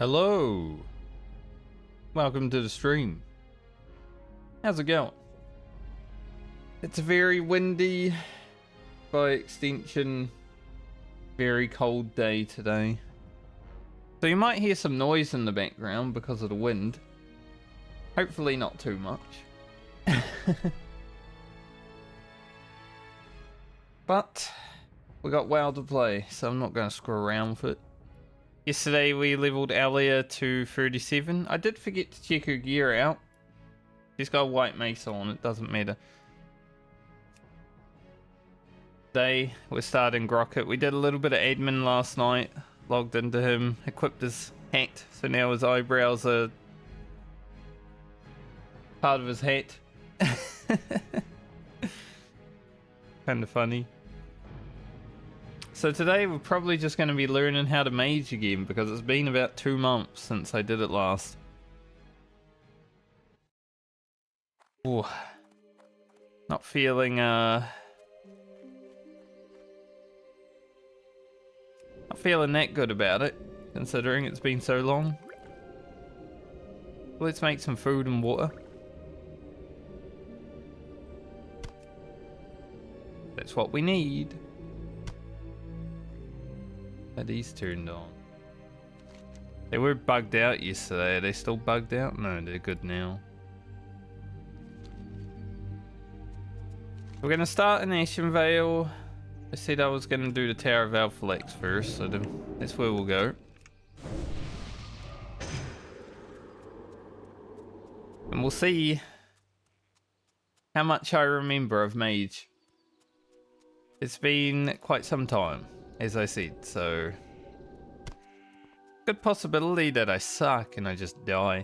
Hello, welcome to the stream. How's it going? It's a very windy, by extension, very cold day today. So you might hear some noise in the background because of the wind. Hopefully not too much. But we got WoW to play, so I'm not going to screw around with it. Yesterday we leveled Alia to 37. I did forget to check her gear out. She's got a white mace on, it doesn't matter. Today we're starting Grocket. We did a little bit of admin last night. Logged into him, equipped his hat, so now his eyebrows are part of his hat. Kinda funny. So today we're probably just going to be learning how to mage again because it's been about 2 months since I did it last. Ooh. Not feeling not feeling that good about it, considering it's been so long. Let's make some food and water. That's what we need. Are these turned on? They were bugged out yesterday. Are they still bugged out? No, they're good now. We're gonna start in Ashenvale. I said I was gonna do the Tower of Alphalax first, so that's where we'll go. And we'll see how much I remember of Mage. It's been quite some time, as I said, so good possibility that I suck and I just die.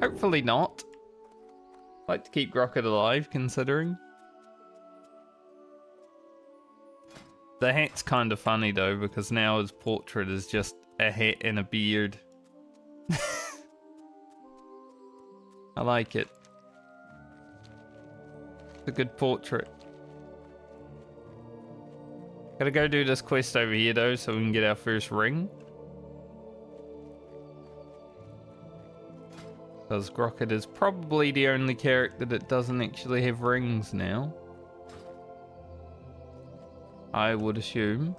Hopefully not. Like to keep Rocket alive, considering. The hat's kind of funny though, because now his portrait is just a hat and a beard. I like it. It's a good portrait. Gotta go do this quest over here though, so we can get our first ring. Because Grocket is probably the only character that doesn't actually have rings now. I would assume.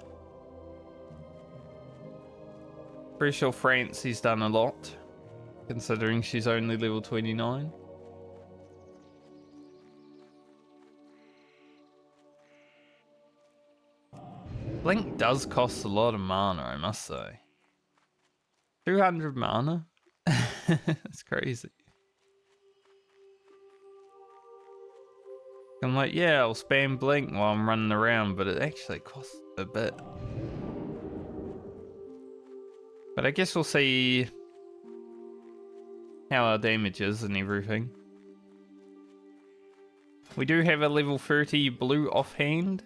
Pretty sure Francie's done a lot, considering she's only level 29. Blink does cost a lot of mana, I must say. 200 mana? That's crazy. I'm like, yeah, I'll spam Blink while I'm running around, but it actually costs a bit. But I guess we'll see how our damage is and everything. We do have a level 30 blue offhand.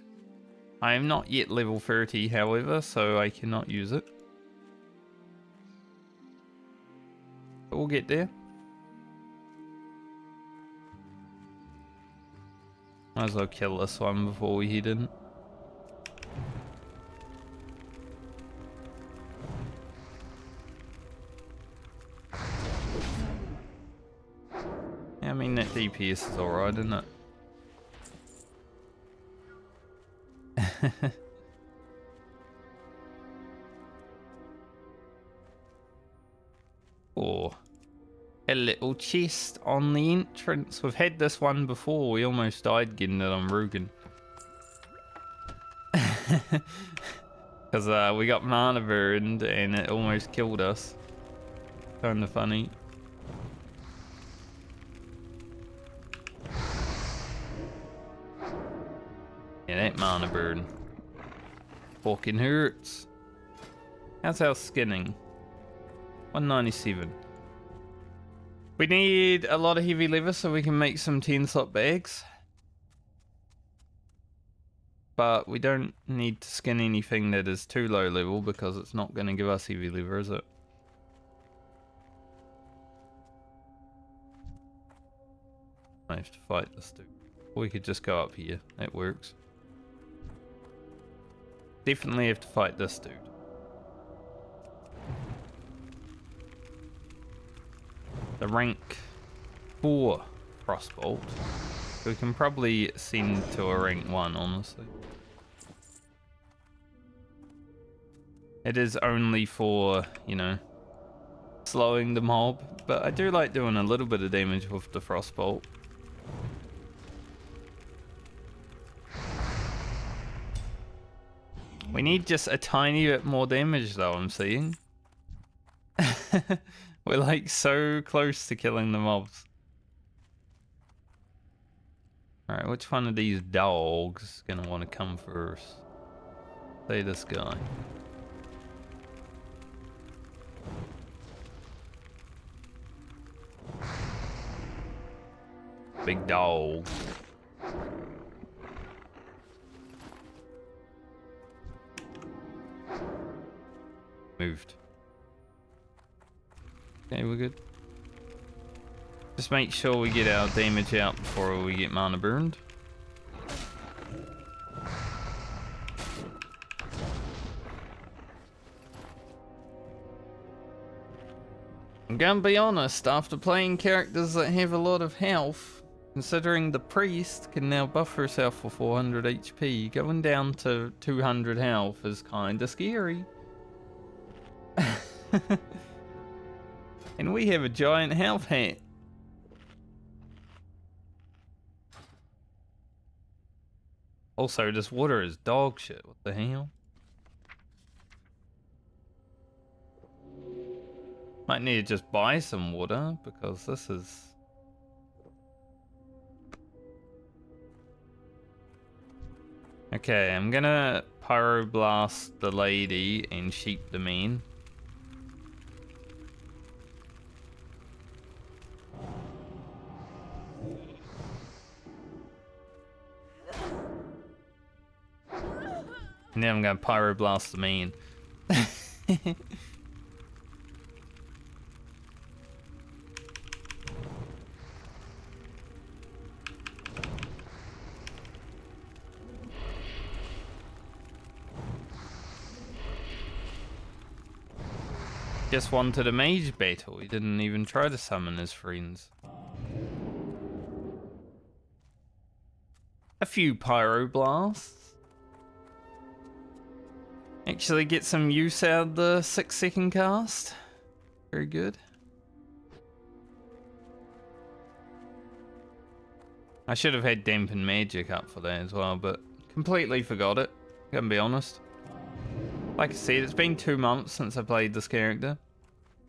I am not yet level 30, however, so I cannot use it. But we'll get there. Might as well kill this one before we head in. Yeah, I mean, that DPS is alright, isn't it? Oh, a little chest on the entrance. We've had this one before. We almost died getting it on Rugen. Because we got mana burned and it almost killed us. Kinda funny. Yeah, that mana burn fucking hurts. How's our skinning? 197. We need a lot of heavy leather so we can make some 10-slot bags. But we don't need to skin anything that is too low level because it's not going to give us heavy leather, is it? I have to fight this dude. Or we could just go up here. That works. Definitely have to fight this dude. the rank 4 Frostbolt. We can probably send to a rank 1, honestly. It is only for, you know, slowing the mob, but I do like doing a little bit of damage with the Frostbolt. We need just a tiny bit more damage though, I'm seeing. We're like so close to killing the mobs. Alright, which one of these dogs is gonna want to come first? Say this guy. Big dog. Moved. Okay, we're good. Just make sure we get our damage out before we get mana burned. I'm gonna be honest, after playing characters that have a lot of health, considering the priest can now buff herself for 400 HP, going down to 200 health is kinda scary. And we have a giant health hat. Also, this water is dog shit. What the hell? Might need to just buy some water because this is... Okay, I'm gonna pyroblast the lady and sheep the man. And then I'm gonna pyroblast the man. Just wanted a mage battle. He didn't even try to summon his friends. A few pyroblasts. Actually get some use out of the 6-second cast. Very good. I should have had dampen magic up for that as well, but completely forgot it. Gonna be honest. Like I said, it's been 2 months since I played this character.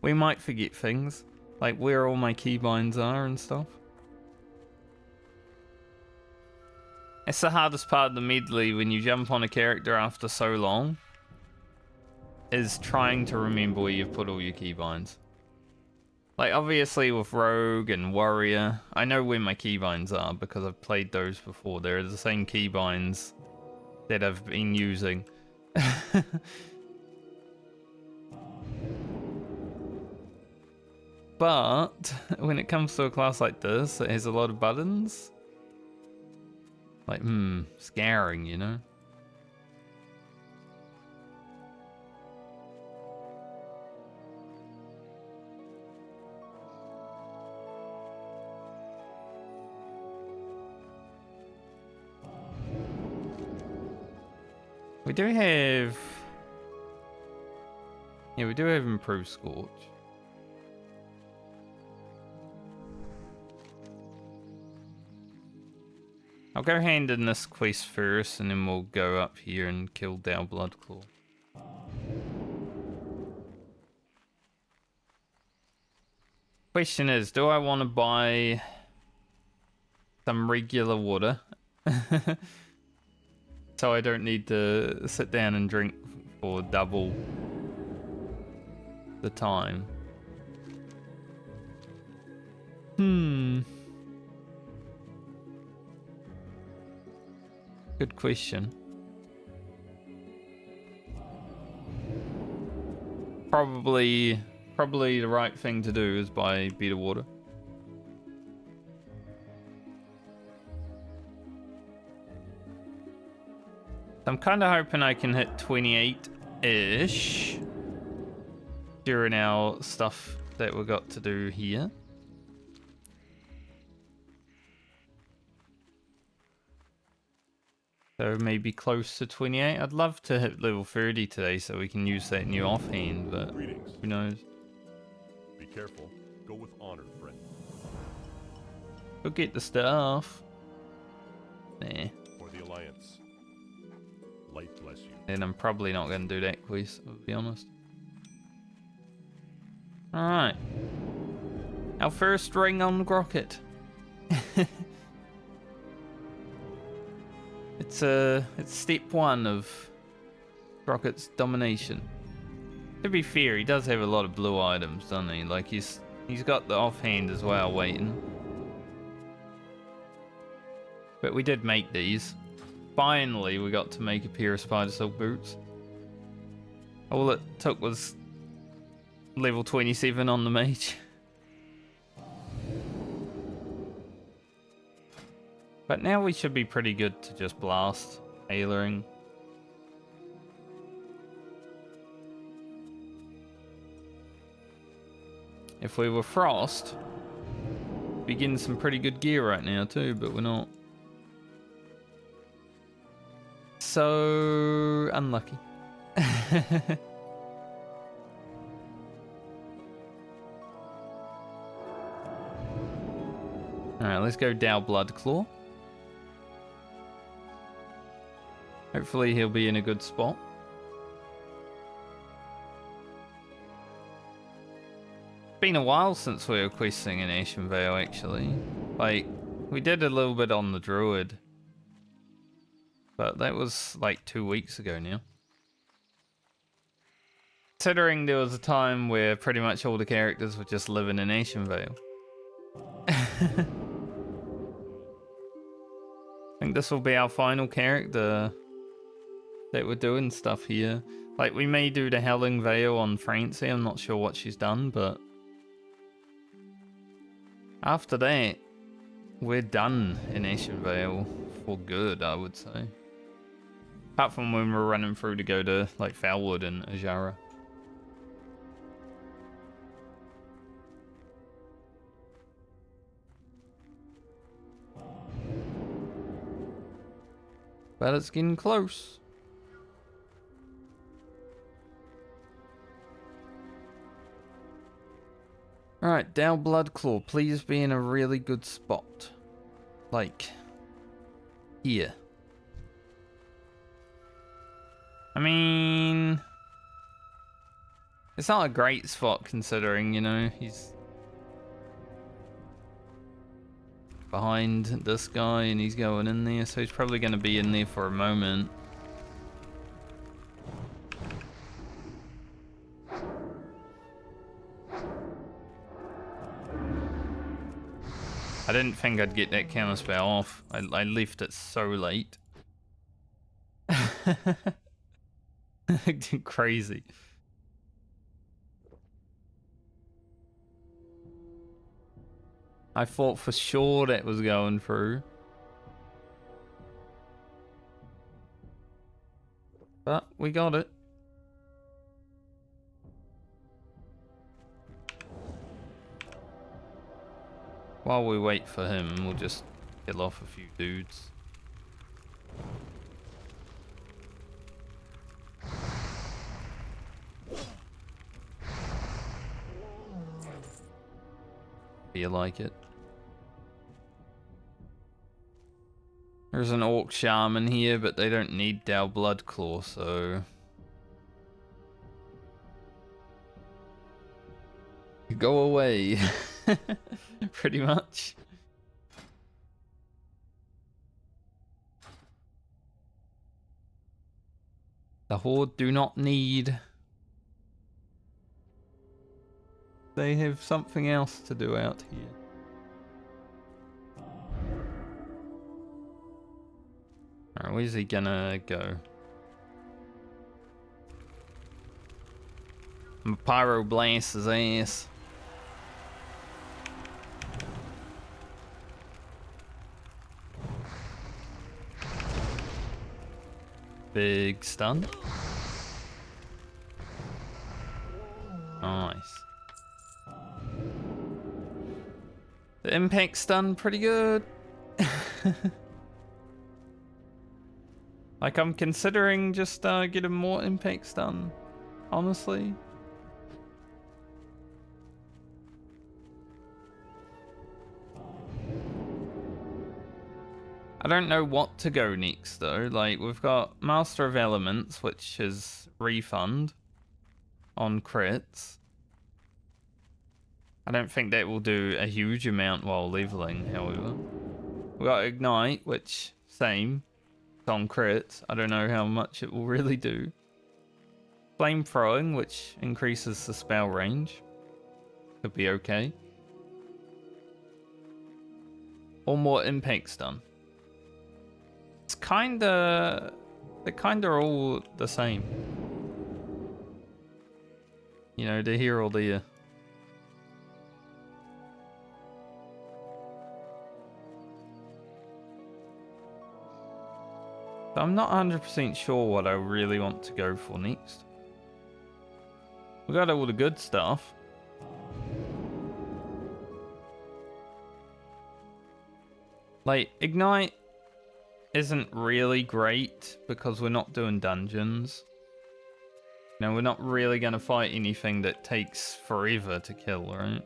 We might forget things, like where all my keybinds are and stuff. It's the hardest part of the medley when you jump on a character after so long, is trying to remember where you've put all your keybinds. Like obviously with Rogue and Warrior, I know where my keybinds are because I've played those before. They're the same keybinds that I've been using. But when it comes to a class like this that has a lot of buttons, like scaring, you know. We do have... Yeah, we do have improved Scorch. I'll go hand in this quest first and then we'll go up here and kill Dow Bloodclaw. Question is, do I want to buy some regular water? So I don't need to sit down and drink for double the time. Good question. Probably the right thing to do is buy better water. I'm kind of hoping I can hit 28-ish during our stuff that we got to do here. So maybe close to 28. I'd love to hit level 30 today so we can use that new offhand, but who knows. Be careful. Go with honor, friend. Go get the stuff. Nah. For the Alliance. Light bless you. And I'm probably not going to do that quest, I'll be honest. Alright. Our first ring on Grocket. It's step 1 of Grocket's domination. To be fair, he does have a lot of blue items, doesn't he? Like he's got the offhand as well waiting. But we did make these. Finally, we got to make a pair of spider silk boots. All it took was level 27 on the mage. But now we should be pretty good to just blast tailoring. If we were Frost, we'd be getting some pretty good gear right now too, but we're not. So unlucky. Alright, let's go Dow Bloodclaw. Hopefully he'll be in a good spot. It's been a while since we were questing in Ashen Vale, actually. Like, we did a little bit on the Druid. But that was like 2 weeks ago now. Considering there was a time where pretty much all the characters were just living in Ashen Vale. I think this will be our final character that we're doing stuff here. Like, we may do the Howling Vale on Francie. I'm not sure what she's done, but after that, we're done in Ashen Vale for good, I would say. Apart from when we're running through to go to, like, Foulwood and Ajara. But it's getting close. Alright, Dow Bloodclaw, please be in a really good spot. Like, here. I mean, it's not a great spot considering, you know, he's behind this guy and he's going in there, so he's probably going to be in there for a moment. I didn't think I'd get that counterspell off. I left it so late. Crazy. I thought for sure that was going through. But we got it. While we wait for him, we'll just kill off a few dudes. Feel like it. There's an Orc Shaman here, but they don't need Dow Bloodclaw, so... go away. Pretty much. The Horde do not need. They have something else to do out here. Alright, where's he gonna go? I'm a Pyro Blast his ass. Big stun. Nice. The impact stun pretty good. Like, I'm considering just getting more impacts done, honestly. I don't know what to go next though. Like, we've got Master of Elements, which is refund on crits. I don't think that will do a huge amount while leveling, however. We got Ignite, which same, it's on crits. I don't know how much it will really do. Flame Throwing, which increases the spell range. Could be okay. Or more impacts done. It's kinda... They're kinda all the same. You know, they're here or there. So I'm not 100% sure what I really want to go for next. We got all the good stuff. Like, Ignite isn't really great because we're not doing dungeons. You know, we're not really going to fight anything that takes forever to kill, right?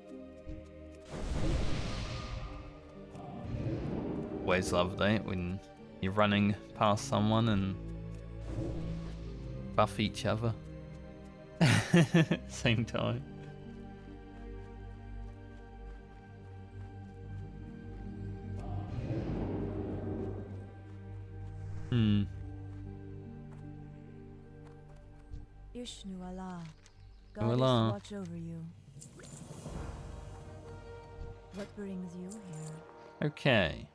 Always love that when you're running past someone and buff each other. Same time. Ishnu Allah, Allah. Goddess watch over you. What brings you here? Okay.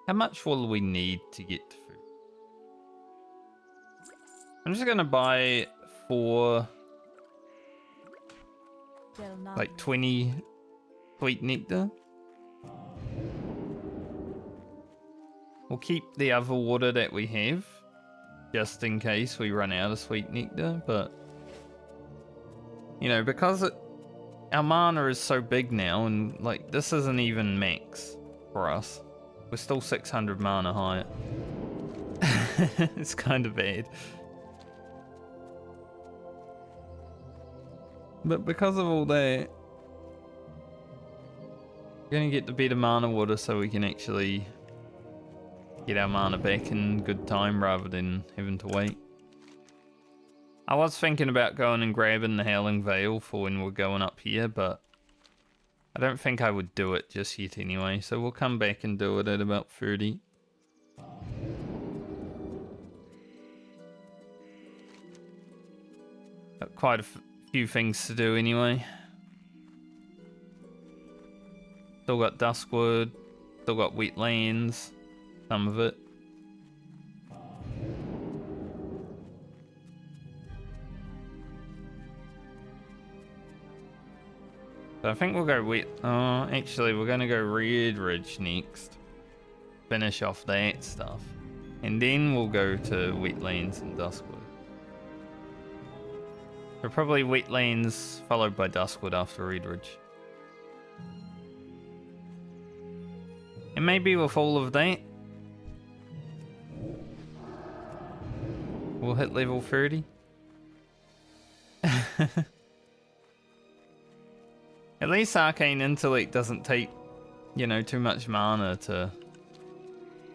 How much will we need to get food? I'm just gonna buy 4, like 20 sweet nectar. We'll keep the other water that we have, just in case we run out of sweet nectar, but... You know, because our mana is so big now, and like, this isn't even max for us. We're still 600 mana high. It's kind of bad. But because of all that, we're gonna get the better mana water so we can actually get our mana back in good time rather than having to wait. I was thinking about going and grabbing the Howling Veil for when we're going up here, but I don't think I would do it just yet anyway, so we'll come back and do it at about 30. Got quite a few things to do anyway. Still got Duskwood, still got Wetlands, some of it. So I think we'll go actually we're gonna go Red Ridge next. Finish off that stuff. And then we'll go to Wetlands and Duskwood. So probably Wetlands followed by Duskwood after Red Ridge. And maybe with all of that, we'll hit level 30. At least Arcane Intellect doesn't take, you know, too much mana to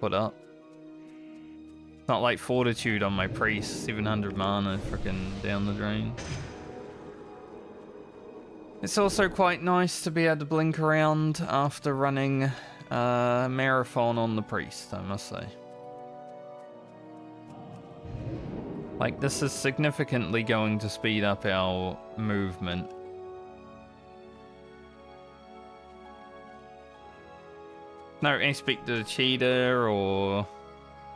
put up. It's not like Fortitude on my Priest, 700 mana freaking down the drain. It's also quite nice to be able to blink around after running a marathon on the Priest, I must say. Like, this is significantly going to speed up our movement. No aspect of the cheetah or,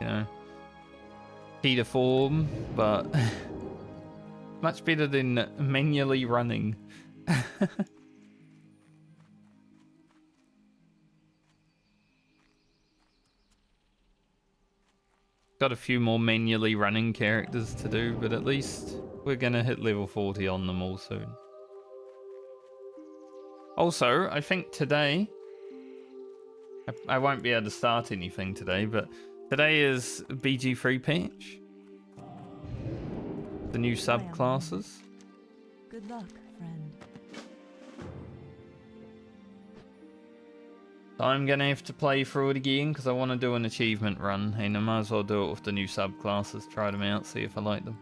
you know, cheetah form, but much better than manually running. Got a few more manually running characters to do, but at least we're gonna hit level 40 on them all soon. Also, I think today, I won't be able to start anything today, but today is BG3 patch. The new subclasses. Good luck, friend. So I'm gonna have to play through it again because I want to do an achievement run, and I might as well do it with the new subclasses, try them out, see if I like them.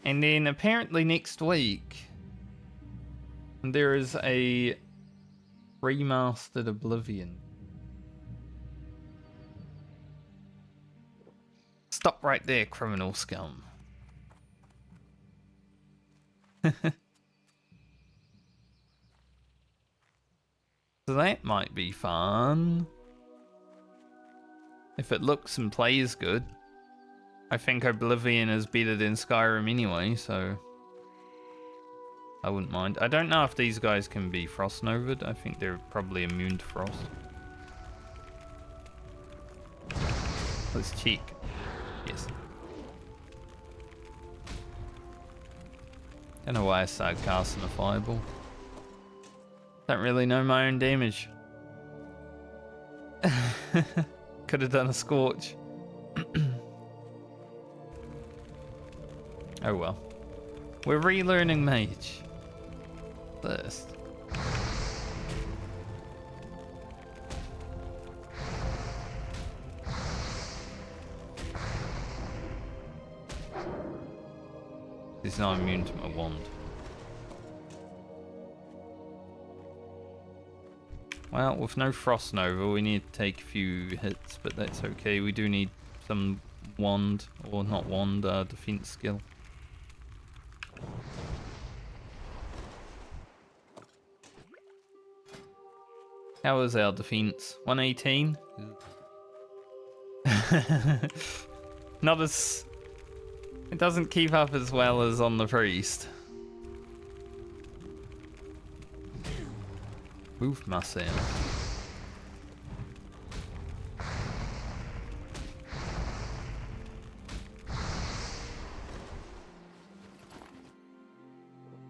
And then apparently next week, there is a remastered Oblivion. Stop right there, criminal scum. So that might be fun. If it looks and plays good. I think Oblivion is better than Skyrim anyway, so I wouldn't mind. I don't know if these guys can be frost novid. I think they're probably immune to frost. Let's check. Yes. Don't know why I started casting a fireball. Don't really know my own damage. Could have done a scorch. Oh well. We're relearning Mage. First. He's not immune to my wand. Well, with no Frost Nova, we need to take a few hits, but that's okay. We do need some wand, or not wand, defense skill. How is our defense? 118? Not as... It doesn't keep up as well as on the priest. Move myself.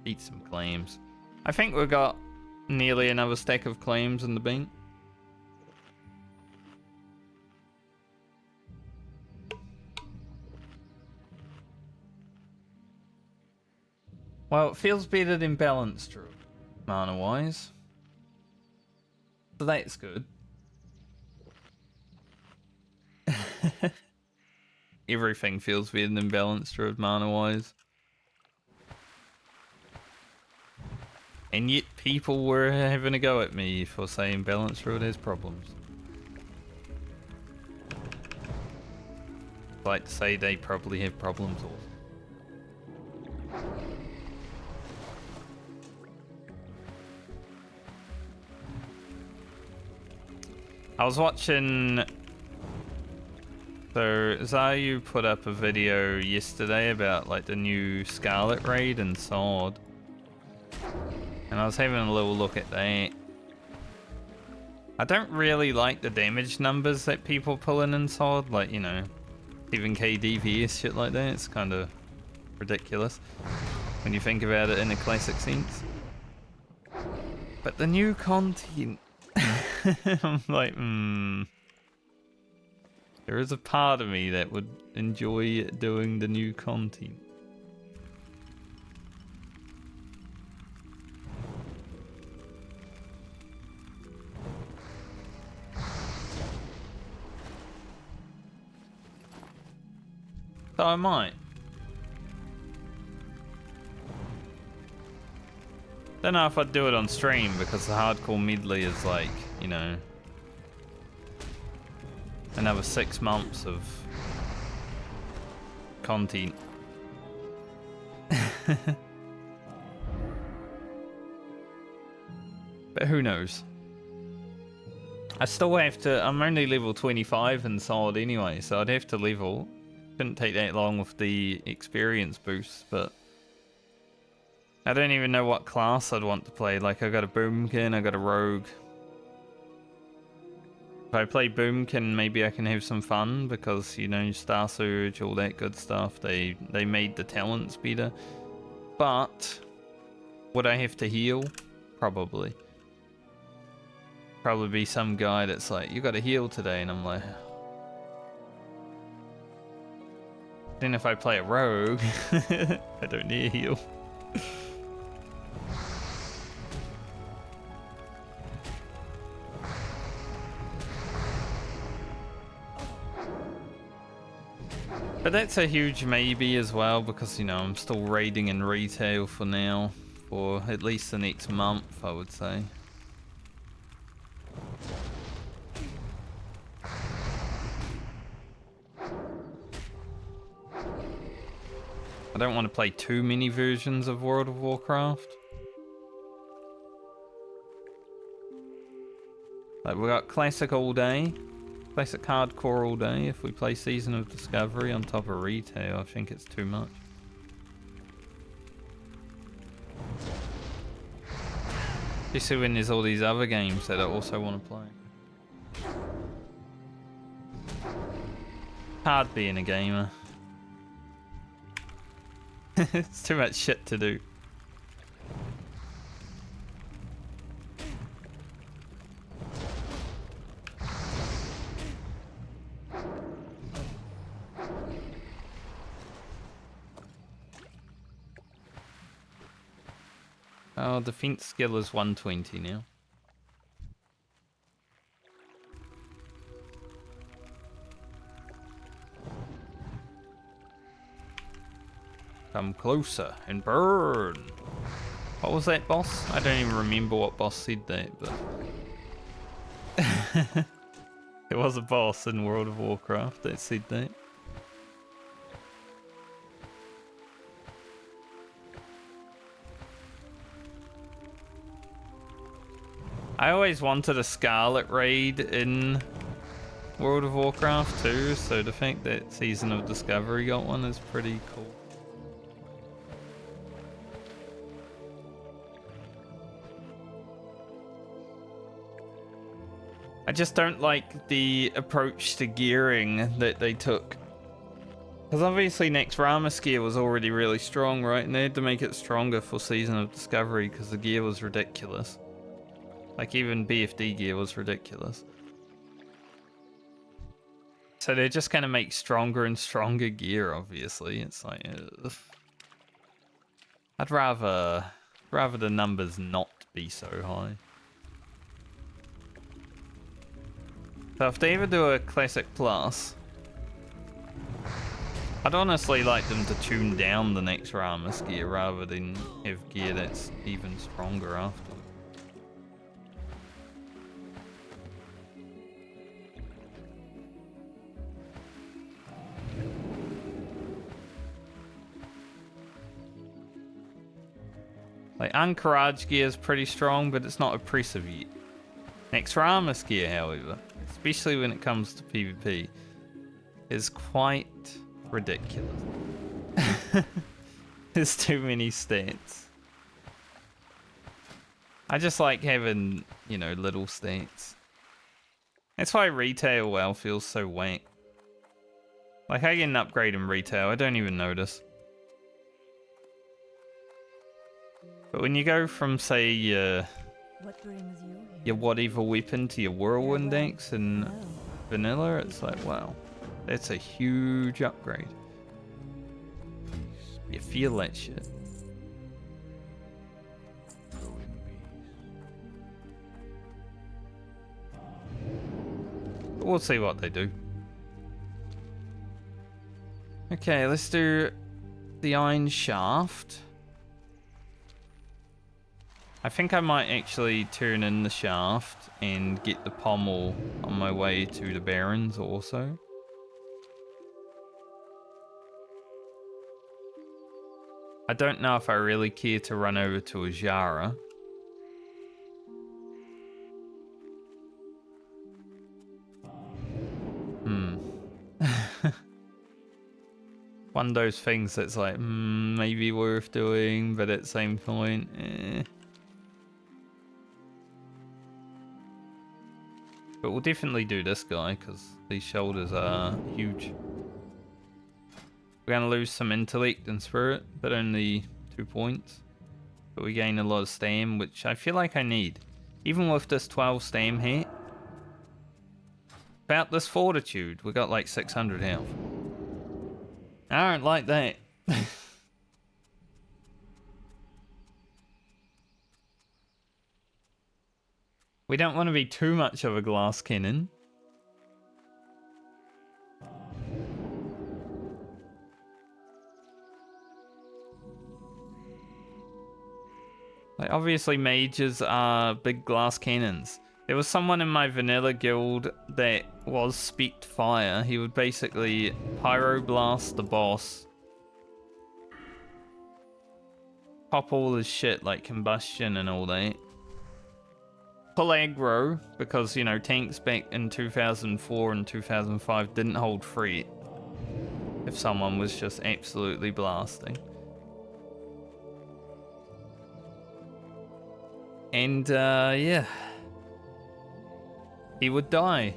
Eat some claims. I think we've got nearly another stack of claims in the bank. Well, it feels better than balanced, mana-wise. So that's good. Everything feels better than balanced, mana-wise. And yet people were having a go at me for saying Balance Road has problems. I'd like to say they probably have problems also. I was watching... So, Zayu put up a video yesterday about like the new Scarlet Raid and Sword. And I was having a little look at that. I don't really like the damage numbers that people pull in Sword, like, you know, 7k DPS, shit like that. It's kind of ridiculous when you think about it in a classic sense. But the new content, I'm like, There is a part of me that would enjoy doing the new content. So I might. Don't know if I'd do it on stream because the hardcore medley is like, you know, another 6 months of content. But who knows? I still have to, I'm only level 25 in Sword anyway, so I'd have to level. Shouldn't take that long with the experience boost, but I don't even know what class I'd want to play. Like, I got a Boomkin, I got a Rogue. If I play Boomkin, maybe I can have some fun because, you know, Star Surge, all that good stuff, they made the talents better. But would I have to heal? Probably. Probably be some guy that's like, you gotta heal today, and I'm like... Then if I play a rogue, I don't need a heal. But that's a huge maybe as well, because, you know, I'm still raiding in retail for now, for at least the next month, I would say. I don't want to play too many versions of World of Warcraft. Like, we got classic all day. Classic hardcore all day. If we play Season of Discovery on top of retail, I think it's too much. Especially when there's all these other games that I also want to play. Hard being a gamer. It's too much shit to do. Oh, defense skill is 120 now. Come closer and burn. What was that, boss? I don't even remember what boss said that, but... It was a boss in World of Warcraft that said that. I always wanted a Scarlet raid in World of Warcraft too, so the fact that Season of Discovery got one is pretty cool. I just don't like the approach to gearing that they took. Because obviously Naxxramas gear was already really strong, right? And they had to make it stronger for Season of Discovery because the gear was ridiculous. Like, even BFD gear was ridiculous. So they're just going to make stronger and stronger gear, obviously. It's like... ugh. I'd rather the numbers not be so high. So if they ever do a Classic Plus, I'd honestly like them to tune down the Naxxramas gear rather than have gear that's even stronger afterwards. Like, Anchorage gear is pretty strong, but it's not oppressive yet. Naxxramas gear, however, especially when it comes to PvP, is quite ridiculous. There's too many stats. I just like having, you know, little stats. That's why retail WoW feels so wank. Like, I get an upgrade in retail, I don't even notice. But when you go from, say, What brings you here? your whatever weapon to your whirlwind Farewell. axe in Hello. vanilla, it's like, wow, that's a huge upgrade. You feel that shit. Go in peace. But we'll see what they do. Okay, let's do the Iron Shaft. I think I might actually turn in the shaft and get the pommel on my way to the Barrens also. I don't know if I really care to run over to Ajara. One of those things that's like, maybe worth doing, but at the same point, eh. But we'll definitely do this guy, because these shoulders are huge. We're going to lose some intellect and spirit, but only 2 points. But we gain a lot of stam, which I feel like I need. Even with this 12 stam hit. About this fortitude, we got like 600 health. I don't like that. We don't want to be too much of a glass cannon. Like, obviously mages are big glass cannons. There was someone in my vanilla guild that was speaked fire. He would basically pyroblast the boss, pop all his shit like combustion and all that. Pull aggro, because, you know, tanks back in 2004 and 2005 didn't hold free if someone was just absolutely blasting. And, yeah. He would die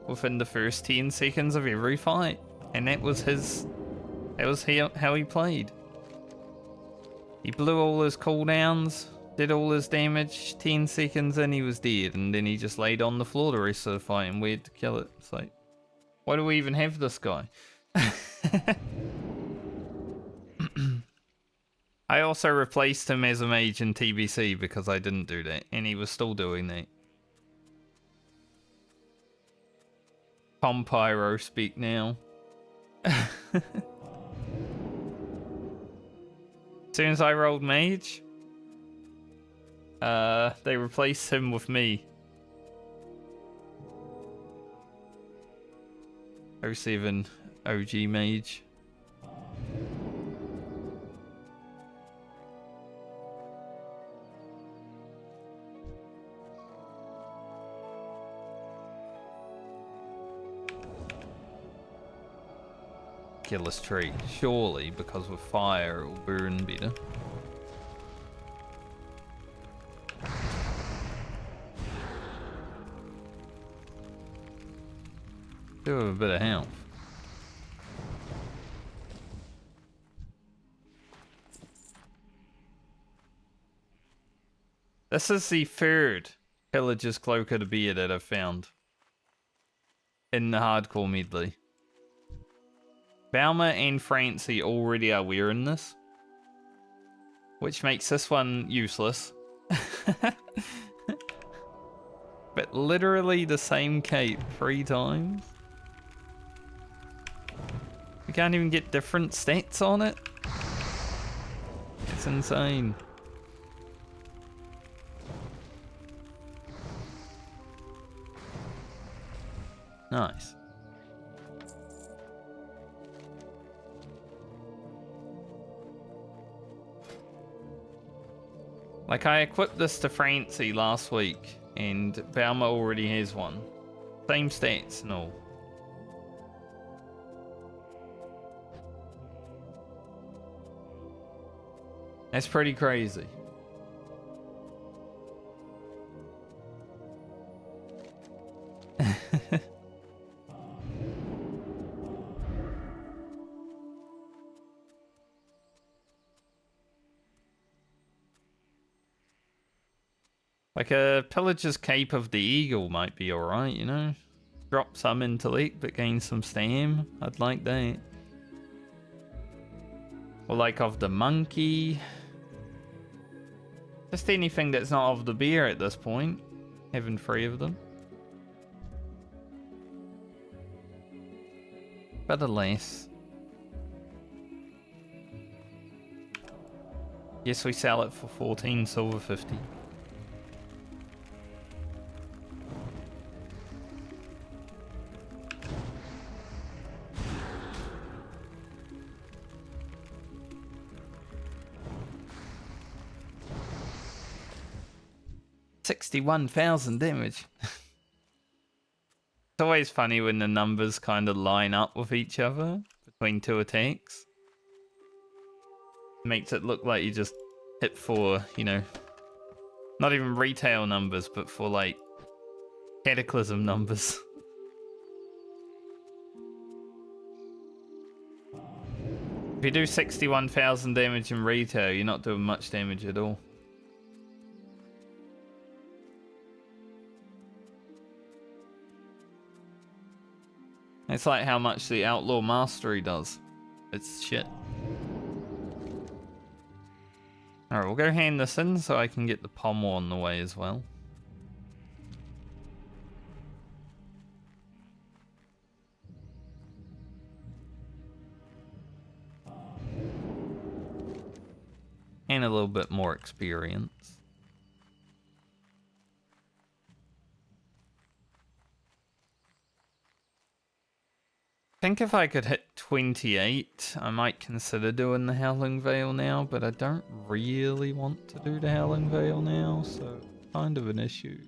within the first 10 seconds of every fight. And that was how he played. He blew all his cooldowns, did all his damage, 10 seconds in he was dead, and then he just laid on the floor the rest of the fight and waited to kill it. It's like, why do we even have this guy? I also replaced him as a mage in TBC because I didn't do that, and he was still doing that. Pyro speak now. As soon as I rolled mage, they replaced him with me. 07 OG mage. Kill this tree, surely, because with fire it will burn better. Do have a bit of health. This is the third Pillager's Cloak of the Beard that I've found in the hardcore medley. Balmer and Francie already are wearing this, which makes this one useless. But literally the same cape 3 times. We can't even get different stats on it. It's insane. Nice. Like, I equipped this to Francie last week, and Balmer already has one. Same stats and all. That's pretty crazy. Like a Pillager's Cape of the Eagle might be alright, you know? Drop some intellect but gain some stam. I'd like that. Or like of the monkey. Just anything that's not of the bear at this point. Having 3 of them. But alas. Yes, we sell it for 14 silver 50. $61,000 damage. It's always funny when the numbers kind of line up with each other between 2 attacks. Makes it look like you just hit for, you know, not even retail numbers, but for like Cataclysm numbers. If you do 61,000 damage in retail, you're not doing much damage at all. It's like how much the Outlaw Mastery does. It's shit. Alright, we'll go hand this in so I can get the pommel on the way as well. And a little bit more experience. I think if I could hit 28, I might consider doing the Howling Vale now, but I don't really want to do the Howling Vale now, so kind of an issue.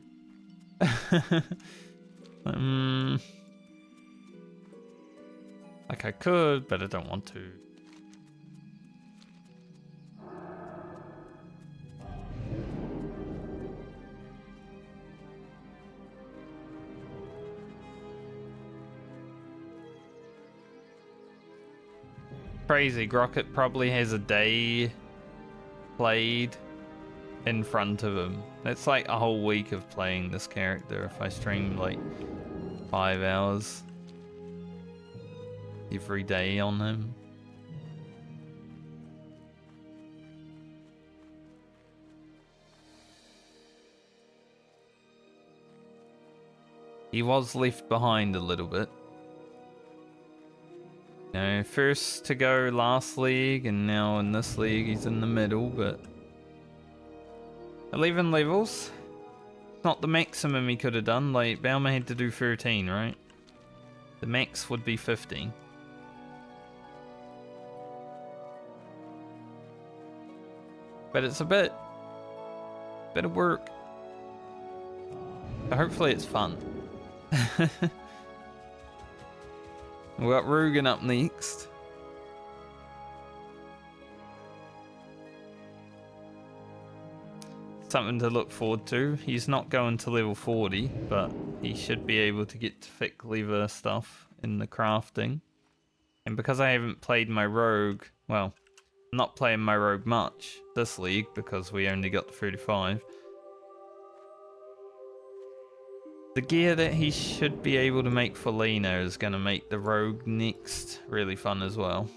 Like I could, but I don't want to. Crazy, Grocket probably has a day played in front of him. That's like a whole week of playing this character if I stream like 5 hours every day on him. He was left behind a little bit. You know, first to go last league, and now in this league he's in the middle, but 11 levels. Not the maximum he could have done. Like, Baumer had to do 13, right? The max would be 15. But it's a bit of work. But hopefully it's fun. We got Rugen up next. Something to look forward to. He's not going to level 40, but he should be able to get to thick lever stuff in the crafting. And because I haven't played my rogue, well, I'm not playing my rogue much this league because we only got to 35. The gear that he should be able to make for Lena is going to make the rogue next really fun as well.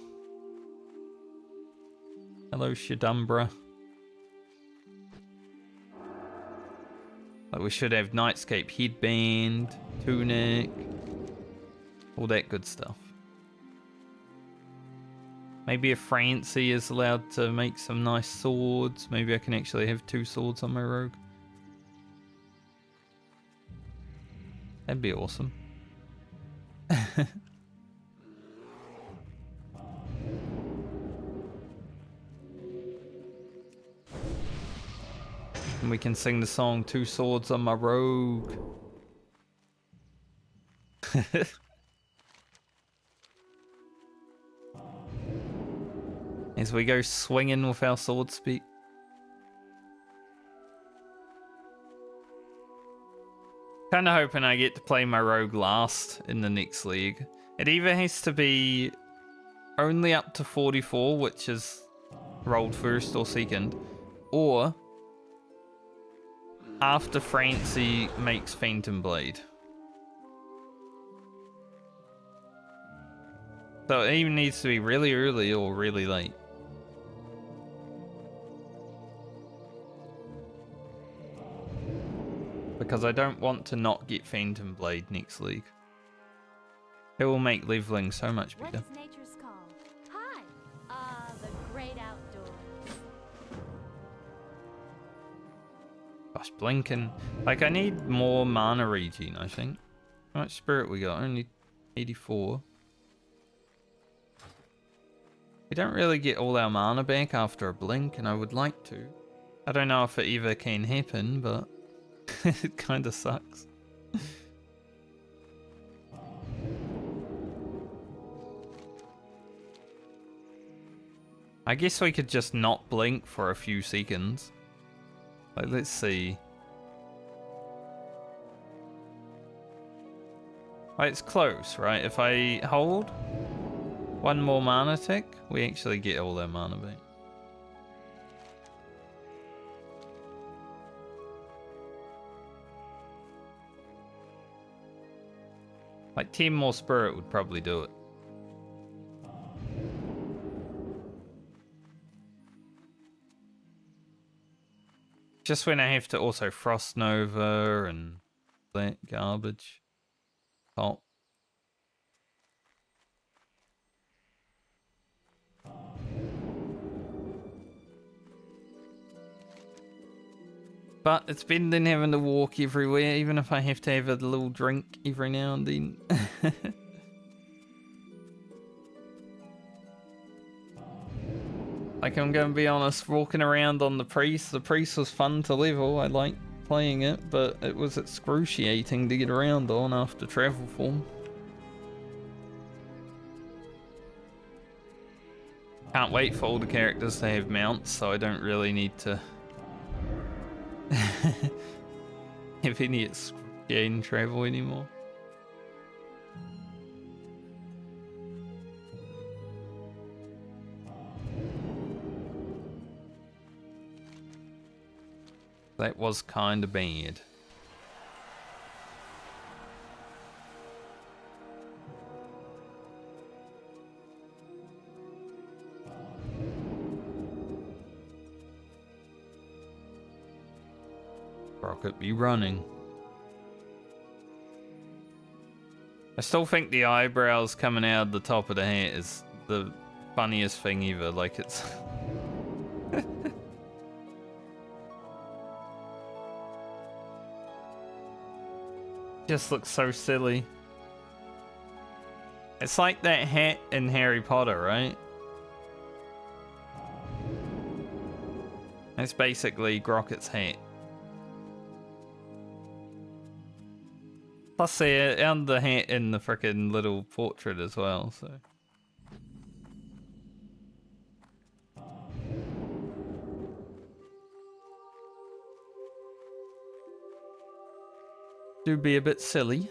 Hello, Shadumbra. Like, we should have Nightscape headband, tunic, all that good stuff. Maybe if Francie is allowed to make some nice swords, maybe I can actually have 2 swords on my rogue. That'd be awesome. And we can sing the song 2 Swords on My Rogue. As we go swinging with our sword speed. Kind of hoping I get to play my rogue last in the next league. It either has to be only up to 44, which is rolled first or second, or after Francie makes Phantom Blade. So it even needs to be really early or really late. Because I don't want to not get Phantom Blade next league. It will make leveling so much better. What is nature's call? Hi! The great outdoors. Gosh, blinking. Like, I need more mana regen, I think. How much spirit we got? Only 84. We don't really get all our mana back after a blink, and I would like to. I don't know if it ever can happen, but it kind of sucks. I guess we could just not blink for a few seconds. Like, let's see. Like, it's close, right? If I hold one more mana tick, we actually get all their mana back. Like, Team More Spirit would probably do it. Just when I have to also Frost Nova and that garbage. Oh. But it's better than having to walk everywhere, even if I have to have a little drink every now and then. Like, I'm gonna be honest, walking around on the priest was fun to level. I liked playing it, but it was excruciating to get around on after travel form. Can't wait for all the characters to have mounts, so I don't really need to have any excruciating travel anymore. That was kind of bad. Rocket be running. I still think the eyebrows coming out of the top of the hat is the funniest thing ever. Like, it's just looks so silly. It's like that hat in Harry Potter, right? It's basically Grocket's hat. Plus they found the hat in the frickin' little portrait as well, so. Do be a bit silly.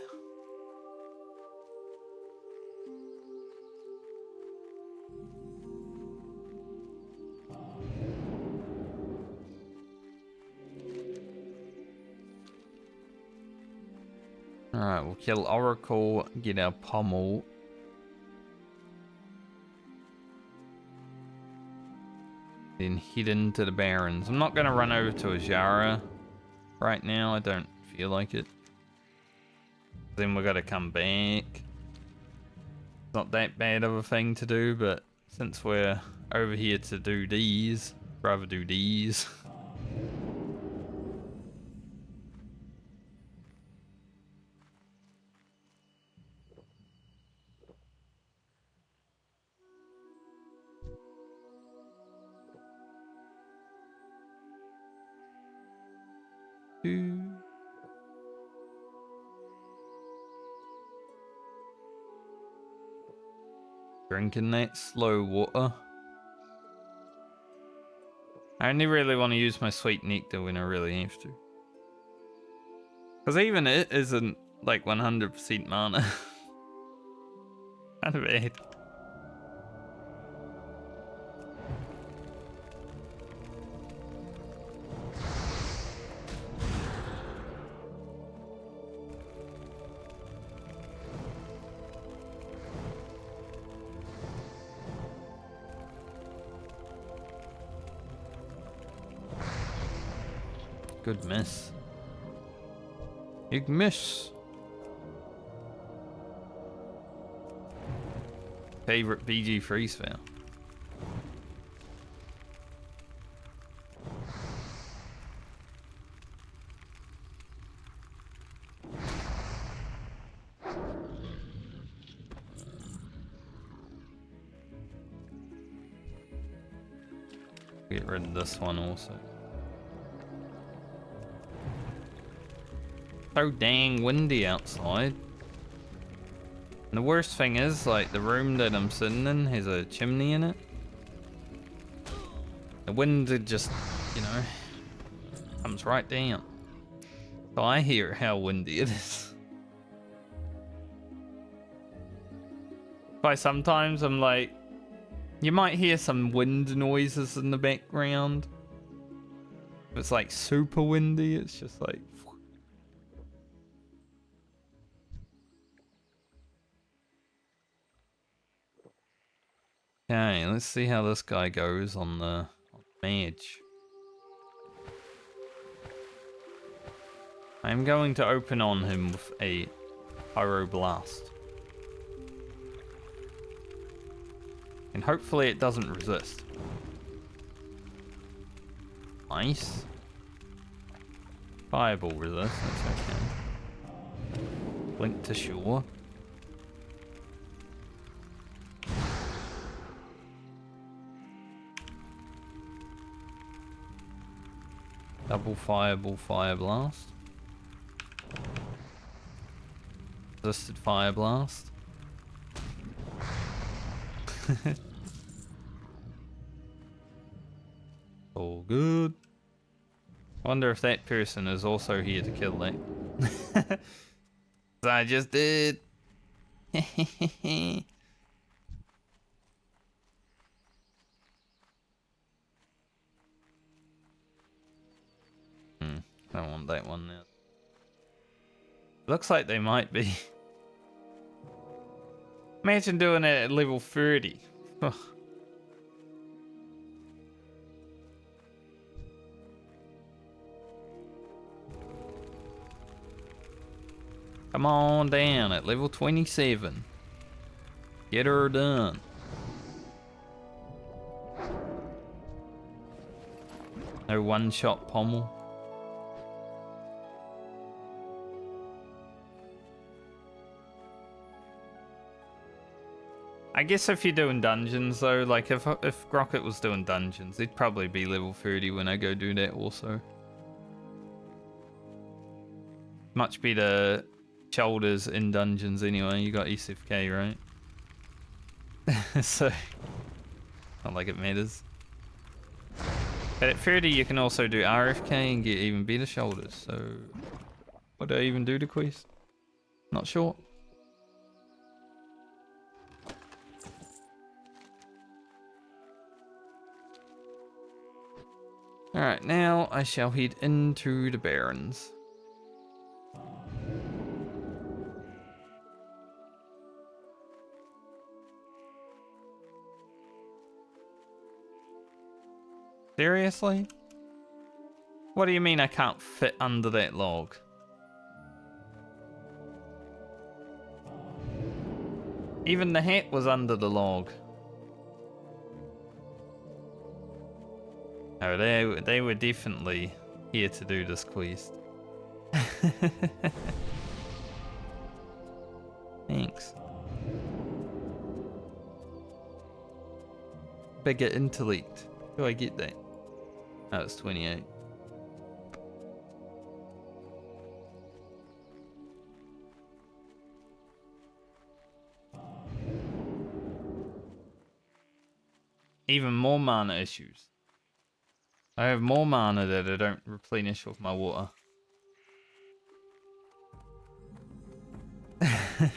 Alright, we'll kill Oracle, get our pommel. Then head into the Barrens. I'm not going to run over to Ajara right now, I don't feel like it. Then we got to come back. It's not that bad of a thing to do, but since we're over here to do these, rather do these. Drinking that slow water. I only really want to use my sweet nectar when I really have to. Because even it isn't like 100% mana. Kind of bad. Good miss. Big miss. Favorite BG freeze fail. Get rid of this one also. So dang windy outside. And the worst thing is, like, the room that I'm sitting in has a chimney in it. The wind just, you know, comes right down. So I hear how windy it is. By sometimes I'm like, you might hear some wind noises in the background. If it's like super windy, it's just like. Okay, let's see how this guy goes on the Mage. I'm going to open on him with a Pyroblast. And hopefully it doesn't resist. Nice. Fireball resist, that's okay. Link to shore. Double fireball, fire blast. Resisted fire blast. All good. I wonder if that person is also here to kill that. I just did. I don't want that one now. Looks like they might be. Imagine doing it at level 30. Ugh. Come on down at level 27. Get her done. No one-shot pommel. I guess if you're doing dungeons though, like if Grocket was doing dungeons, he'd probably be level 30 when I go do that also. Much better shoulders in dungeons anyway, you got SFK, right? So, not like it matters. But at 30 you can also do RFK and get even better shoulders, so... What do I even do to quest? Not sure. Alright, now I shall head into the Barrens. Seriously? What do you mean I can't fit under that log? Even the hat was under the log. Oh, they were definitely here to do this quest. Thanks. Bigger intellect. Do I get that? Oh, it's 28. Even more mana issues. I have more mana that I don't replenish with my water. I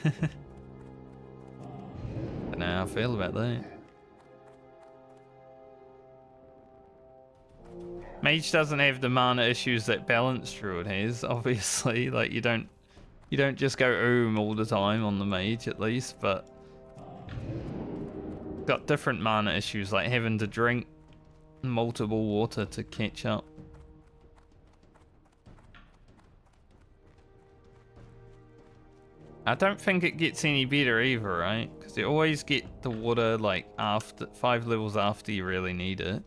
don't know how I feel about that. Mage doesn't have the mana issues that Balanced Druid has, obviously. Like you don't just go all the time on the Mage at least, but got different mana issues like having to drink multiple water to catch up. I don't think it gets any better either, right? Because you always get the water like after 5 levels after you really need it.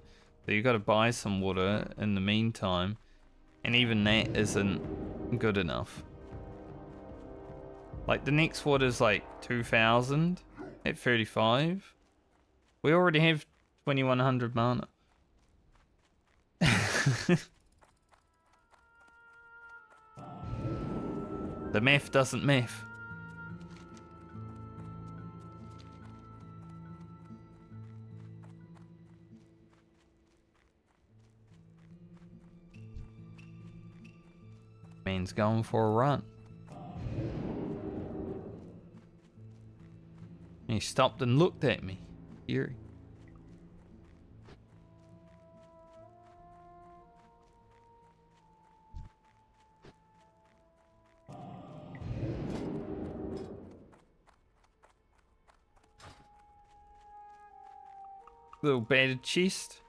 So you got to buy some water in the meantime, and even that isn't good enough. Like the next water's like 2,000 at 35. We already have 2,100 mana. The math doesn't math. Man's going for a run. He stopped and looked at me. Eerie. Little battered chest.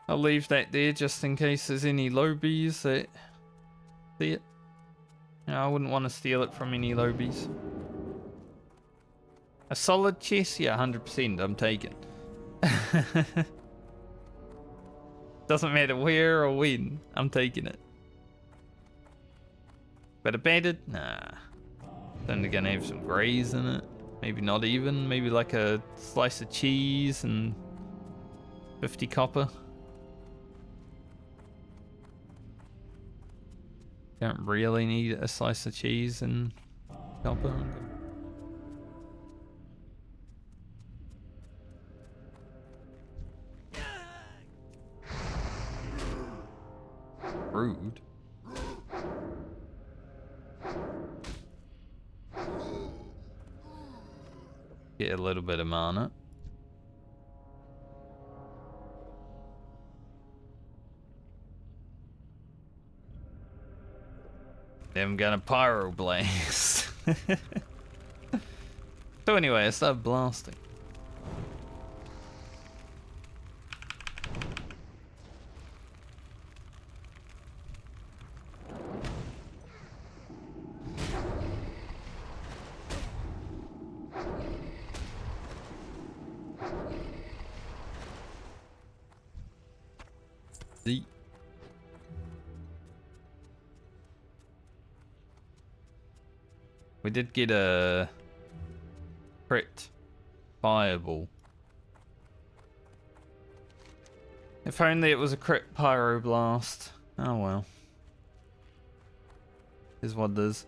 I'll leave that there just in case there's any lobies that see it. No, I wouldn't want to steal it from any lobies. A solid chest? Yeah, 100% I'm taking. Doesn't matter where or when, I'm taking it. But a battered? Nah. Then gonna have some greys in it. Maybe not even. Maybe like a slice of cheese and 50 copper. Don't really need a slice of cheese and copper. Rude. Get a little bit of mana. Then I'm gonna pyroblast. So anyway, I start blasting. We did get a crit fireball. If only it was a crit pyroblast. Oh well. Is what it is.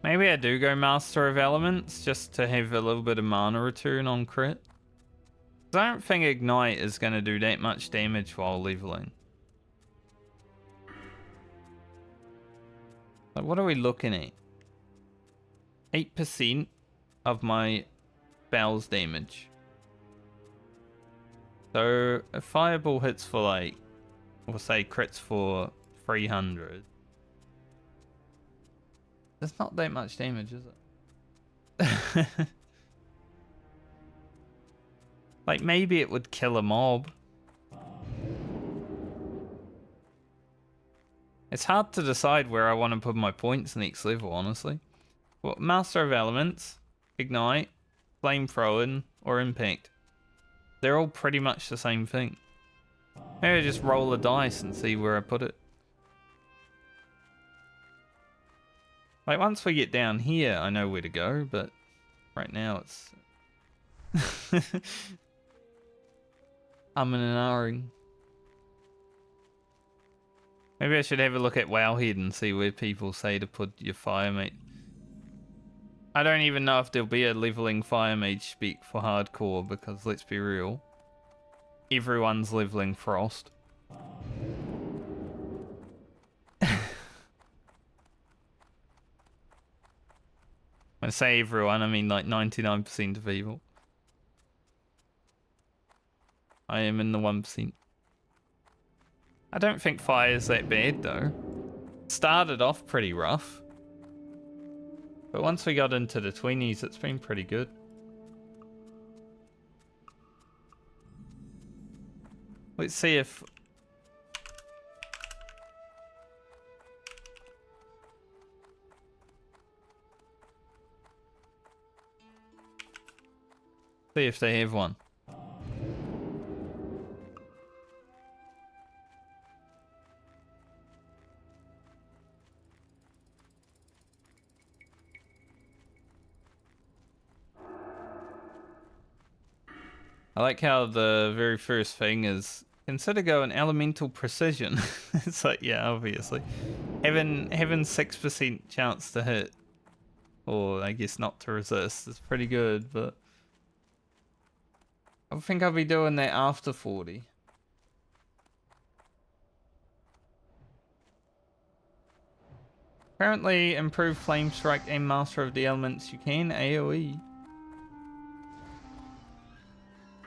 Maybe I do go Master of Elements just to have a little bit of mana return on crit. I don't think Ignite is going to do that much damage while leveling. Like, what are we looking at? 8% of my spell's damage. So a fireball hits for like, we'll say crits for 300. That's not that much damage, is it? Like, maybe it would kill a mob. It's hard to decide where I want to put my points next level, honestly. Well, Master of Elements, Ignite, Flamethrowing, or Impact. They're all pretty much the same thing. Maybe I just roll a dice and see where I put it. Like, once we get down here, I know where to go, but right now it's... I'm in an ahhing. Maybe I should have a look at Wowhead and see where people say to put your Fire Mage. I don't even know if there'll be a leveling Fire Mage spec for hardcore, because let's be real, everyone's leveling Frost. When I say everyone, I mean like 99% of people. I am in the 1%. I don't think fire's that bad though. Started off pretty rough. But once we got into the 20s, it's been pretty good. Let's see if... See if they have one. I like how the very first thing is consider going elemental precision. It's like, yeah, obviously. Having 6% chance to hit, or I guess not to resist, is pretty good, but I think I'll be doing that after 40. Apparently, improve Flame Strike and Master of the Elements. You can AoE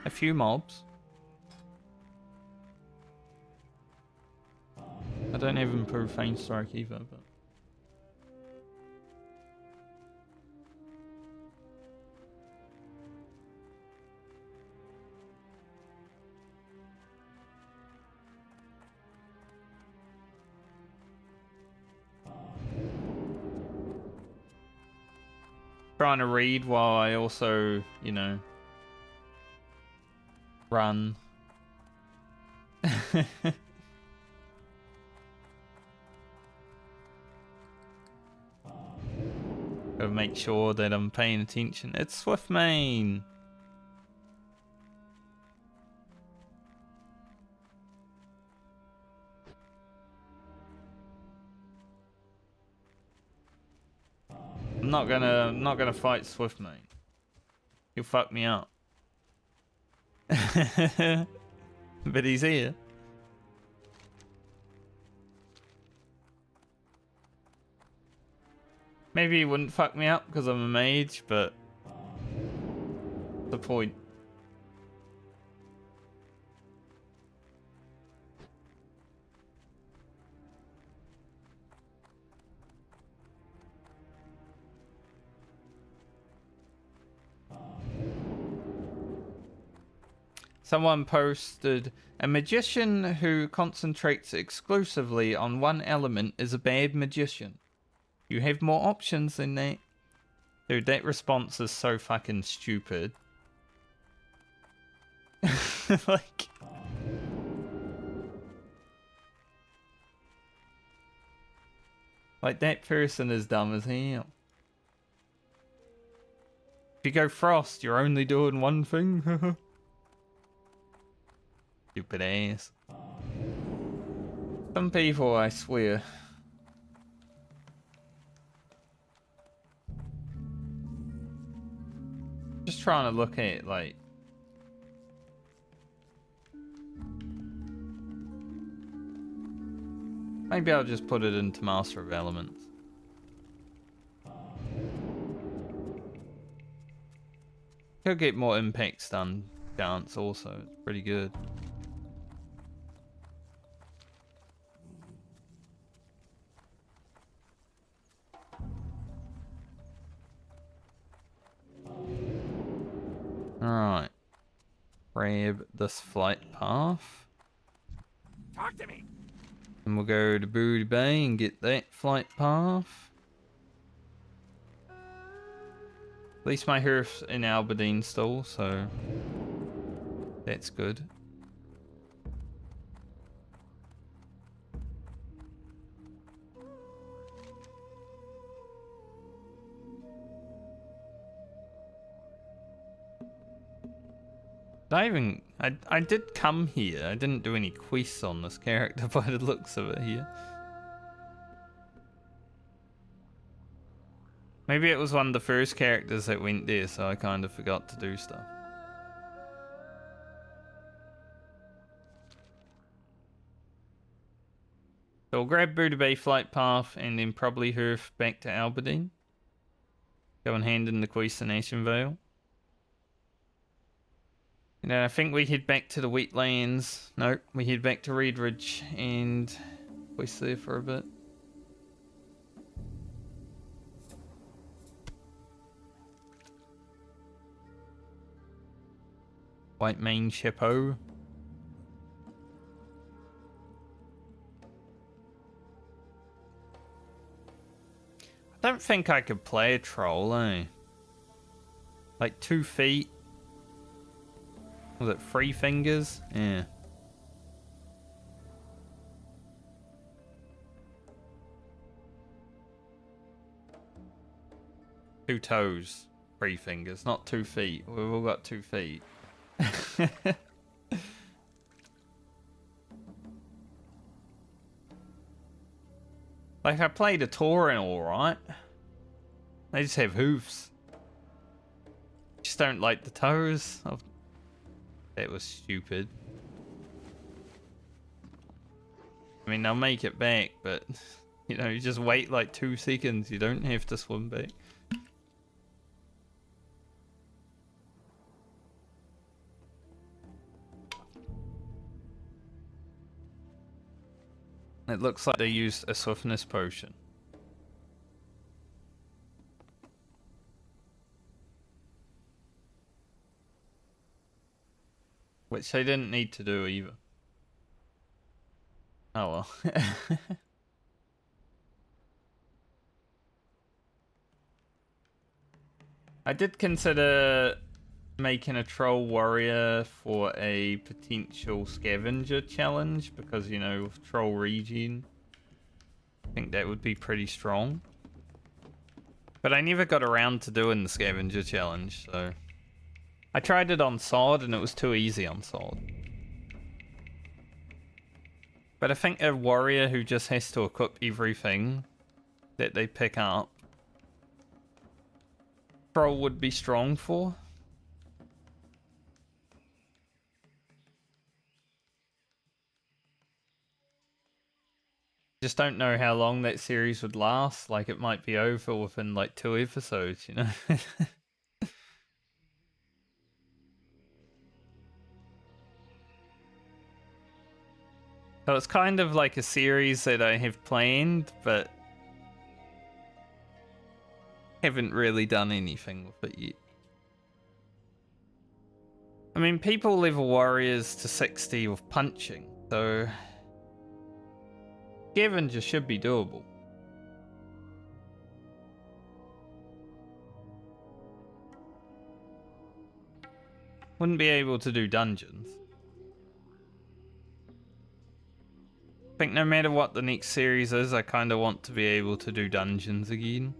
a few mobs. I don't have improved Flame Strike either, but. Trying to read while I also, you know, run. Gotta make sure that I'm paying attention. It's Swiftmane. I'm not gonna fight Swiftmane. He'll fuck me up. But he's here. Maybe he wouldn't fuck me up because I'm a mage, but the point. Someone posted, a magician who concentrates exclusively on one element is a bad magician. You have more options than that. Dude, that response is so fucking stupid. Like... Like, that person is dumb as hell. If you go Frost, you're only doing one thing. Stupid ass. Some people, I swear. Just trying to look at, like... Maybe I'll just put it into Master of Elements. Could get more impact stun chance also. It's pretty good. Alright. Grab this flight path. Talk to me. And we'll go to Booty Bay and get that flight path. At least my hearth's in Albadine still, so that's good. I did come here. I didn't do any quests on this character by the looks of it here. Maybe it was one of the first characters that went there, so I kind of forgot to do stuff. So we'll grab Buddha Bay flight path and then probably hearth back to Albadine. Go and hand in the quest in Ashenvale. And then I think we head back to the wetlands. Nope, we head back to Redridge and quest there for a bit. White Mane Chapeau. I don't think I could play a troll, eh? Like 2 feet. Was it 3 fingers? Yeah. Two toes, 3 fingers, not 2 feet. We've all got 2 feet. Like, I played a Tauren alright. They just have hoofs. Just don't like the toes. That was stupid. I mean, I'll make it back, but You know, you just wait like 2 seconds. You don't have to swim back. It looks like they used a swiftness potion. Which they didn't need to do either. Oh well. I did consider making a troll warrior for a potential scavenger challenge because, you know, with troll regen, I think that would be pretty strong. But I never got around to doing the scavenger challenge, so I tried it on sword and it was too easy on sword. But I think a warrior who just has to equip everything that they pick up, troll would be strong for. Just don't know how long that series would last. Like, it might be over within like 2 episodes, you know? So it's kind of like a series that I have planned, but haven't really done anything with it yet. I mean, people level warriors to 60 with punching, so scavenger should be doable. Wouldn't be able to do dungeons. I think no matter what the next series is, I kind of want to be able to do dungeons again.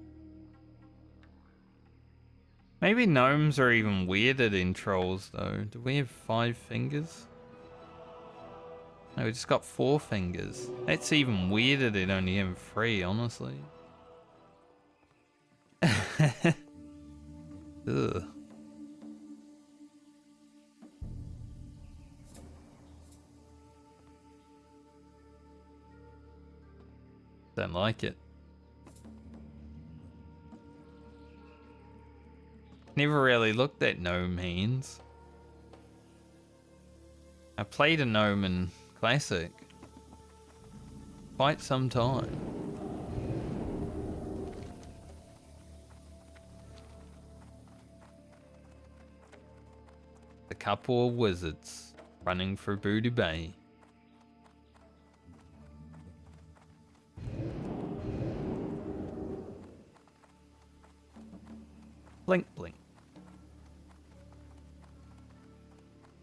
Maybe gnomes are even weirder than trolls, though. Do we have 5 fingers? No, we just got 4 fingers. That's even weirder than only having 3, honestly. Ugh. Don't like it. Never really looked at gnome hands. I played a gnome in Classic quite some time. A couple of wizards running through Booty Bay. Blink blink.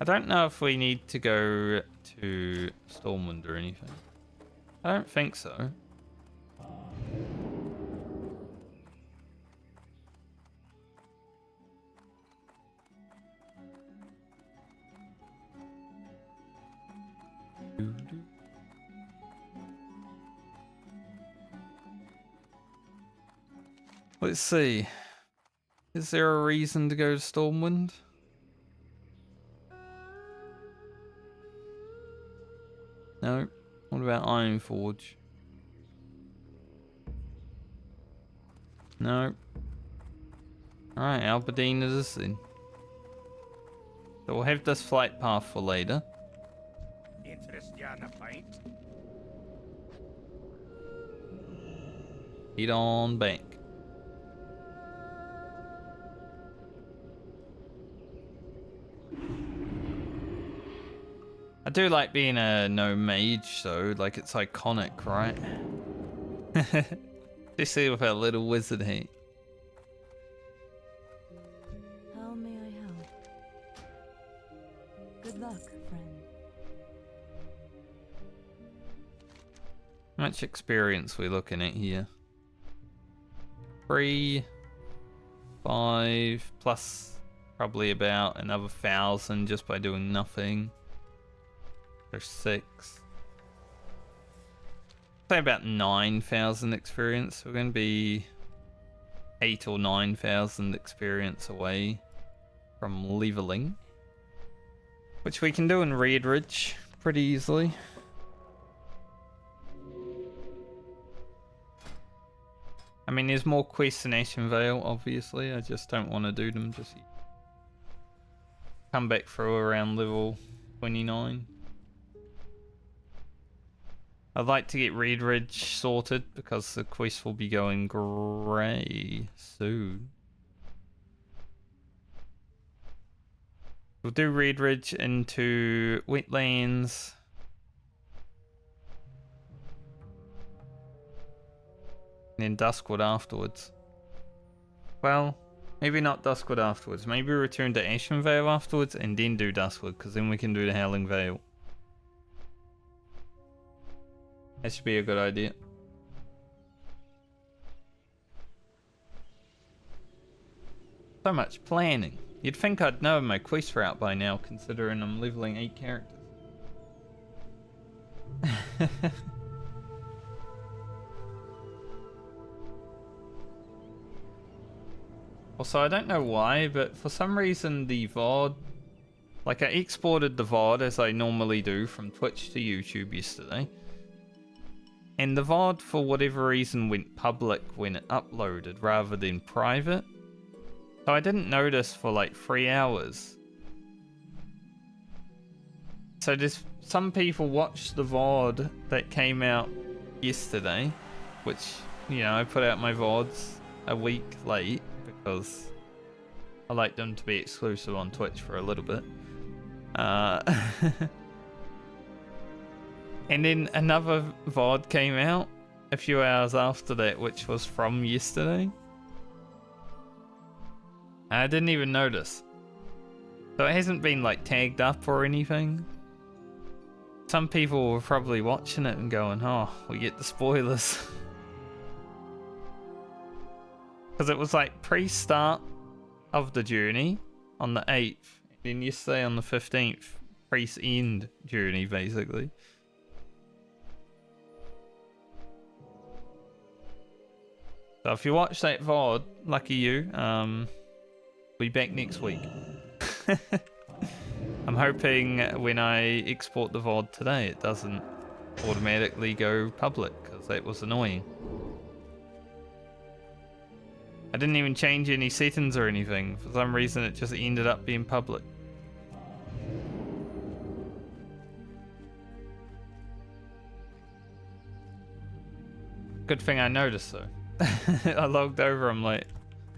I don't know if we need to go to Stormwind or anything. I don't think so. Let's see. Is there a reason to go to Stormwind? No. What about Ironforge? No. Alright, Albadine it is then. So we'll have this flight path for later. Interest you on a pint? Head on back. I do like being a no mage though, like it's iconic, right? Especially with our little wizard hat. How may I help? Good luck, friend. How much experience we looking at here? 3, 5, plus probably about another 1,000 just by doing nothing. There's 6. Say about 9,000 experience. We're going to be 8 or 9,000 experience away from leveling, which we can do in Redridge pretty easily. I mean, there's more quests in Ashen Vale, obviously. I just don't want to do them just yet. Come back through around level 29. I'd like to get Red Ridge sorted because the quest will be going grey soon. We'll do Red Ridge into Wetlands. And then Duskwood afterwards. Well, maybe not Duskwood afterwards. Maybe return to Ashen Vale afterwards and then do Duskwood, because then we can do the Howling Vale. That should be a good idea. So much planning. You'd think I'd know my quest route by now, considering I'm leveling 8 characters. Also, I don't know why, but for some reason the VOD... Like, I exported the VOD as I normally do from Twitch to YouTube yesterday. And the VOD, for whatever reason, went public when it uploaded rather than private. So I didn't notice for like 3 hours. So there's some people watched the VOD that came out yesterday, which, you know, I put out my VODs a week late because I like them to be exclusive on Twitch for a little bit. And then another VOD came out a few hours after that, which was from yesterday. I didn't even notice. So it hasn't been like tagged up or anything. Some people were probably watching it and going, oh, we get the spoilers. Because it was like pre-start of the journey on the 8th. And then yesterday on the 15th, pre-end journey basically. So if you watch that VOD, lucky you, be back next week. I'm hoping when I export the VOD today, it doesn't automatically go public, because that was annoying. I didn't even change any settings or anything. For some reason, it just ended up being public. Good thing I noticed, though. I logged over, I'm like,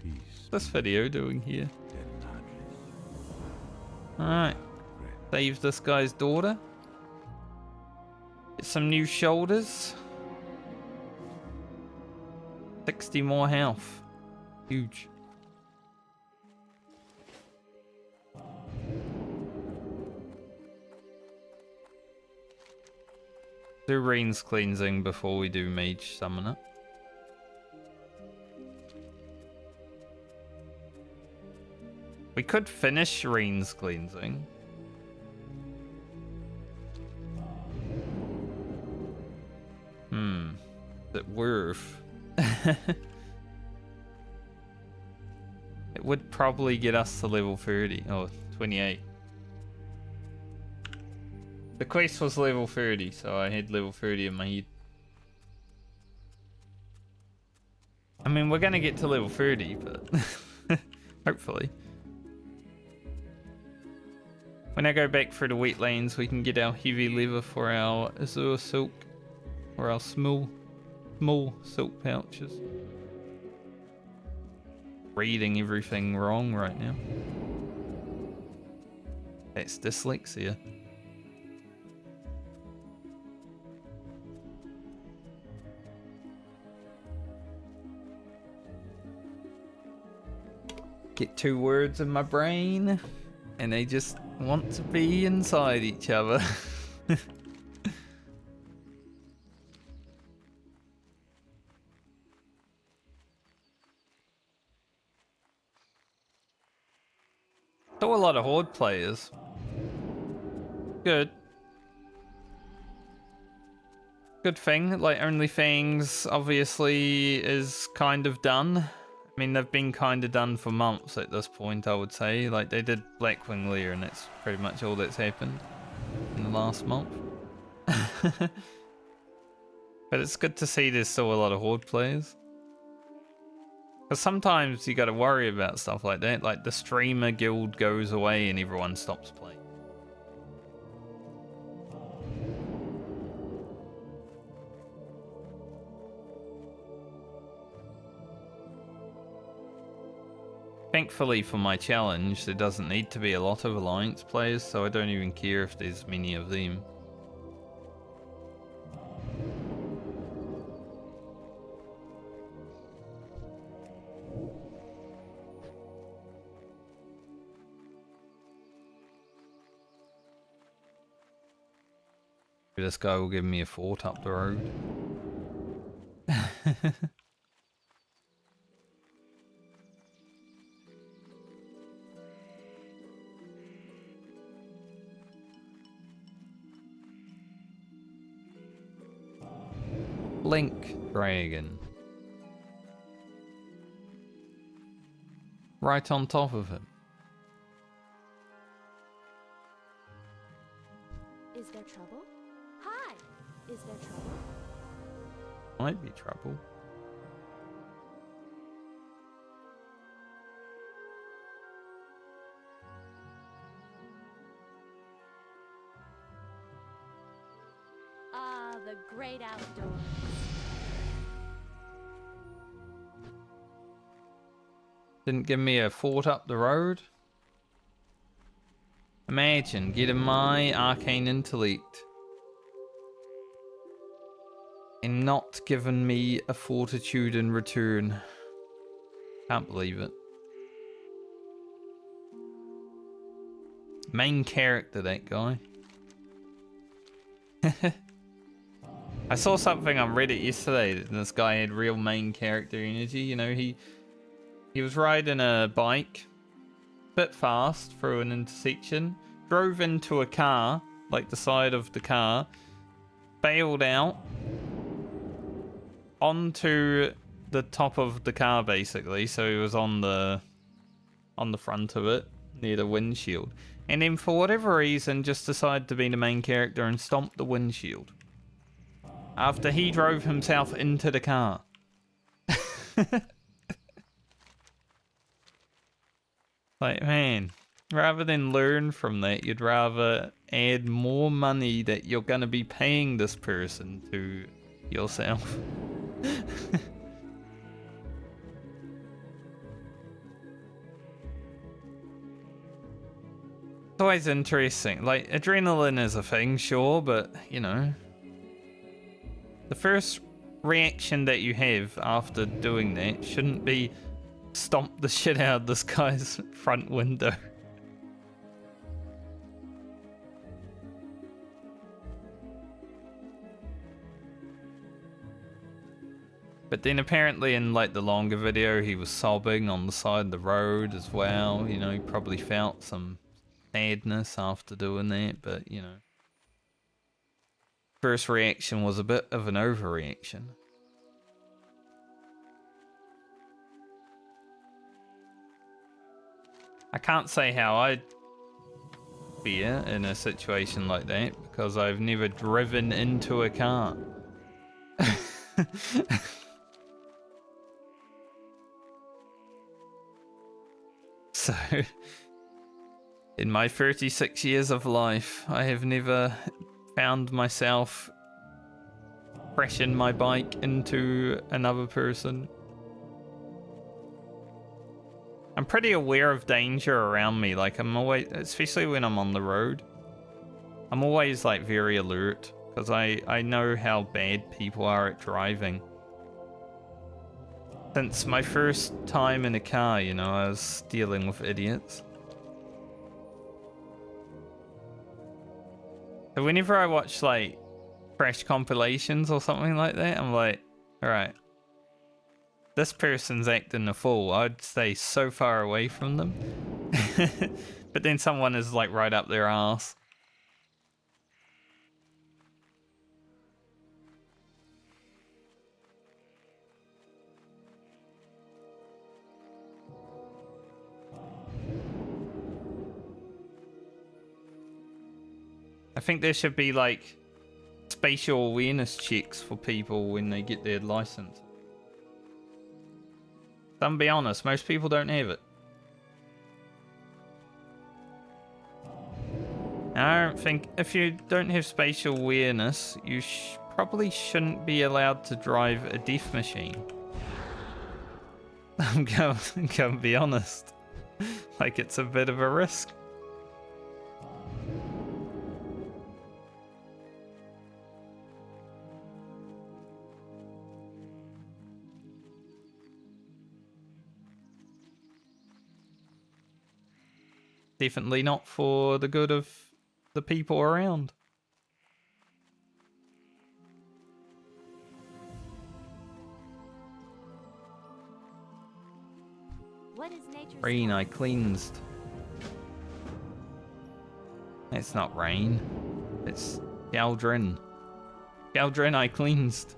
what's this video doing here? Alright. Save this guy's daughter. Get some new shoulders. 60 more health. Huge. Do Rain's cleansing before we do Mage Summoner. We could finish Rain's cleansing. Is it worth? It would probably get us to level 30 or 28. The quest was level 30, so I had level 30 in my head. I mean, we're gonna get to level 30, but hopefully. When I go back through the wetlands, we can get our heavy leather for our azure silk, or our small silk pouches. Reading everything wrong right now. That's dyslexia. Get 2 words in my brain, and they just want to be inside each other. Still a lot of Horde players. Good. Good thing. Like, OnlyFans obviously is kind of done. I mean, they've been kind of done for months at this point, I would say. Like, they did Blackwing Lair, and that's pretty much all that's happened in the last month. But it's good to see there's still a lot of Horde players. Because sometimes you got to worry about stuff like that. Like the streamer guild goes away and everyone stops playing. Thankfully for my challenge, there doesn't need to be a lot of Alliance players, so I don't even care if there's many of them. This guy will give me a fort up the road. Blink Dragon. Right on top of him. Is there trouble? Hi! Is there trouble? Might be trouble. Ah, the great outdoors. Didn't give me a fort up the road. Imagine getting my arcane intellect and not giving me a fortitude in return. Can't believe it. Main character, that guy. I saw something on Reddit yesterday that this guy had real main character energy. You know, he was riding a bike, bit fast through an intersection, drove into a car, like the side of the car, bailed out onto the top of the car basically, so he was on the front of it near the windshield, and then for whatever reason just decided to be the main character and stomped the windshield after he drove himself into the car. Like, man, rather than learn from that, you'd rather add more money that you're going to be paying this person to yourself. It's always interesting. Like, adrenaline is a thing, sure, but, you know, the first reaction that you have after doing that shouldn't be stomp the shit out of this guy's front window. But then apparently in like the longer video he was sobbing on the side of the road as well. You know, he probably felt some sadness after doing that, but you know. First reaction was a bit of an overreaction. I can't say how I'd feel in a situation like that because I've never driven into a car. So, in my 36 years of life, I have never found myself crashing my bike into another person. I'm pretty aware of danger around me. Like, I'm always, especially when I'm on the road, I'm always like very alert because I know how bad people are at driving. Since my first time in a car, you know, I was dealing with idiots. So whenever I watch like crash compilations or something like that, I'm like, alright, this person's acting a fool. I'd stay so far away from them. But then someone is like right up their ass. I think there should be like spatial awareness checks for people when they get their license. I'm be honest, most people don't have it. I don't think if you don't have spatial awareness, you probably shouldn't be allowed to drive a death machine. I'm going to be honest. Like, it's a bit of a risk. Definitely not for the good of the people around. What is nature's Rain I song? cleansed. It's not rain. It's Galdrin. Galdrin I cleansed.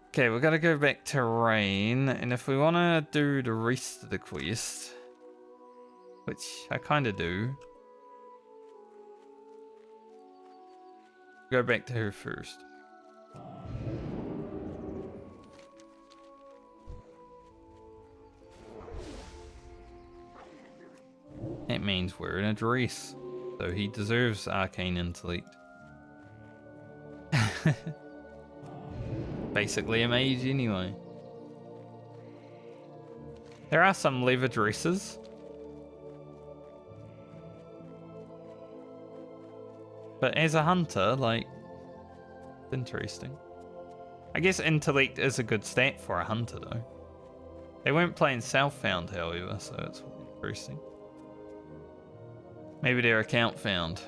Okay, we're gonna go back to rain, and if we wanna do the rest of the quest, which I kinda do, go back to her first. That means we're in a dress, so he deserves arcane intellect. Basically a mage anyway. There are some leather dresses. But as a hunter, like, it's interesting. I guess intellect is a good stat for a hunter though. They weren't playing Southbound, however, so it's interesting. Maybe they're account found.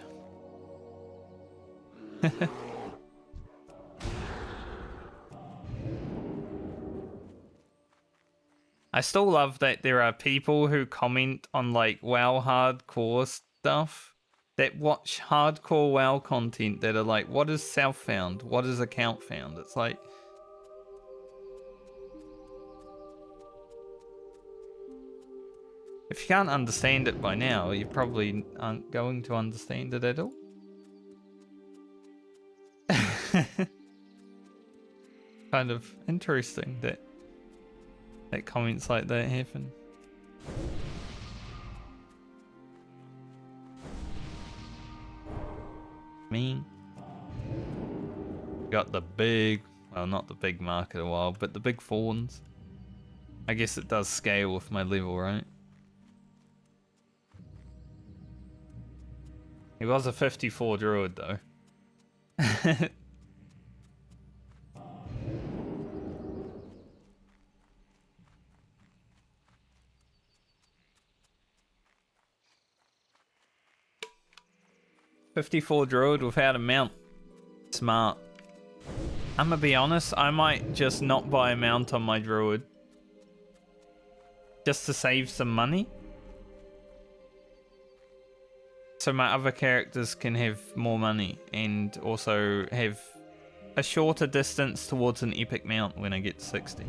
I still love that there are people who comment on like WoW hardcore stuff that watch hardcore WoW content that are like, what is Southbound? What is account found? It's like, if you can't understand it by now, you probably aren't going to understand it at all. Kind of interesting that comments like that happen. Me. Got the big, well, not the big market a while, but the big fawns. I guess it does scale with my level, right? He was a 54 druid though. 54 druid without a mount. Smart. I'm gonna be honest, I might just not buy a mount on my druid. Just to save some money. So my other characters can have more money and also have a shorter distance towards an epic mount when I get 60.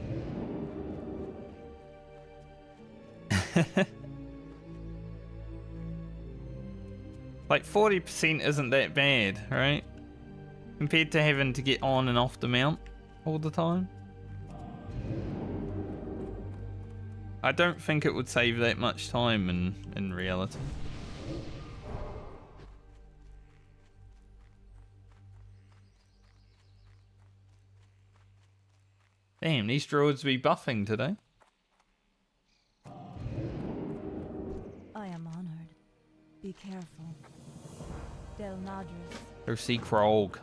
Like 40% isn't that bad, right? Compared to having to get on and off the mount all the time. I don't think it would save that much time in reality. Damn, these druids be buffing today. I am honored. Be careful. Del Nadris. Go see Krog.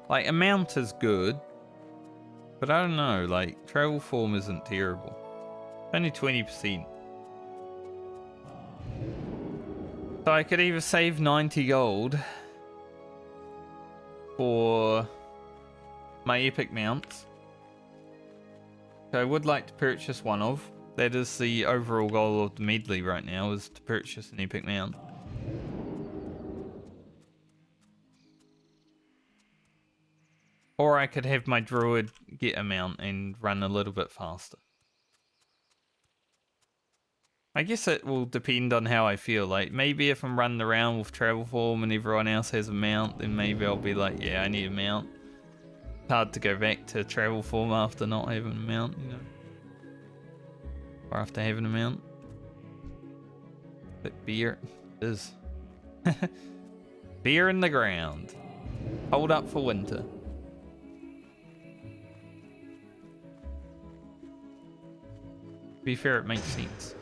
Like, a mount is good, but I don't know, like, travel form isn't terrible. Only 20%. So I could either save 90 gold for my epic mounts. So I would like to purchase one of. That is the overall goal of the Medley right now, is to purchase an epic mount. I could have my druid get a mount and run a little bit faster. I guess it will depend on how I feel. Like, maybe if I'm running around with travel form and everyone else has a mount, then maybe I'll be like, yeah, I need a mount. It's hard to go back to travel form after not having a mount, you know. Or after having a mount. But beer is. Beer in the ground. Hold up for winter. To be fair, it makes sense.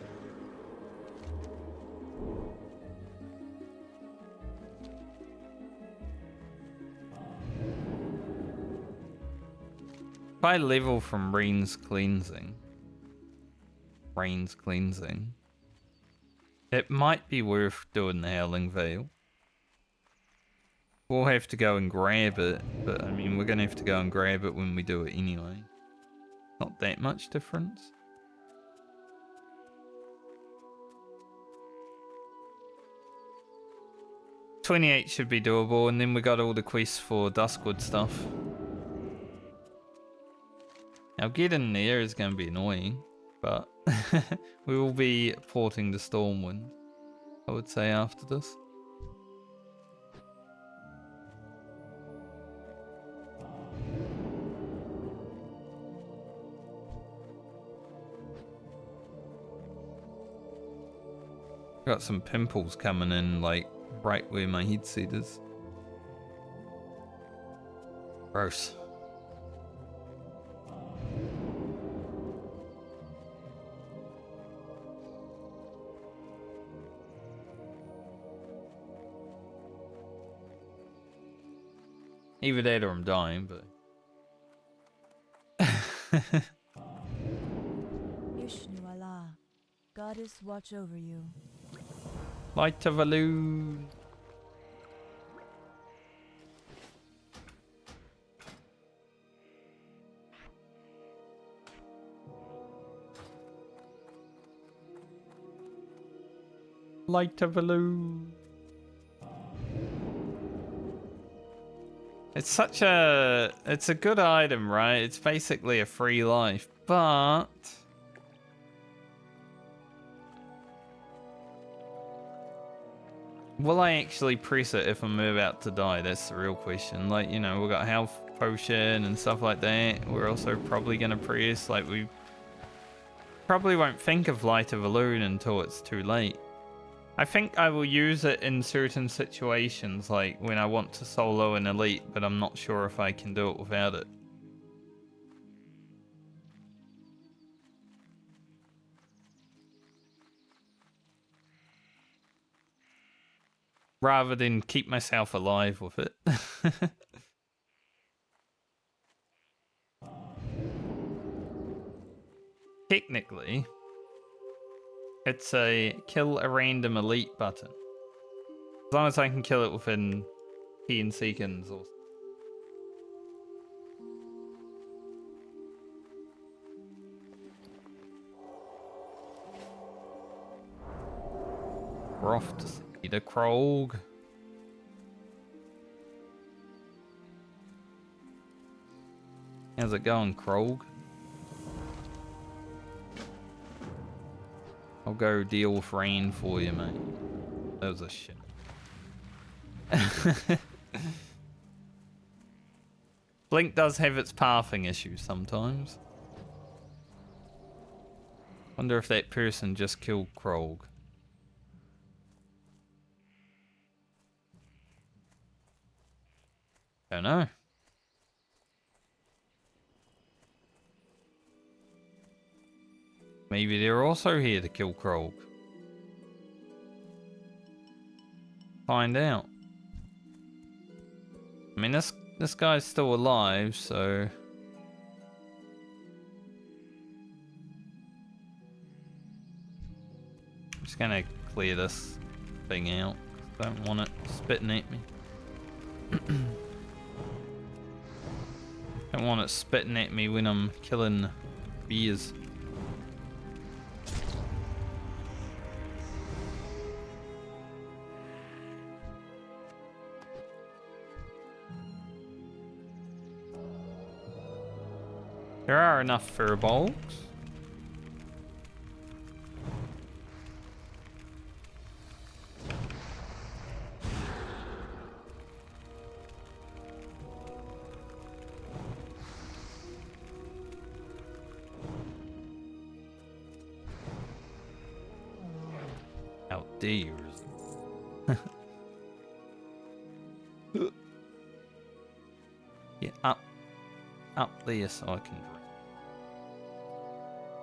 If I level from Rain's Cleansing, it might be worth doing the Howling Veil. We'll have to go and grab it, but I mean, we're going to have to go and grab it when we do it anyway. Not that much difference. $28 should be doable, and then we got all the quests for Duskwood stuff. Now getting there is going to be annoying, but we will be porting the Stormwind, I would say, after this. Got some pimples coming in, like, right where my headset is. Gross. Either that or I'm dying, but... Ishnu Allah, goddess watch over you. Light of a loon. Light of a loon. It's such a... It's a good item, right? It's basically a free life, but... Will I actually press it if I'm about to die? That's the real question. Like, you know, we've got health potion and stuff like that. We're also probably going to press, like, we probably won't think of Light of a Loon until it's too late. I think I will use it in certain situations, like when I want to solo an elite, but I'm not sure if I can do it without it. Rather than keep myself alive with it. Technically, it's a kill a random elite button. As long as I can kill it within 10 seconds or... We're off to see the Krog. How's it going, Krog? I'll go deal with rain for you, mate. That was a shit. Blink does have its pathing issues sometimes. Wonder if that person just killed Krog. Don't know. Maybe they're also here to kill Krog. Find out. I mean, this guy's still alive, so... I'm just gonna clear this thing out. Don't want it spitting at me. Don't want it spitting at me when I'm killing beers. There are enough furbolgs. How dare you? Yeah, up there so I can drink.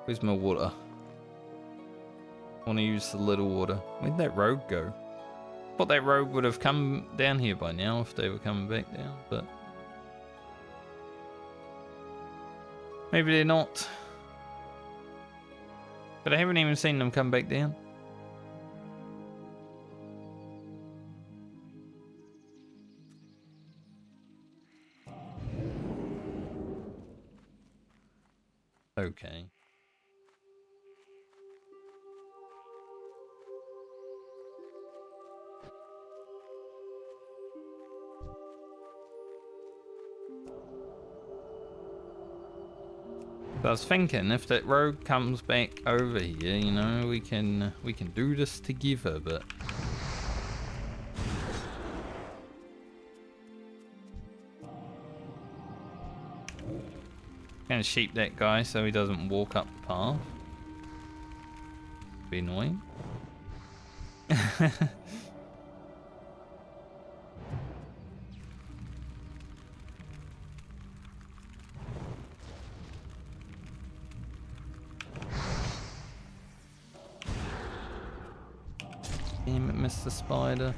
Where's my water? I want to use the little water. Where'd that rogue go? Thought that rogue would have come down here by now if they were coming back down, but maybe they're not. But I haven't even seen them come back down. Okay. So I was thinking if that rogue comes back over here, you know, we can do this together, but gonna sheep that guy so he doesn't walk up the path. Be annoying. Damn it, Mr. Spider.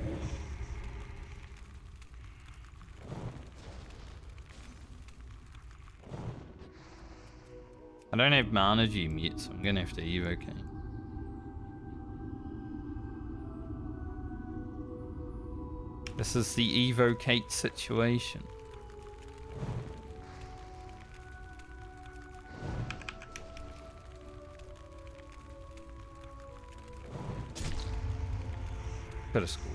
I don't have mana gem yet, so I'm gonna have to evocate. This is the evocate situation. Could have scored.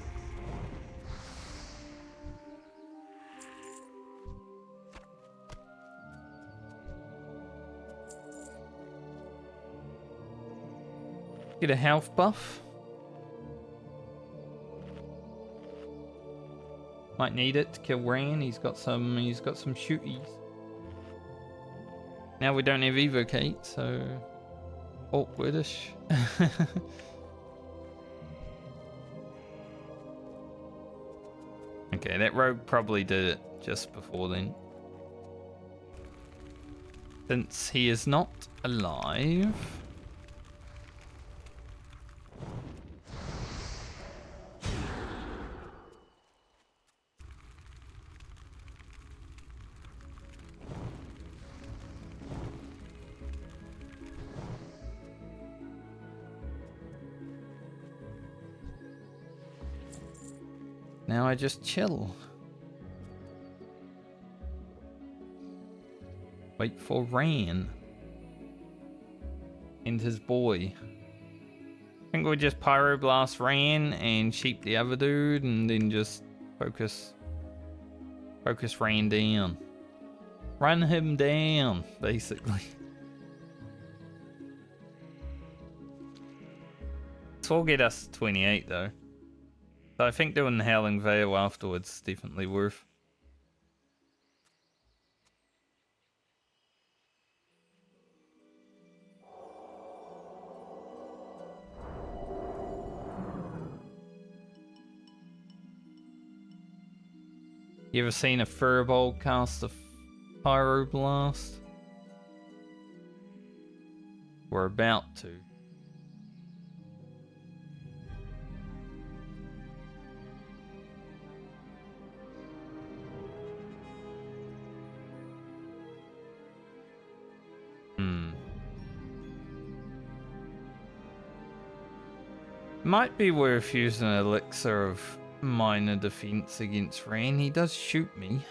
Get a health buff. Might need it to kill Ran. He's got some shooties. Now we don't have evocate, so awkwardish. Okay, that rogue probably did it just before then. Since he is not alive. Now I just chill. Wait for Ran. And his boy. I think we'll just Pyroblast Ran and sheep the other dude and then just focus Ran down. Run him down, basically. This will get us 28 though. So I think doing the Howling Veil afterwards is definitely worth. You ever seen a Furbolg cast a Pyroblast? We're about to. Might be worth using an elixir of minor defense against Ran. He does shoot me.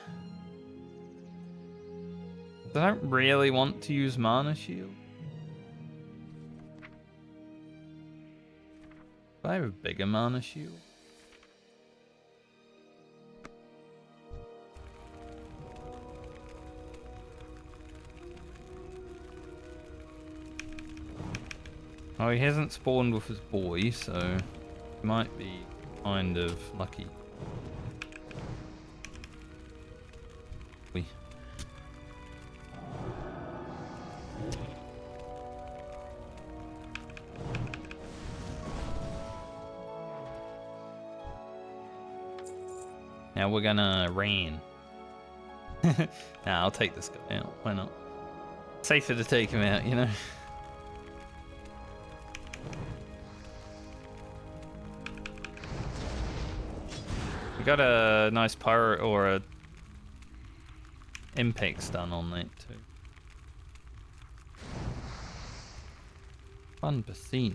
I don't really want to use mana shield. I have a bigger mana shield. Oh, he hasn't spawned with his boy, so he might be kind of lucky. We. Now we're gonna ran. Nah, I'll take this guy out. Why not? Safer to take him out, you know? We got a nice pirate or a impact stun on that too. 1%.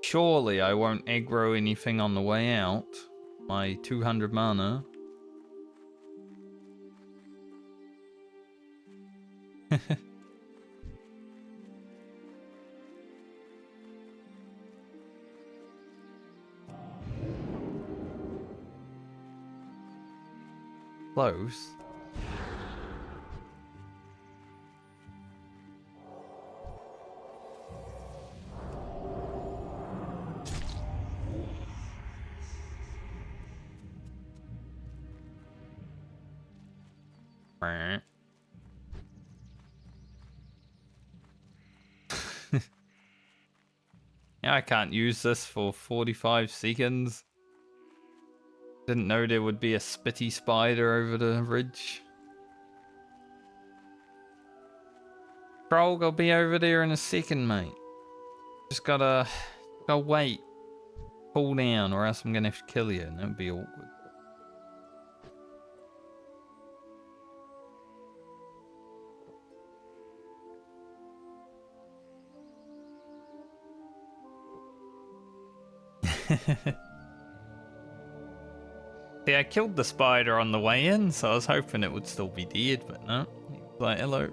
Surely I won't aggro anything on the way out. My 200 mana. Close. Yeah, I can't use this for 45 seconds. Didn't know there would be a spitty spider over the ridge. Frog, I'll be over there in a second, mate. Just gotta wait. Pull down or else I'm gonna have to kill you and that would be awkward. See, I killed the spider on the way in, so I was hoping it would still be dead, but no. He was like, hello.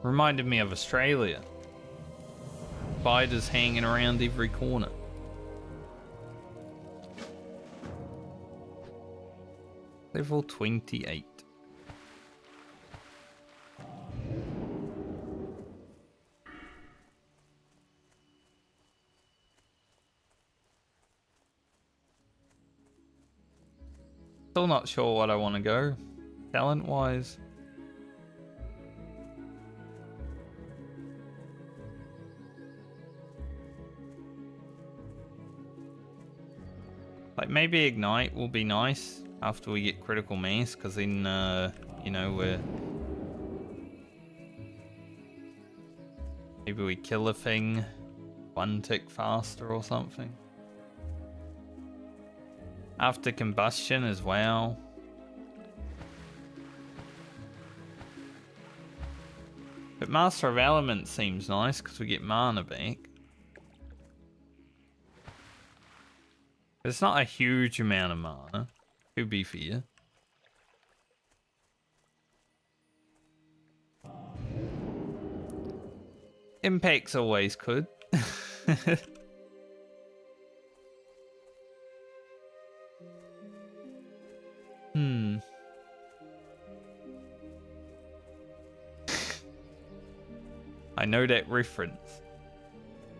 Reminded me of Australia. Spiders hanging around every corner. Level 28. Still not sure what I want to go, talent-wise. Like maybe Ignite will be nice after we get critical mass, because then you know maybe we kill a thing 1 tick faster or something. After combustion as well. But Master of Elements seems nice because we get mana back. It's not a huge amount of mana, to be fair. Impact's always good. I know that reference,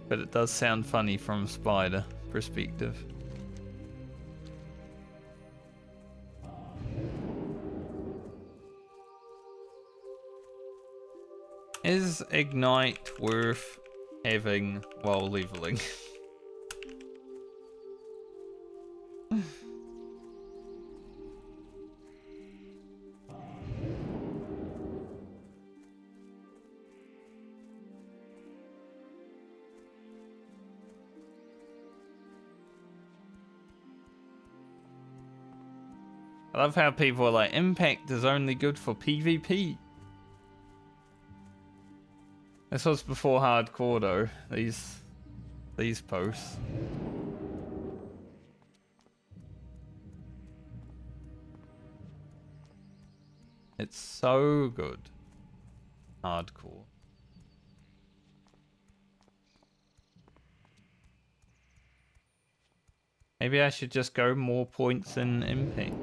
but it does sound funny from a spider perspective. Is Ignite worth having while leveling? I love how people are like, Impact is only good for PvP. This was before hardcore though, these posts. It's so good. hardcore. Maybe I should just go more points in impact.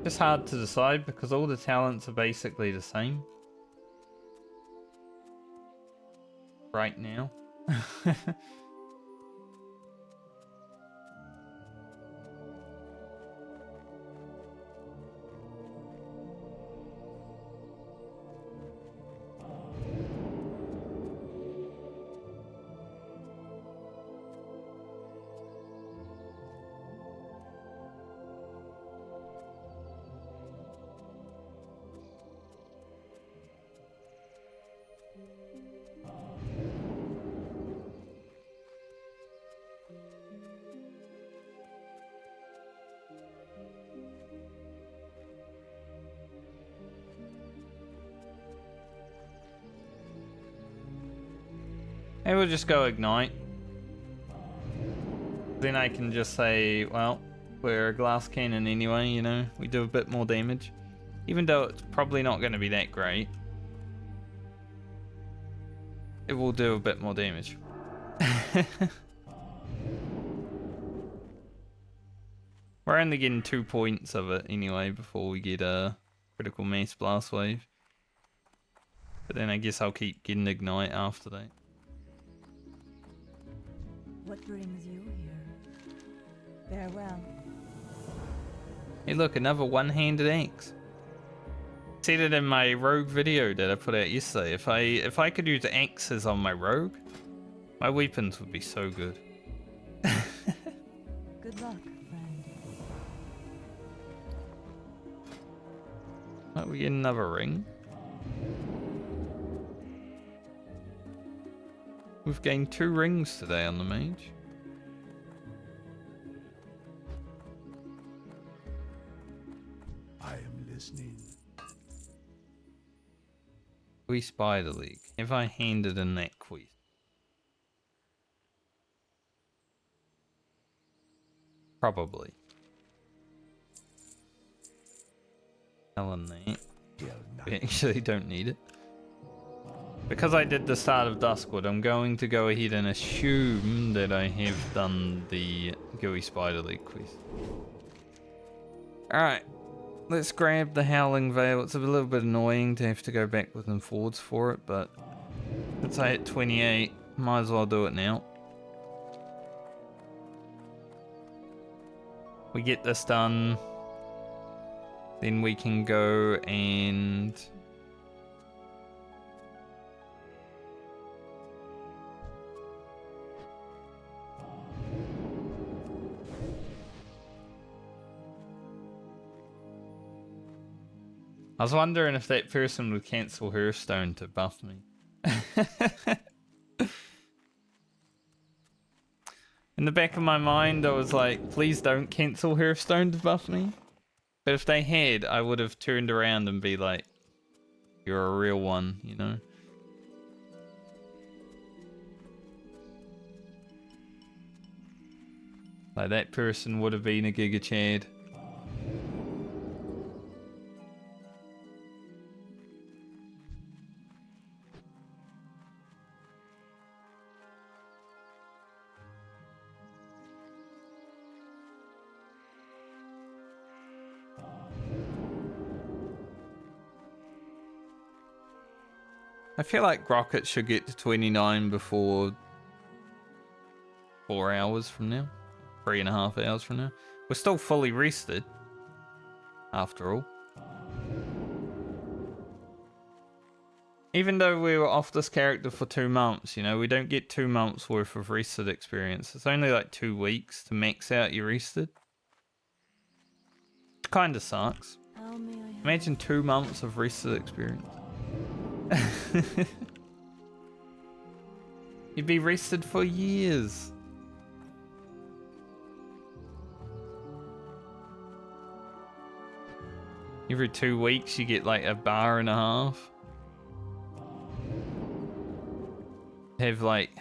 It's hard to decide because all the talents are basically the same right now. Maybe we'll just go ignite. Then I can just say, well, we're a glass cannon anyway, you know, we do a bit more damage. Even though it's probably not going to be that great. It will do a bit more damage. We're only getting 2 points of it anyway before we get a critical mass blast wave. But then I guess I'll keep getting ignite after that. What brings you here? Farewell. Hey look, another one-handed axe. Said it in my rogue video that I put out yesterday. If I could use axes on my rogue, my weapons would be so good. Good luck, friend. Might we get another ring? We've gained 2 rings today on the mage. I am listening. We Spider League. Have I handed in that quest? Probably. Tell him that. We actually don't need it. Because I did the start of Duskwood, I'm going to go ahead and assume that I have done the Gooey Spider League quest. Alright, let's grab the Howling Veil. It's a little bit annoying to have to go backwards and forwards for it, but since I hit 28, might as well do it now. We get this done, then we can go and... I was wondering if that person would cancel Hearthstone to buff me. In the back of my mind, I was like, please don't cancel Hearthstone to buff me. But if they had, I would have turned around and be like, you're a real one, you know? Like, that person would have been a Giga Chad. I feel like Rocket should get to 29 before 4 hours from now. 3.5 hours from now. We're still fully rested, after all. Even though we were off this character for 2 months, you know, we don't get 2 months worth of rested experience. It's only like 2 weeks to max out your rested. Which kinda sucks. How may I help? Imagine 2 months of rested experience. You'd be rested for years. Every 2 weeks you get like a bar and a half. Have like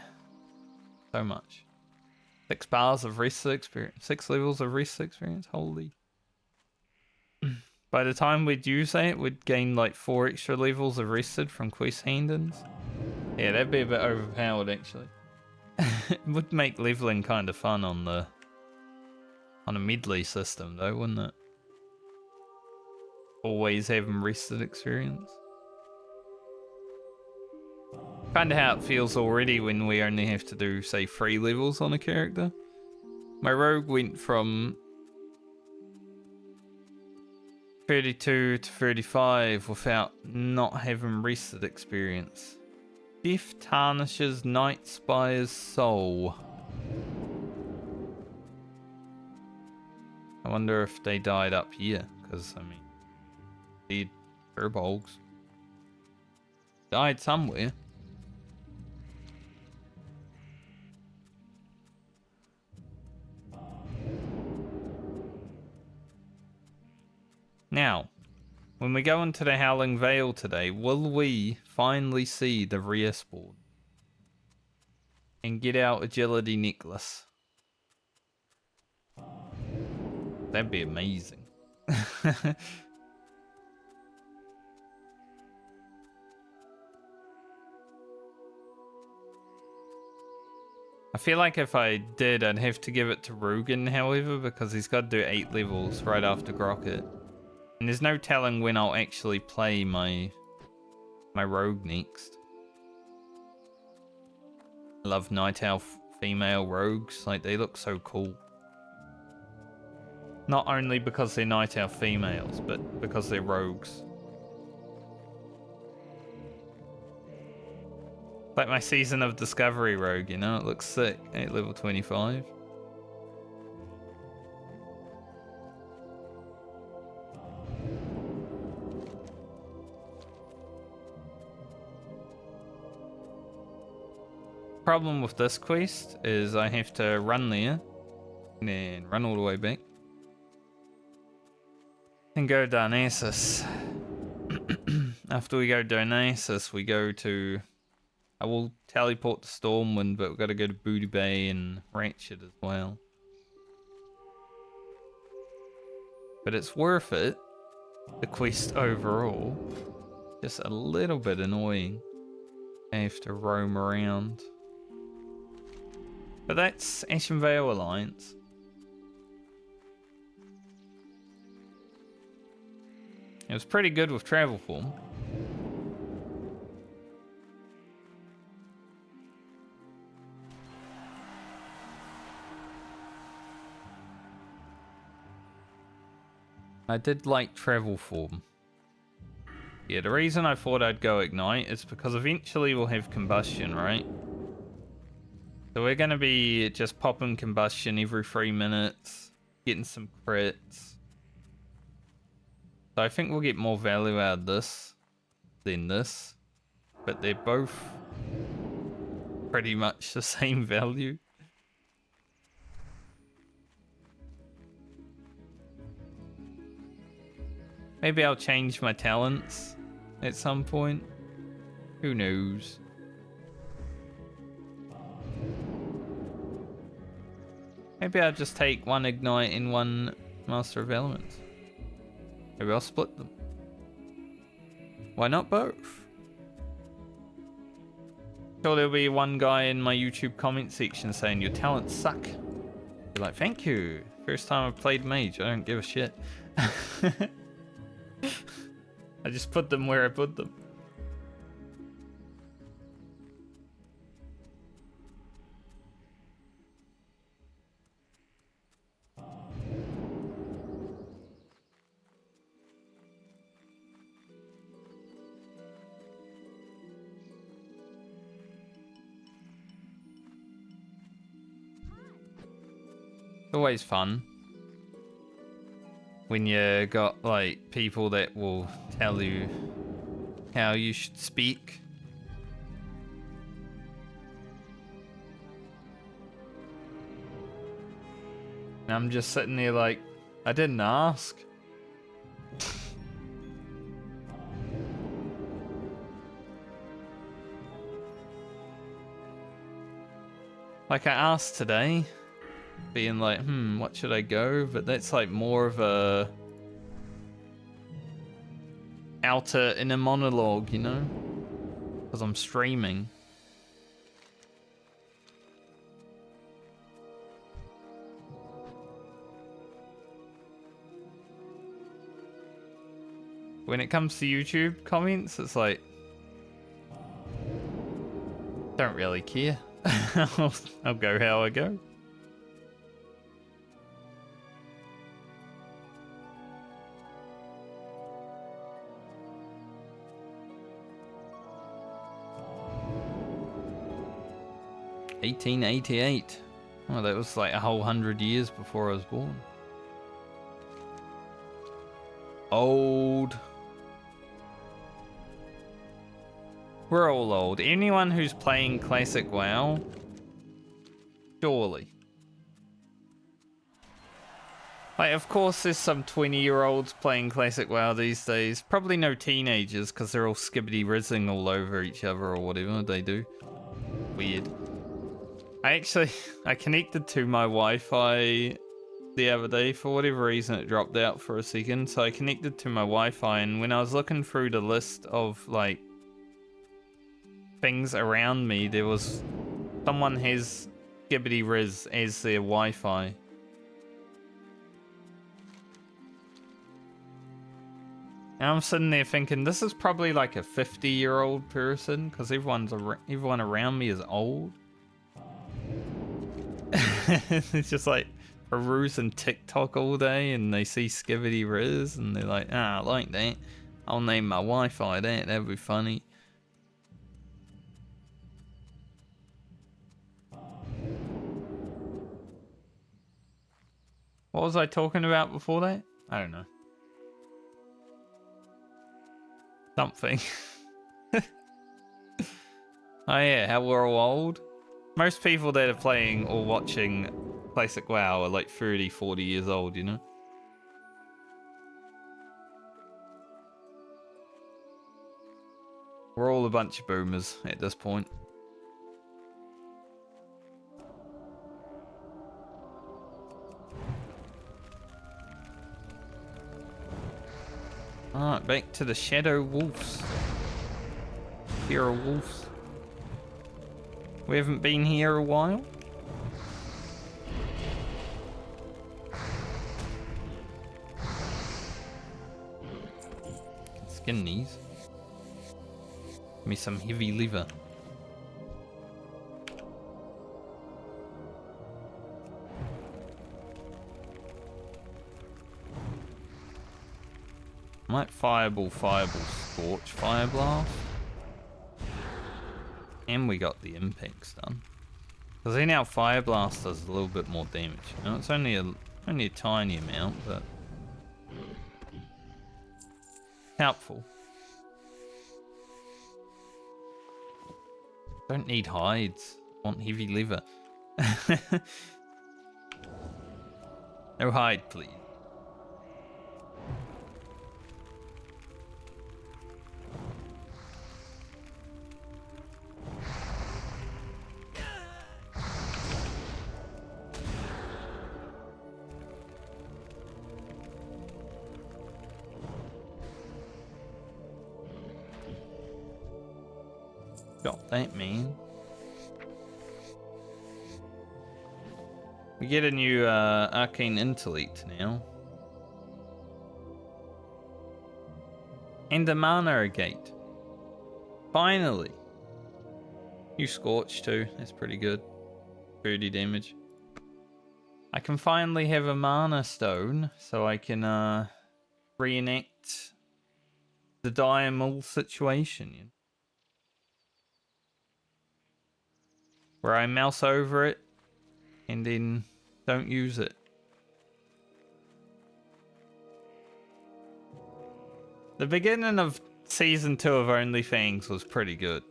so much. 6 bars of rest experience. 6 levels of rest experience. Holy. By the time we'd use that, we'd gain like 4 extra levels of rested from quest hand-ins. Yeah, that'd be a bit overpowered actually. It would make leveling kind of fun on a Medley system though, wouldn't it? Always having rested experience. Kind of how it feels already when we only have to do, say, 3 levels on a character. My rogue went from 32 to 35 without not having rested experience. Death tarnishes Night Spire's soul. I wonder if they died up here, because, I mean, dead herbolgs. Died somewhere. Now, when we go into the Howling Vale today, will we finally see the rear spawn? And get our agility necklace? That'd be amazing. I feel like if I did, I'd have to give it to Rugen, however, because he's got to do 8 levels right after Grocket. And there's no telling when I'll actually play my rogue next. I love Night Elf female rogues, like they look so cool. Not only because they're Night Elf females, but because they're rogues. Like my Season of Discovery rogue, you know, it looks sick at level 25. Problem with this quest is I have to run there and then run all the way back and go Darnassus. After we go Darnassus, we go to... I will teleport to Stormwind, but we've got to go to Booty Bay and Ratchet as well. But it's worth it, the quest overall. Just a little bit annoying. I have to roam around. But that's Ashen Vale Alliance. It was pretty good with travel form. I did like travel form. Yeah, the reason I thought I'd go Ignite is because eventually we'll have Combustion, right? So we're going to be just popping Combustion every 3 minutes, getting some crits. So I think we'll get more value out of this than this. But they're both pretty much the same value. Maybe I'll change my talents at some point. Who knows? Maybe I'll just take 1 Ignite and 1 Master of Elements. Maybe I'll split them. Why not both? Sure, there'll be one guy in my YouTube comment section saying your talents suck. Be like, thank you. First time I've played Mage, I don't give a shit. I just put them where I put them. Always fun when you got like people that will tell you how you should speak. And I'm just sitting there like, I didn't ask. Like I asked today, being like, what should I go? But that's like more of a outer inner monologue, you know? Because I'm streaming. When it comes to YouTube comments, it's like, don't really care. I'll go how I go. (1888). Oh, that was like a whole 100 years before I was born. Old. We're all old. Anyone who's playing classic WoW, surely. Like, of course there's some 20-year-olds playing classic WoW these days. Probably no teenagers, because they're all skibbity rizzing all over each other or whatever they do. Weird. I connected to my Wi-Fi the other day. For whatever reason, it dropped out for a second. So I connected to my Wi-Fi, and when I was looking through the list of, like, things around me, there was someone has skibbity riz as their Wi-Fi. And I'm sitting there thinking, this is probably like a 50-year-old person, because everyone around me is old. It's just like perusing TikTok all day, and they see skibbity riz, and they're like, I like that. I'll name my Wi-Fi that. That'd be funny. What was I talking about before that? I don't know. Something. Oh yeah, how we're all old. Most people that are playing or watching classic WoW are like 30, 40 years old, you know? We're all a bunch of boomers at this point. Alright, back to the Shadow Wolves. Here are wolves. We haven't been here a while. Skin these. Give me some heavy liver. Might fireball, scorch, fire blast. And we got the impacts done. Because then our fire blast does a little bit more damage. You know, it's only a tiny amount, but helpful. Don't need hides. Want heavy liver. No hide, please. Got that, man. We get a new arcane intellect now. And a mana gate. Finally. New scorch too. That's pretty good. 30 damage. I can finally have a mana stone, so I can reenact the Diamond situation. You know? Where I mouse over it and then don't use it. The beginning of season 2 of OnlyFans was pretty good.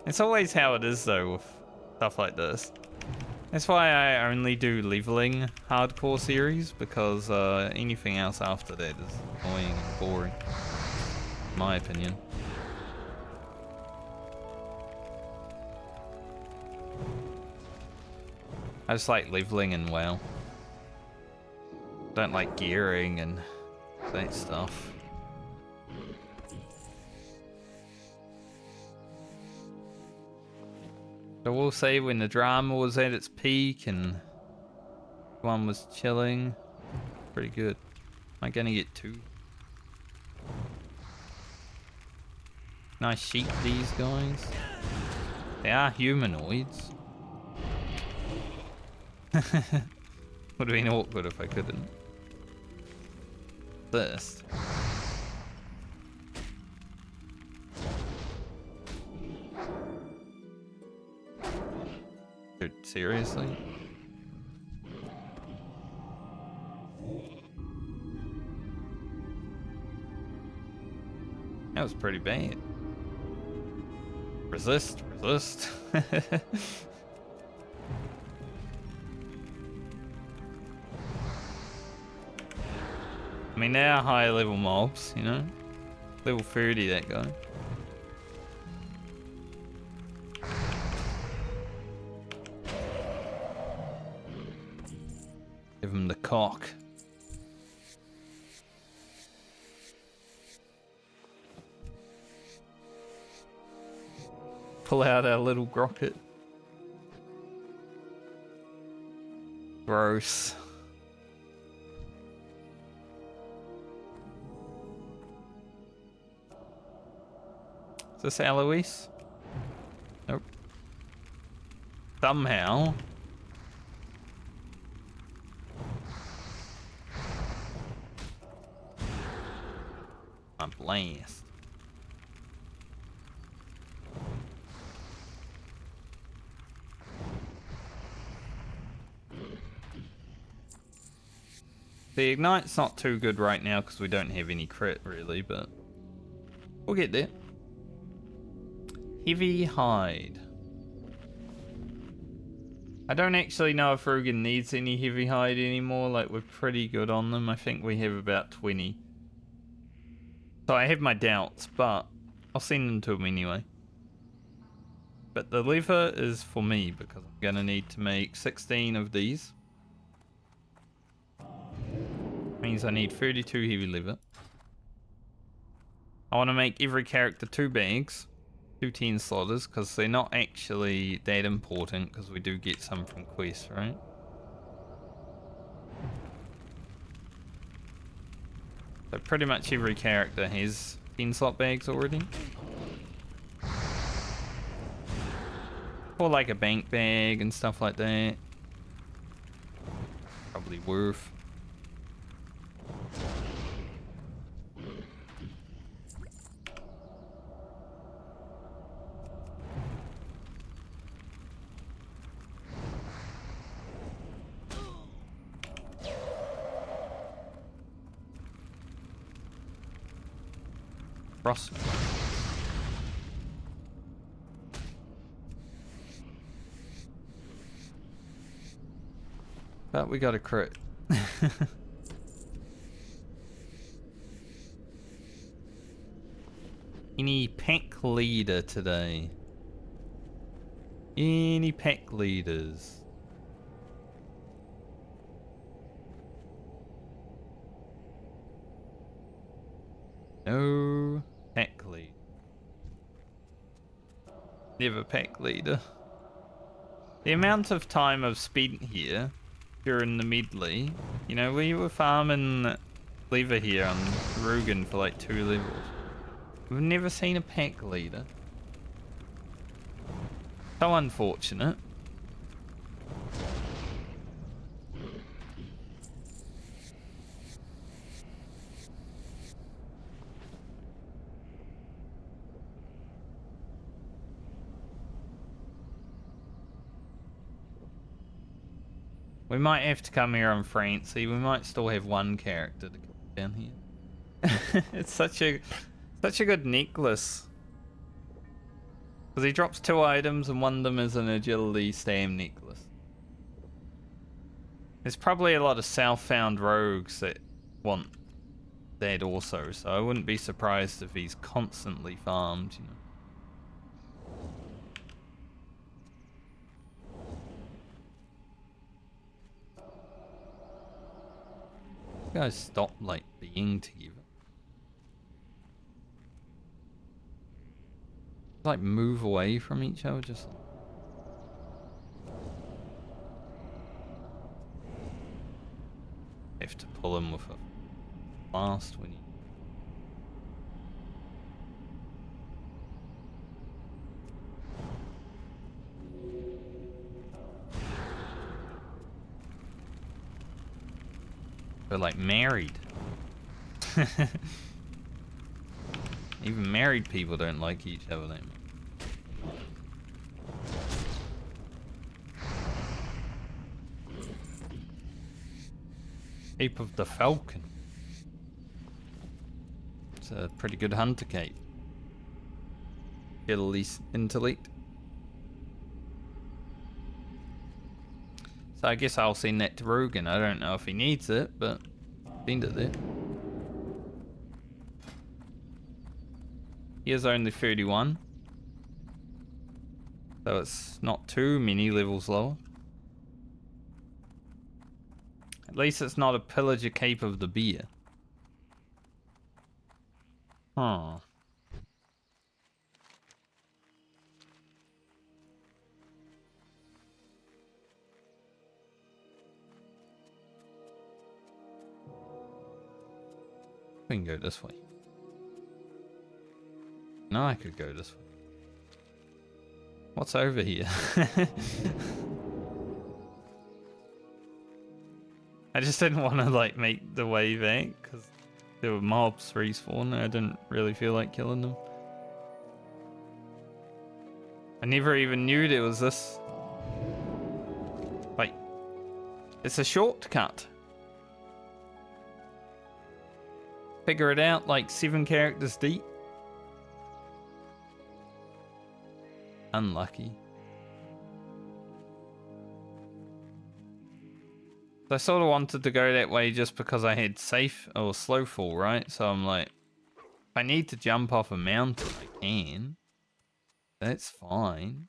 It's always how it is though with stuff like this. That's why I only do leveling hardcore series, because anything else after that is annoying and boring, in my opinion. I just like leveling in WoW. Don't like gearing and that stuff. I will say when the drama was at its peak and one was chilling, pretty good. Am I gonna get 2? Nice sheep, these guys. They are humanoids. Would have been awkward if I couldn't. First. Dude, seriously? That was pretty bad. Resist, resist. I mean, they are higher level mobs, you know? Level 30, that guy. Give him the cock. Pull out our little grocket. Gross. Is this Eloise? Nope. Somehow. A blast. The Ignite's not too good right now because we don't have any crit really, but we'll get there. Heavy hide. I don't actually know if Rugen needs any heavy hide anymore. Like, we're pretty good on them. I think we have about 20. So I have my doubts, but I'll send them to him anyway. But the lever is for me because I'm gonna need to make 16 of these. Means I need 32 heavy lever. I want to make every character 2 bags, 2 10 slotters, because they're not actually that important because we do get some from quests, right? So pretty much every character has 10 slot bags already. Or like a bank bag and stuff like that. Probably worth. Cross. But we got a crit. Any pack leader today? Any pack leaders? No pack lead. Never pack leader. The amount of time I've spent here during the Medley, you know, we were farming lever here on Rugen for like 2 levels. We've never seen a pack leader. So unfortunate. We might have to come here on Francie. We might still have 1 character to come down here. It's such a good necklace. Because he drops 2 items and one of them is an agility stam necklace. There's probably a lot of southbound rogues that want that also, so I wouldn't be surprised if he's constantly farmed, you know. You guys stop like being together. Like move away from each other, just. Have to pull him with a blast when you. They're like married. Even married people don't like each other that much. Cape of the Falcon. It's a pretty good hunter cape. Get at least intellect. So I guess I'll send that to Rogan. I don't know if he needs it, but send it there. He is only 31. So it's not too many levels lower. At least it's not a pillager cape of the beer. Huh. We can go this way. No, I could go this way. What's over here? I just didn't want to like make the way back because there were mobs respawn and I didn't really feel like killing them. I never even knew there was this. Wait. It's a shortcut. Figure it out like 7 characters deep. Unlucky. I sort of wanted to go that way just because I had safe or slow fall, right? So I'm like, if I need to jump off a mountain, I can. That's fine.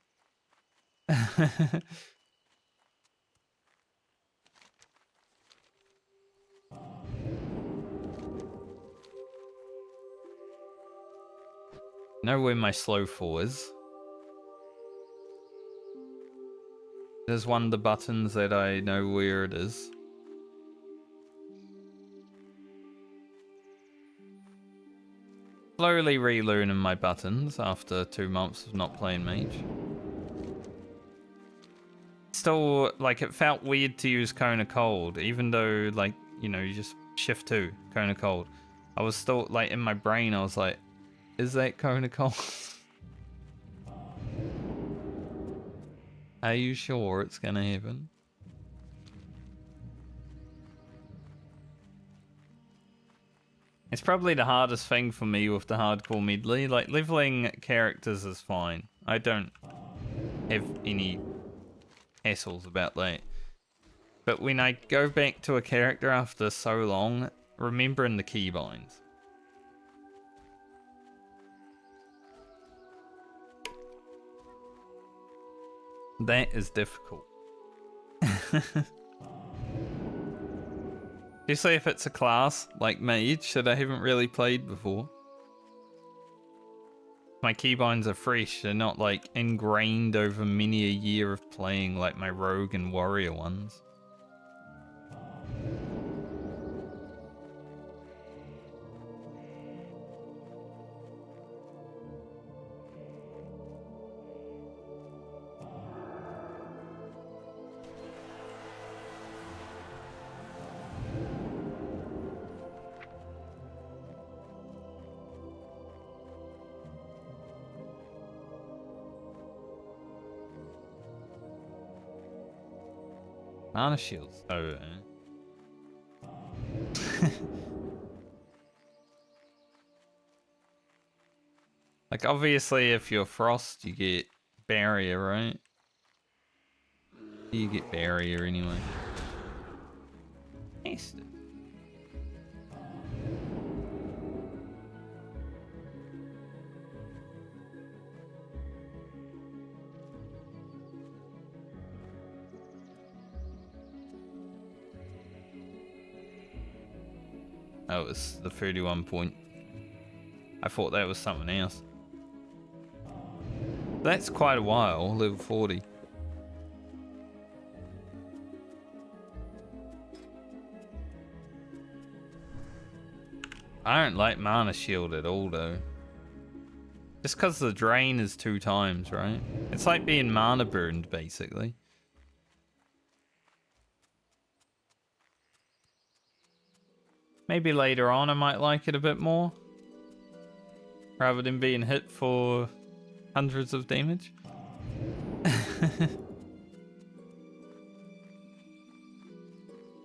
Know where my slow fall is. There's one of the buttons that I know where it is. Slowly relearning my buttons after 2 months of not playing Mage. Still, like, it felt weird to use Cone of Cold, even though, like, you know, you just shift 2, Cone of Cold. I was still, like, in my brain, I was like, is that Cone of Cold? Are you sure it's gonna happen? It's probably the hardest thing for me with the hardcore medley. Like, leveling characters is fine. I don't have any hassles about that. But when I go back to a character after so long, remembering the keybinds. That is difficult. Especially if it's a class like Mage that I haven't really played before. My keybinds are fresh, they're not like ingrained over many a year of playing like my rogue and warrior ones. Mana shields. Oh, like, obviously, if you're Frost, you get Barrier, right? You get Barrier anyway. Nice. Oh, it's the 31 point. I thought that was something else. That's quite a while, level 40. I don't like mana shield at all though. Just because the drain is 2 times, right? It's like being mana burned basically. Maybe later on I might like it a bit more. Rather than being hit for hundreds of damage.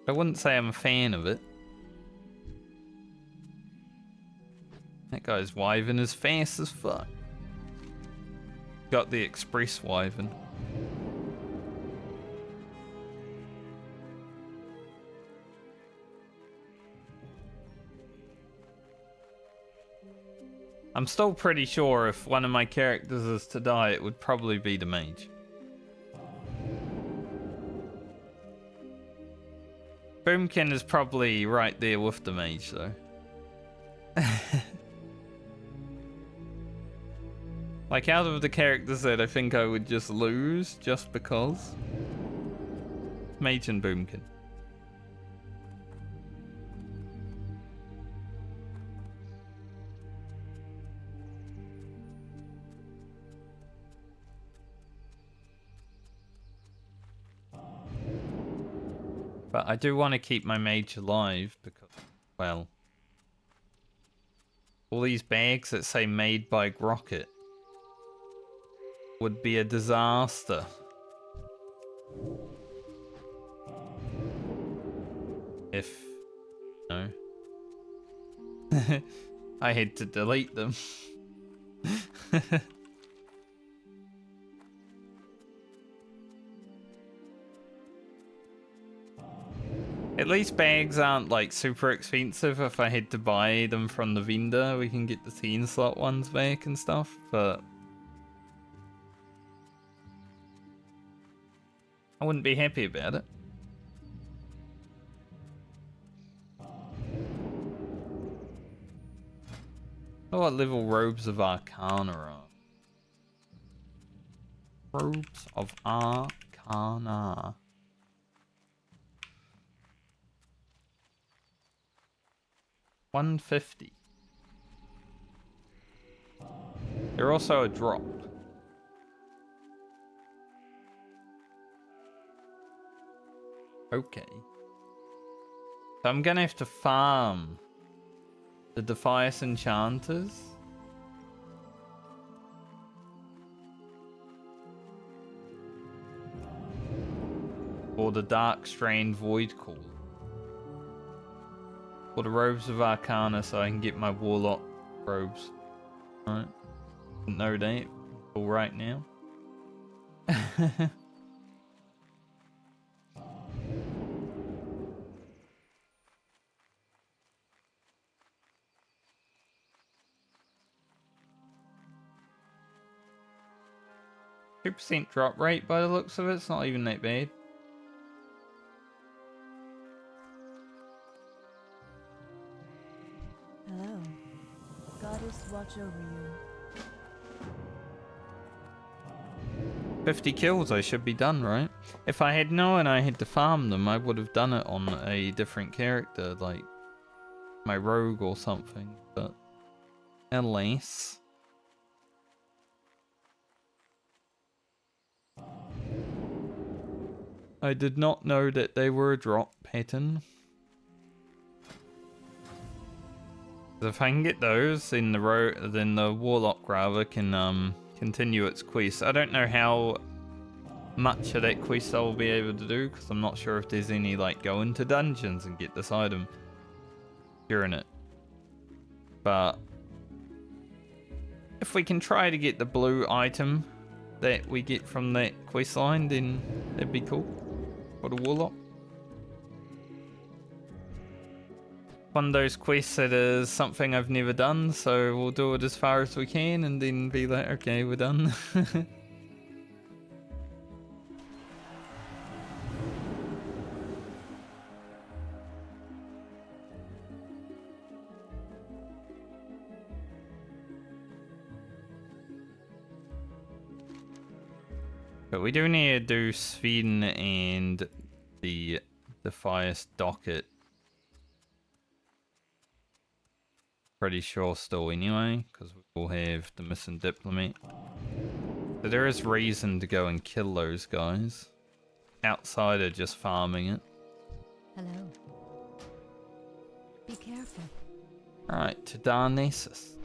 I wouldn't say I'm a fan of it. That guy's wyvern is fast as fuck. Got the express wyvern. I'm still pretty sure if one of my characters is to die, it would probably be the mage. Boomkin is probably right there with the mage though. Like out of the characters that I think I would just lose just because. Mage and Boomkin. But I do want to keep my mage alive because, well, all these bags that say made by Grocket would be a disaster. If, no. I had to delete them. At least bags aren't like super expensive. If I had to buy them from the vendor, we can get the 10 slot ones back and stuff, but I wouldn't be happy about it. Oh, what level Robes of Arcana are? Robes of Arcana. $150. They're also a drop. Okay. So I'm gonna have to farm the Defias Enchanters. Or the Dark Strain Void Call. Or the Robes of Arcana so I can get my Warlock robes. Alright. No date. All right now. 2% drop rate by the looks of it. It's not even that bad. Hello. Goddess watch over you. 50 kills, I should be done, right? If I had known I had to farm them, I would have done it on a different character, like my rogue or something, but alas. I did not know that they were a drop pattern. If I can get those, then the Warlock rather can continue its quest. I don't know how much of that quest I'll be able to do because I'm not sure if there's any like go into dungeons and get this item during it. But if we can try to get the blue item that we get from that quest line, then that'd be cool for the Warlock. One of those quests that is something I've never done, so we'll do it as far as we can and then be like, okay, we're done. But we do need to do Sweden and the Defias docket. Pretty sure still anyway, because we will have the missing diplomat. So there is reason to go and kill those guys. Outside of just farming it. Hello. Be careful. Alright, to Darnassus.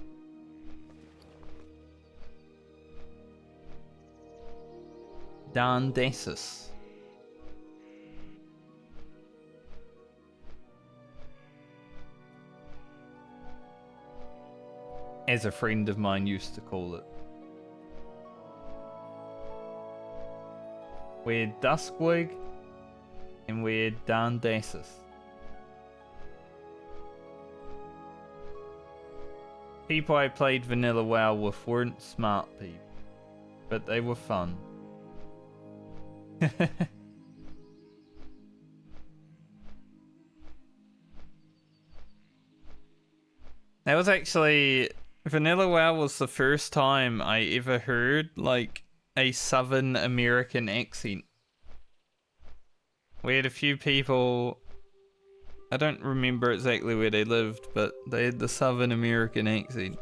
Darnassus. As a friend of mine used to call it. We're Duskwig and we're Darnassus. People I played Vanilla WoW with weren't smart people, but they were fun. That was actually... Vanilla WoW was the first time I ever heard, like, a Southern American accent. We had a few people... I don't remember exactly where they lived, but they had the Southern American accent.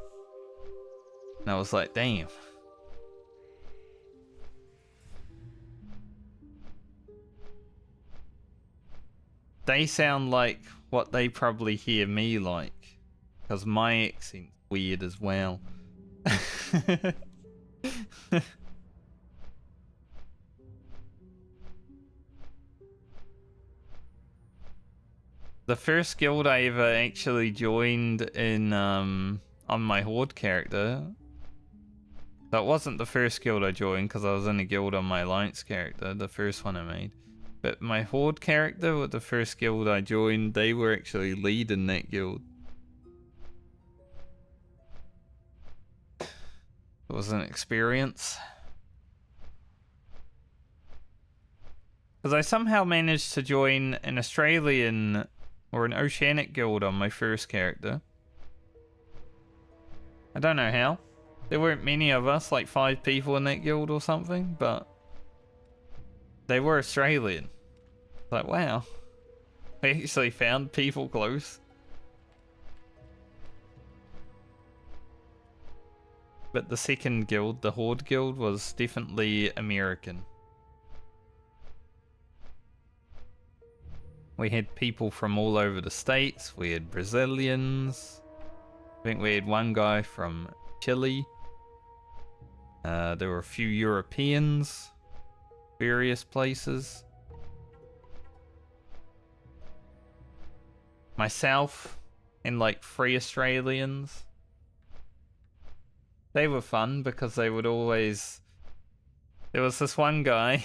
And I was like, damn. They sound like what they probably hear me like. Because my accent's weird as well. The first guild I ever actually joined in on my Horde character. That wasn't the first guild I joined because I was in a guild on my Alliance character, the first one I made. But my Horde character with the first guild I joined, they were actually leading that guild. It was an experience. Because I somehow managed to join an Australian or an Oceanic guild on my first character. I don't know how. There weren't many of us, like 5 people in that guild or something, but they were Australian. Like, wow. I actually found people close. But the second guild, the Horde guild, was definitely American. We had people from all over the states. We had Brazilians. I think we had one guy from Chile. There were a few Europeans. Various places. Myself and like 3 Australians. They were fun because they would always... There was this one guy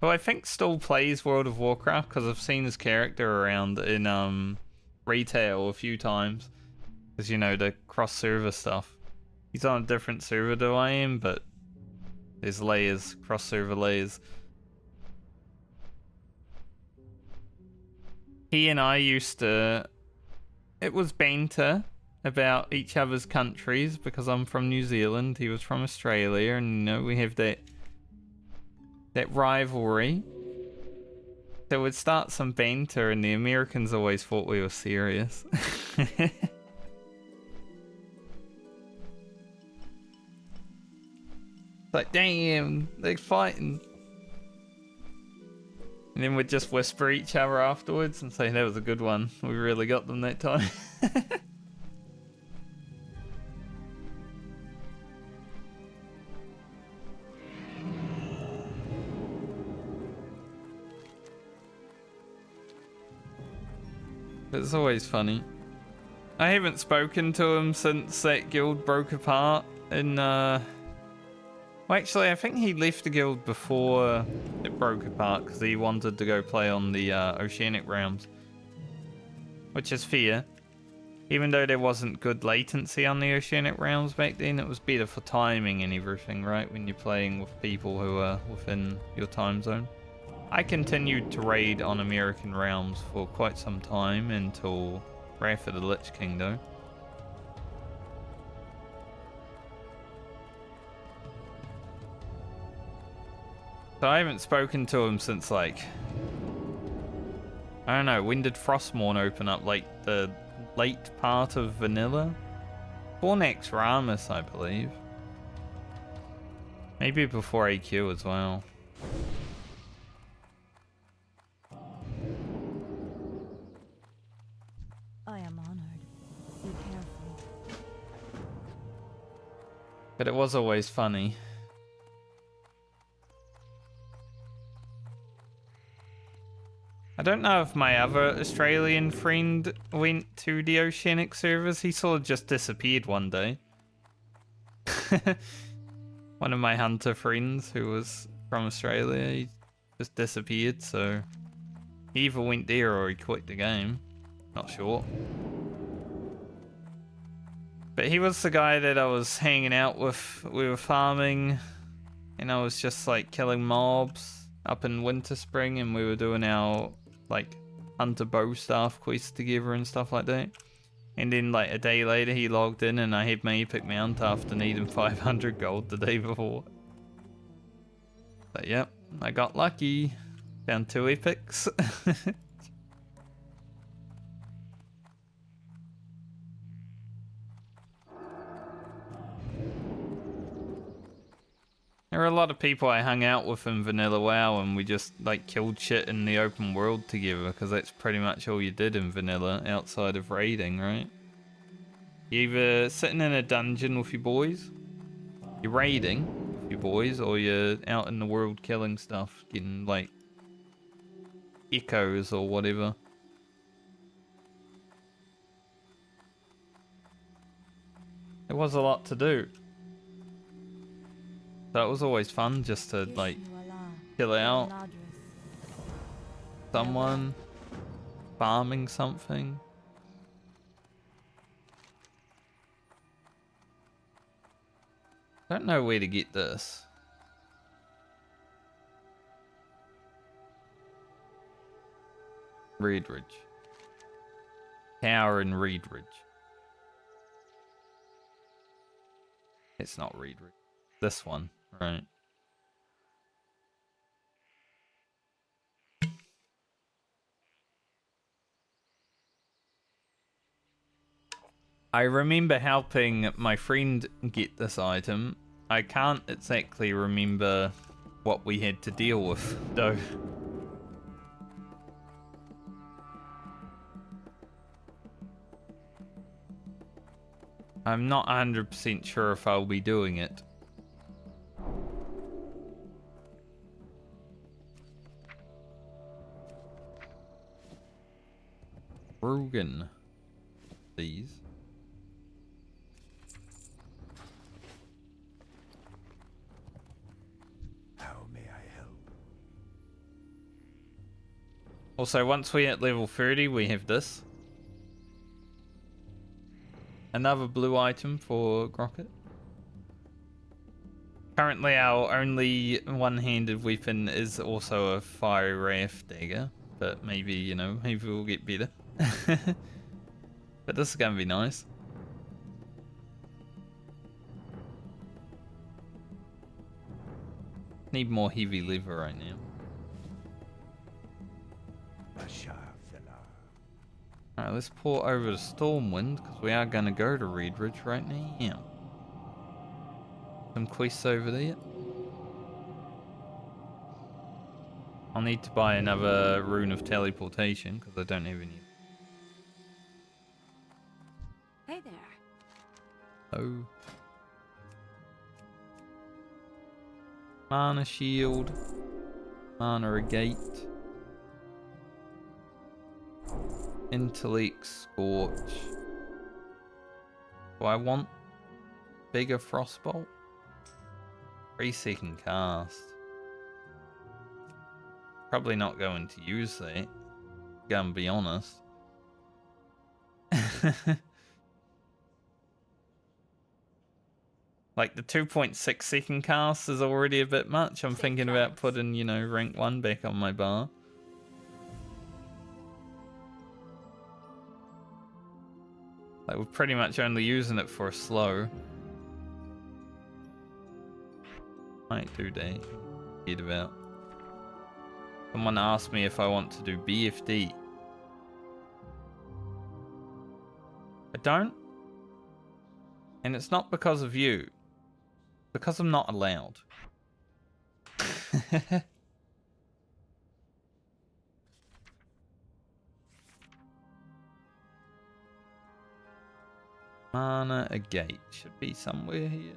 who I think still plays World of Warcraft because I've seen his character around in retail a few times. Because, you know, the cross-server stuff. He's on a different server than I am, but there's layers, cross-server layers. He and I used to... It was banter about each other's countries because I'm from New Zealand, he was from Australia, and, you know, we have that rivalry. So we'd start some banter and the Americans always thought we were serious. Like, damn, they're fighting. And then we'd just whisper each other afterwards and say, that was a good one. We really got them that time. It's always funny. I haven't spoken to him since that guild broke apart in, well, actually, I think he left the guild before it broke apart because he wanted to go play on the Oceanic realms. Which is fair. Even though there wasn't good latency on the Oceanic realms back then, it was better for timing and everything, right? When you're playing with people who are within your time zone. I continued to raid on American realms for quite some time until Wrath of the Lich King, though. So I haven't spoken to him since, like, I don't know, when did Frostmourne open up? Like, the late part of Vanilla? Before Next Ramus, I believe. Maybe before AQ as well. I am honored. Be careful. But it was always funny. I don't know if my other Australian friend went to the Oceanic servers. He sort of just disappeared one day. One of my hunter friends who was from Australia, he just disappeared, so he either went there or he quit the game. Not sure. But he was the guy that I was hanging out with. We were farming, and I was just like killing mobs up in Winterspring, and we were doing our like hunter bow staff quests together and stuff like that. And then like a day later he logged in and I had my epic mount after needing 500 gold the day before. But yep, I got lucky. Found 2 epics. There are a lot of people I hung out with in Vanilla WoW and we just like killed shit in the open world together because that's pretty much all you did in Vanilla outside of raiding, right? You're either sitting in a dungeon with your boys, you're raiding with your boys, or you're out in the world killing stuff, getting like echoes or whatever. There was a lot to do. So it was always fun just to like chill out, someone farming something. Don't know where to get this. Reedridge. Tower in Reedridge. It's not Reedridge. This one, right? I remember helping my friend get this item. I can't exactly remember what we had to deal with, though. I'm not 100% sure if I'll be doing it. Rugen. These. How may I help? Also, once we hit level 30, we have this. Another blue item for Grocket. Currently, our only one-handed weapon is also a Fire Wrath dagger. But maybe, you know, maybe we'll get better. But this is gonna be nice. Need more heavy lever right now. Alright, let's pull over to Stormwind, because we are gonna go to Reedridge right now. Some quests over there. I'll need to buy another rune of teleportation, because I don't have any. Hey there. Oh. Mana shield. Mana agate. Intellect scorch. Do I want bigger frostbolt? 3-second cast. Probably not going to use that. Gonna be honest. Like the 2.6 second cast is already a bit much. I'm thinking about putting, you know, rank 1 back on my bar. Like we're pretty much only using it for a slow. Might do that. Forget about. Someone asked me if I want to do BFD. I don't. And it's not because of you. Because I'm not allowed. Mana Agate should be somewhere here.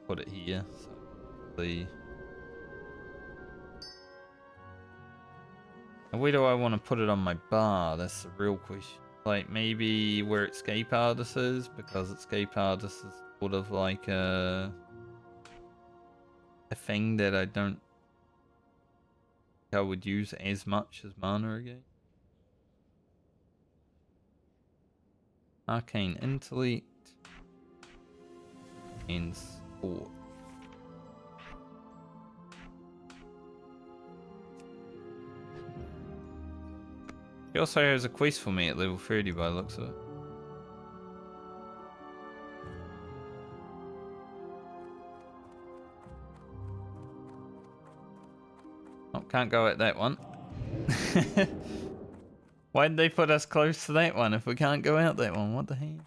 Put it here. So the and where do I want to put it on my bar? That's the real question. Like maybe where Escape Artist is, because Escape Artist is sort of like a thing that I don't think I would use as much as Mana Agate. Arcane Intellect and Sport. He also has a quest for me at level 30 by the looks of it. Oh, can't go at that one. Why did they put us close to that one if we can't go out that one? What the hell?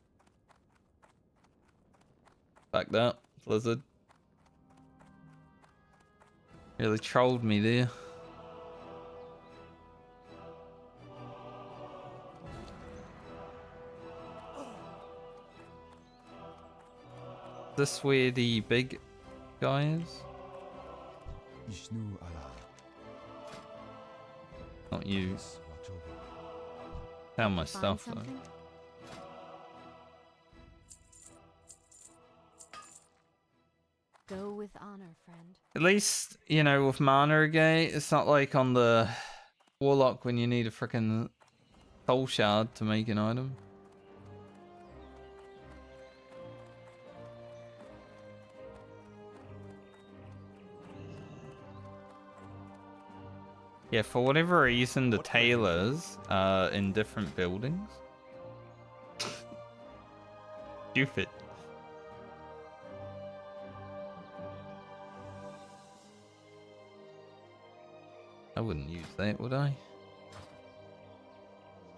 Fucked up, Blizzard. Really trolled me there. This where the big guy is? Not you. Found my stuff though. Go with honor, friend. At least, you know, with Mana Agate, it's not like on the Warlock when you need a freaking soul shard to make an item. Yeah, for whatever reason, the tailors are in different buildings. Stupid. I wouldn't use that, would I?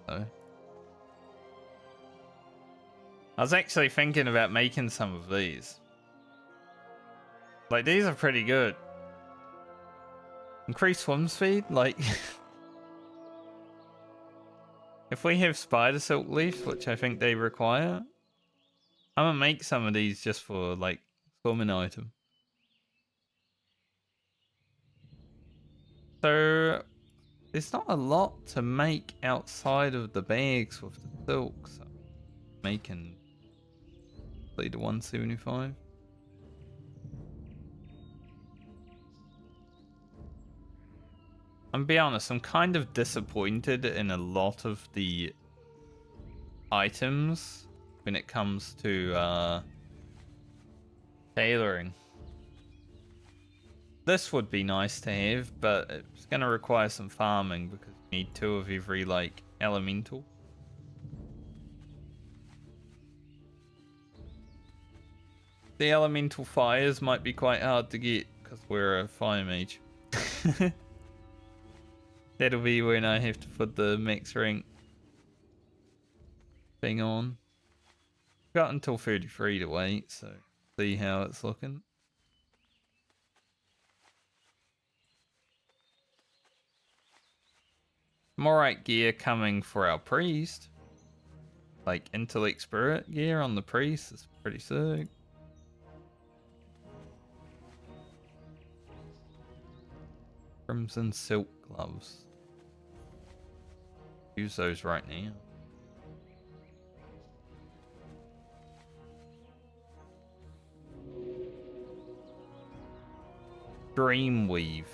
No. I was actually thinking about making some of these. Like, these are pretty good. Increase swim speed? Like... if we have spider silk leaf, which I think they require, I'm gonna make some of these just for, like, swimming item. So... there's not a lot to make outside of the bags with the silk, so... making... lead to 175. I'm be honest, I'm kind of disappointed in a lot of the items when it comes to tailoring. This would be nice to have, but it's going to require some farming because you need 2 of every, like, elemental. The elemental fires might be quite hard to get because we're a fire mage. That'll be when I have to put the max rank thing on. Got until 33 to wait, so see how it's looking. Alright gear coming for our priest. Like intellect spirit gear on the priest is pretty sick. Crimson silk gloves. Use those right now. Dreamweave.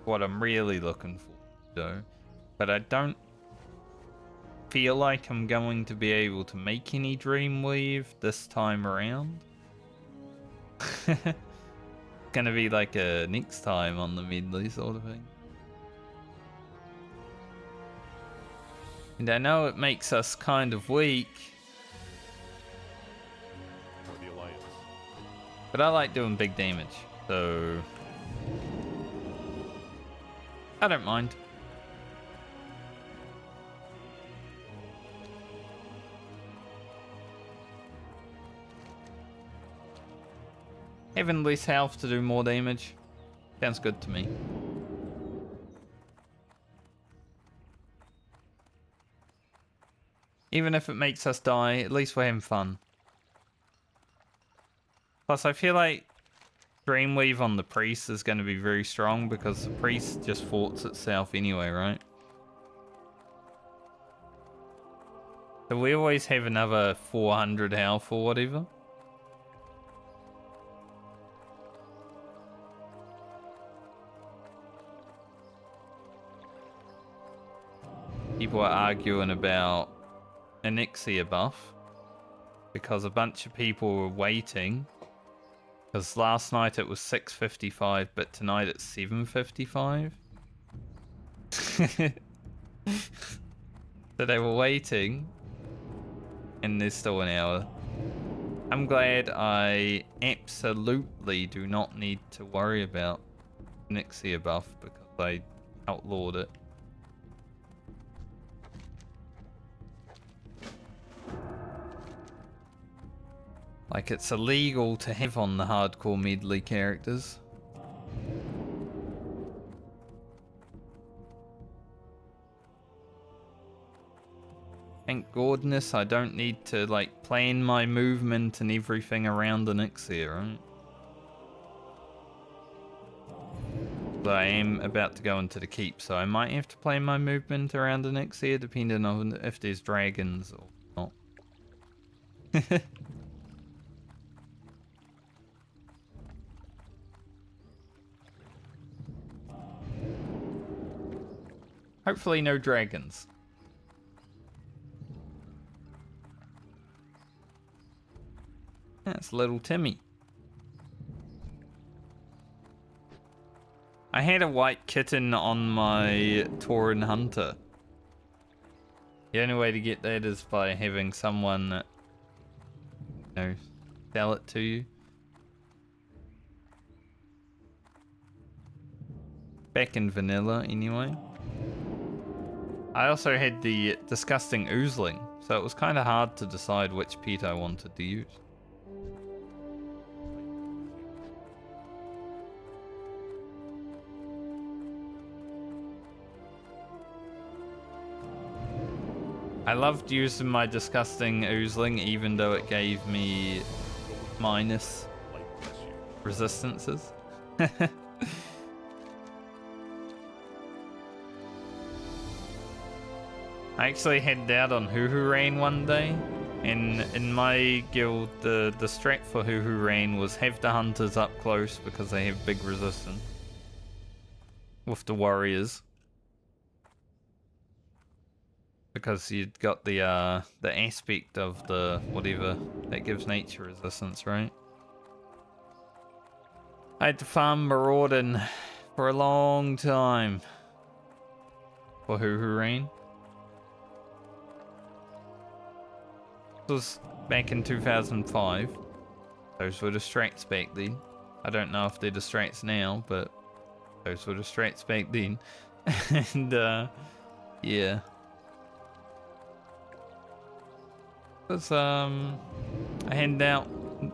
What I'm really looking for, though. But I don't feel like I'm going to be able to make any Dreamweave this time around. Gonna be like a next time on the Medley sort of thing. And I know it makes us kind of weak. For the Alliance. But I like doing big damage, so I don't mind. Having less health to do more damage sounds good to me. Even if it makes us die, at least we're having fun. Plus, I feel like Dreamweave on the priest is going to be very strong because the priest just forts itself anyway, right? So we always have another 400 health or whatever. People are arguing about an Ixia buff because a bunch of people were waiting. Because last night it was 6:55, but tonight it's 7:55. So they were waiting, and there's still an hour. I'm glad I absolutely do not need to worry about an Ixia buff because I outlawed it. Like, it's illegal to have on the hardcore Medley characters. Thank goodness I don't need to, like, plan my movement and everything around an Ixia, right? But I am about to go into the keep, so I might have to plan my movement around an Ixia depending on if there's dragons or not. Hopefully no dragons. That's little Timmy. I had a white kitten on my Tauren Hunter. The only way to get that is by having someone, you know, sell it to you. Back in vanilla, anyway. I also had the disgusting oozling, so it was kind of hard to decide which pet I wanted to use. I loved using my disgusting oozling even though it gave me minus resistances. I actually headed out on Huhurain one day, and in my guild, the strat for Huhurain was have the hunters up close because they have big resistance with the warriors. Because you'd got the aspect of the whatever that gives nature resistance, right? I had to farm Maraudin for a long time for Huhurain. Was back in 2005. Those were the strats back then. I don't know if they're the strats now, but those were the strats back then. And yeah. Because I handed out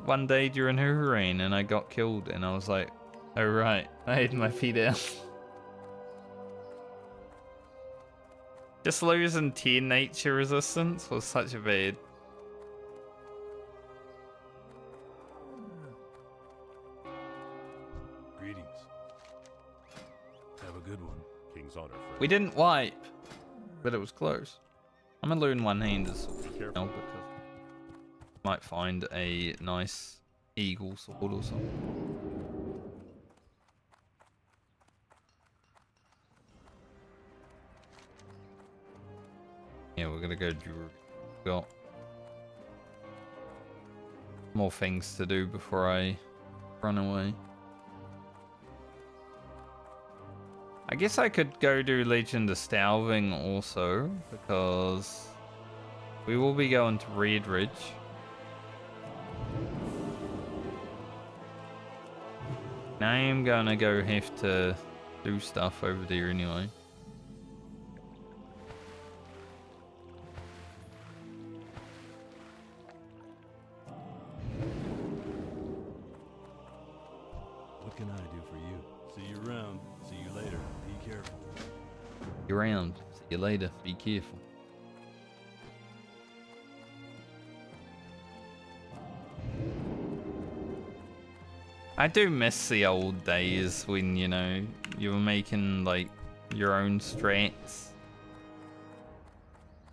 one day during Huhurain and I got killed and I was like, oh right, I had my feet out. Just losing 10 nature resistance was such a bad. Greetings. Have a good one. King's honor, friend. We didn't wipe, but it was close. I'm gonna learn one-handed Be careful. now because I might find a nice eagle sword or something. Yeah, we're gonna go Druid. Got more things to do before I run away. I guess I could go do Legend of Stalving also, because we will be going to Red Ridge. Now I am gonna go have to do stuff over there anyway. What can I do for you? See you around. See you later. Be careful. See you around. See you later. Be careful. I do miss the old days when, you know, you were making like your own strats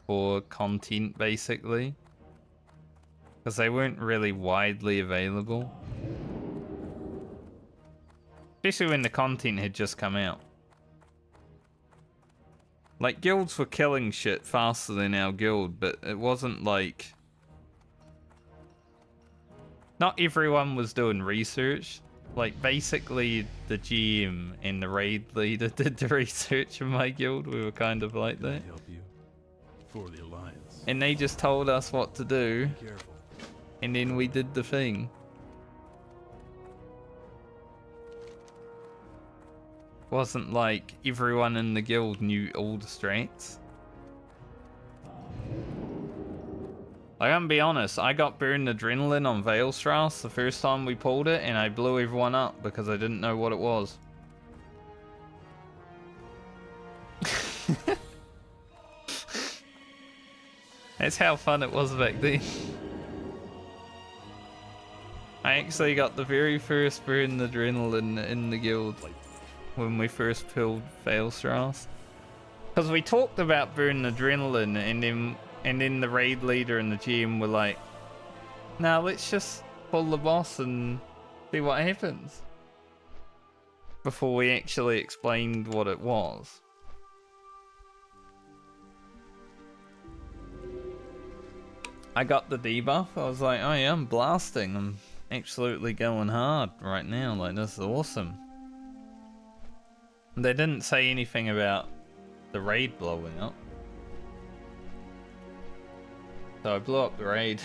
for content basically. Because they weren't really widely available. Especially when the content had just come out. Like, guilds were killing shit faster than our guild, but it wasn't like... Not everyone was doing research. Like, basically, the GM and the raid leader did the research in my guild. We were kind of like that. Help you for the alliance. And they just told us what to do. Be careful. And then we did the thing. Wasn't like everyone in the guild knew all the strats. I'm gonna be honest, I got burned adrenaline on Veilstrauss the first time we pulled it, and I blew everyone up because I didn't know what it was. That's how fun it was back then. I actually got the very first burn adrenaline in the guild when we first pulled Veilstrauss. Because we talked about burn adrenaline, and then the raid leader and the GM were like, "Now let's just pull the boss and see what happens." Before we actually explained what it was. I got the debuff. I was like, "Oh yeah, I'm blasting. I'm absolutely going hard right now. Like, this is awesome." And they didn't say anything about the raid blowing up. So I blew up the raid.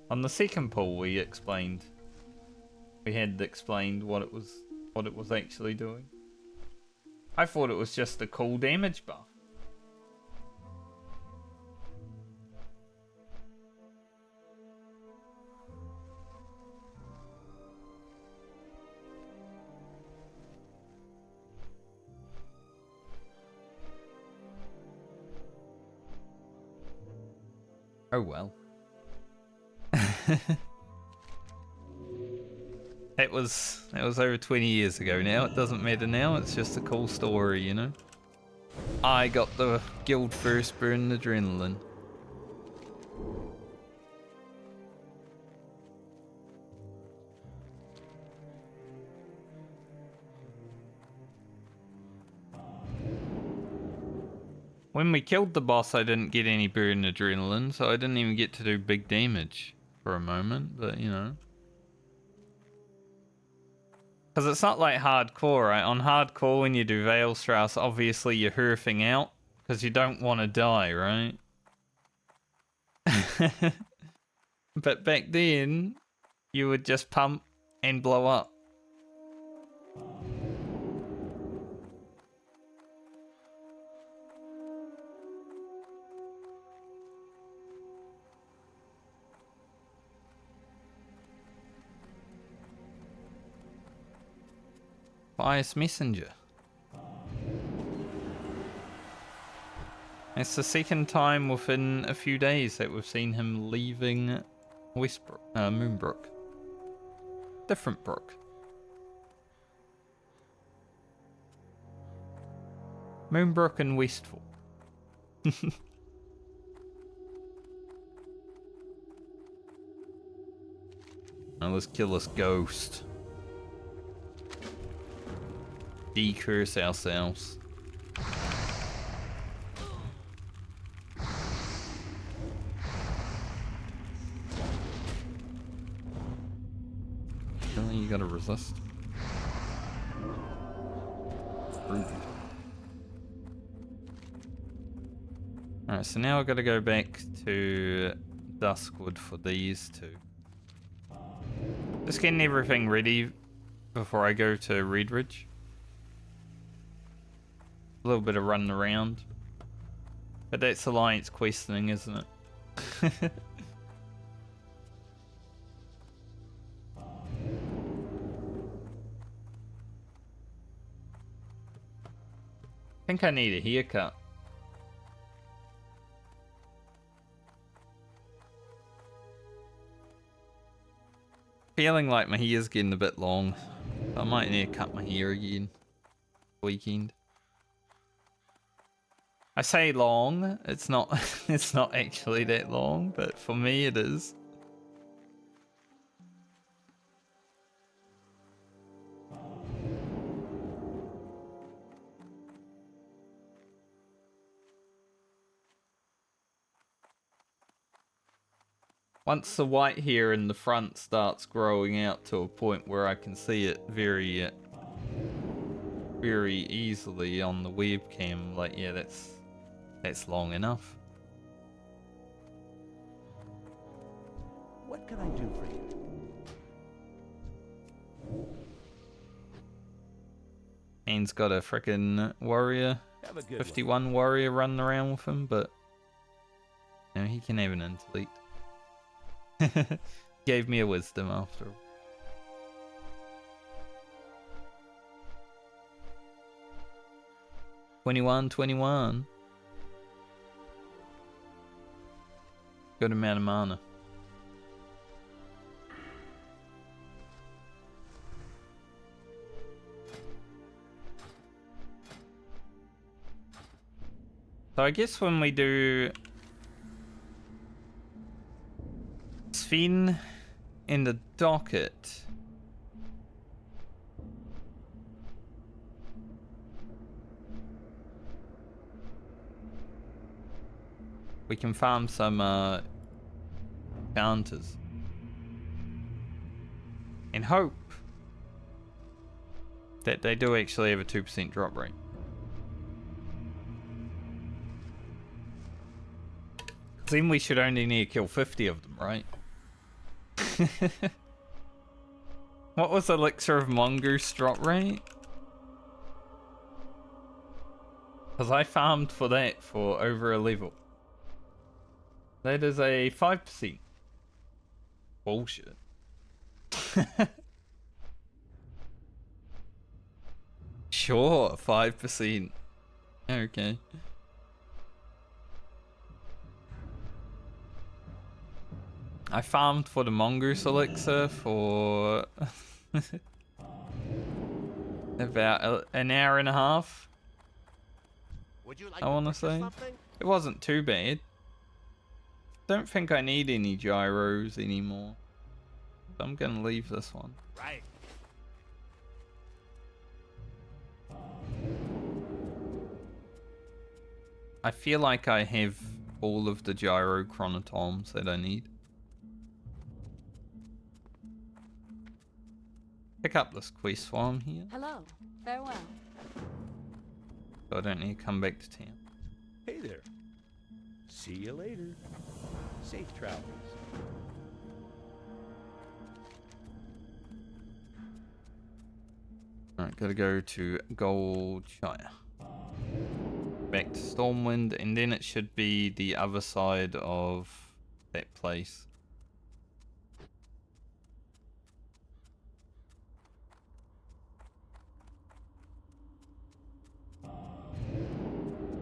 On the second pull, we had explained what it was actually doing. I thought it was just a cool damage buff. Oh well. That was over 20 years ago now. It doesn't matter now. It's just a cool story, you know. I got the guild first burn adrenaline. When we killed the boss, I didn't get any burn adrenaline, so I didn't even get to do big damage for a moment, but you know. Because it's not like hardcore, right? On hardcore, when you do Veilstrauss, obviously you're hurfing out, because you don't want to die, right? But back then, you would just pump and blow up. Bias Messenger. It's the second time within a few days that we've seen him leaving Moonbrook. Different Brook. Moonbrook and Westfall. Now let's kill this ghost. Decurse ourselves. Really, you gotta resist. Rude. Alright, so now I've got to go back to Duskwood for these two. Just getting everything ready before I go to Red Ridge. A little bit of running around. But that's alliance questioning, isn't it? I think I need a haircut. Feeling like my hair's getting a bit long. I might need to cut my hair again. Weekend. I say long, it's not it's not actually that long, but for me it is. Once the white hair in the front starts growing out to a point where I can see it very easily on the webcam, like, yeah, that's long enough. What can I do for you? Ian's got a frickin' warrior, Have a good 51 warrior running around with him, but you know, he can have an intellect. Gave me a wisdom after all. $21. Good amount of mana. So I guess when we do Sven in the docket, we can farm some counters and hope that they do actually have a 2% drop rate. Then we should only need to kill 50 of them, right? What was Elixir of Mongoose drop rate? Because I farmed for that for over a level. That is a 5%. Bullshit. Sure, 5%. Okay. I farmed for the Mongoose Elixir for about an hour and a half. Would you like I want to say. something? It wasn't too bad. Don't think I need any gyros anymore. So I'm gonna leave this one. Right. I feel like I have all of the gyro chronotoms that I need. Pick up this quest while I'm here. Hello. Farewell. So I don't need to come back to town. Hey there. See you later. Safe travels. Alright, gotta go to Goldshire. Back to Stormwind, and then it should be the other side of that place.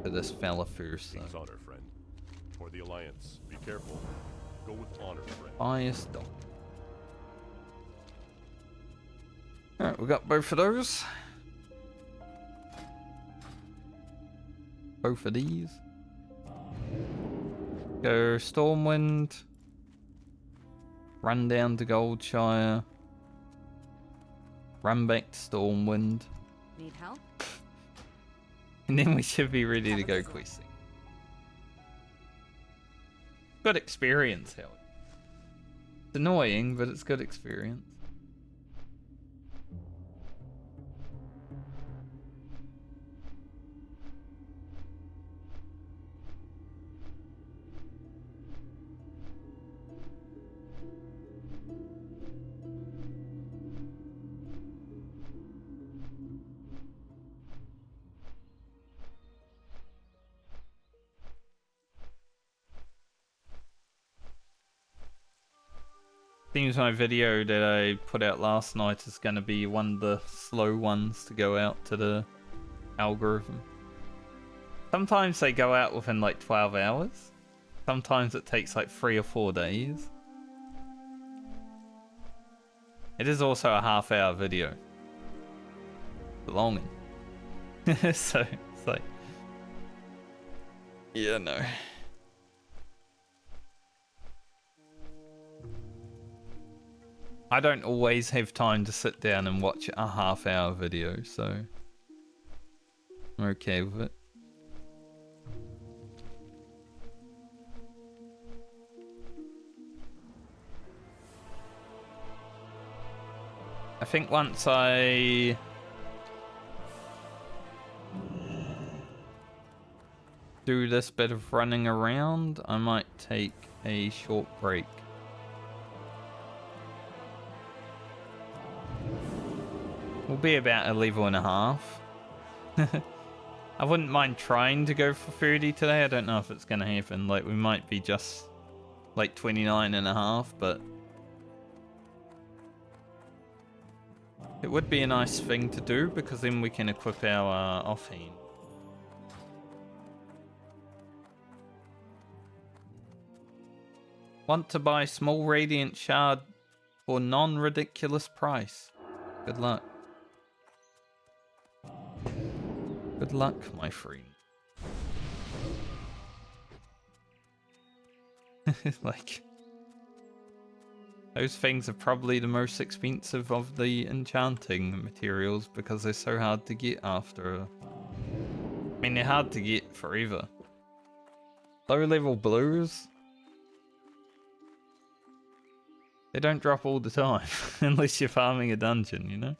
To this fella first, King's though. honor, friend. For the Alliance, be careful. Go with honor, friend. Highest dog. Alright, we got both of those. Both of these. Go Stormwind. Run down to Goldshire. Run back to Stormwind. Need help? And then we should be ready to go questing. Good experience, hell. It's annoying, but it's good experience. Seems my video that I put out last night is going to be one of the slow ones to go out to the algorithm. Sometimes they go out within like 12 hours. Sometimes it takes like 3 or 4 days. It is also a half-hour video. Belonging. So it's like, yeah, no. I don't always have time to sit down and watch a half-hour video, so I'm okay with it. I think once I do this bit of running around, I might take a short break. We'll be about a level and a half. I wouldn't mind trying to go for 30 today. I don't know if it's going to happen. Like, we might be just like 29 and a half, but it would be a nice thing to do because then we can equip our offhand. Want to buy small radiant shard for non-ridiculous price. Good luck. Good luck, my friend. Like, those things are probably the most expensive of the enchanting materials because they're so hard to get after. I mean, they're hard to get forever. Low level blues, they don't drop all the time unless you're farming a dungeon, you know?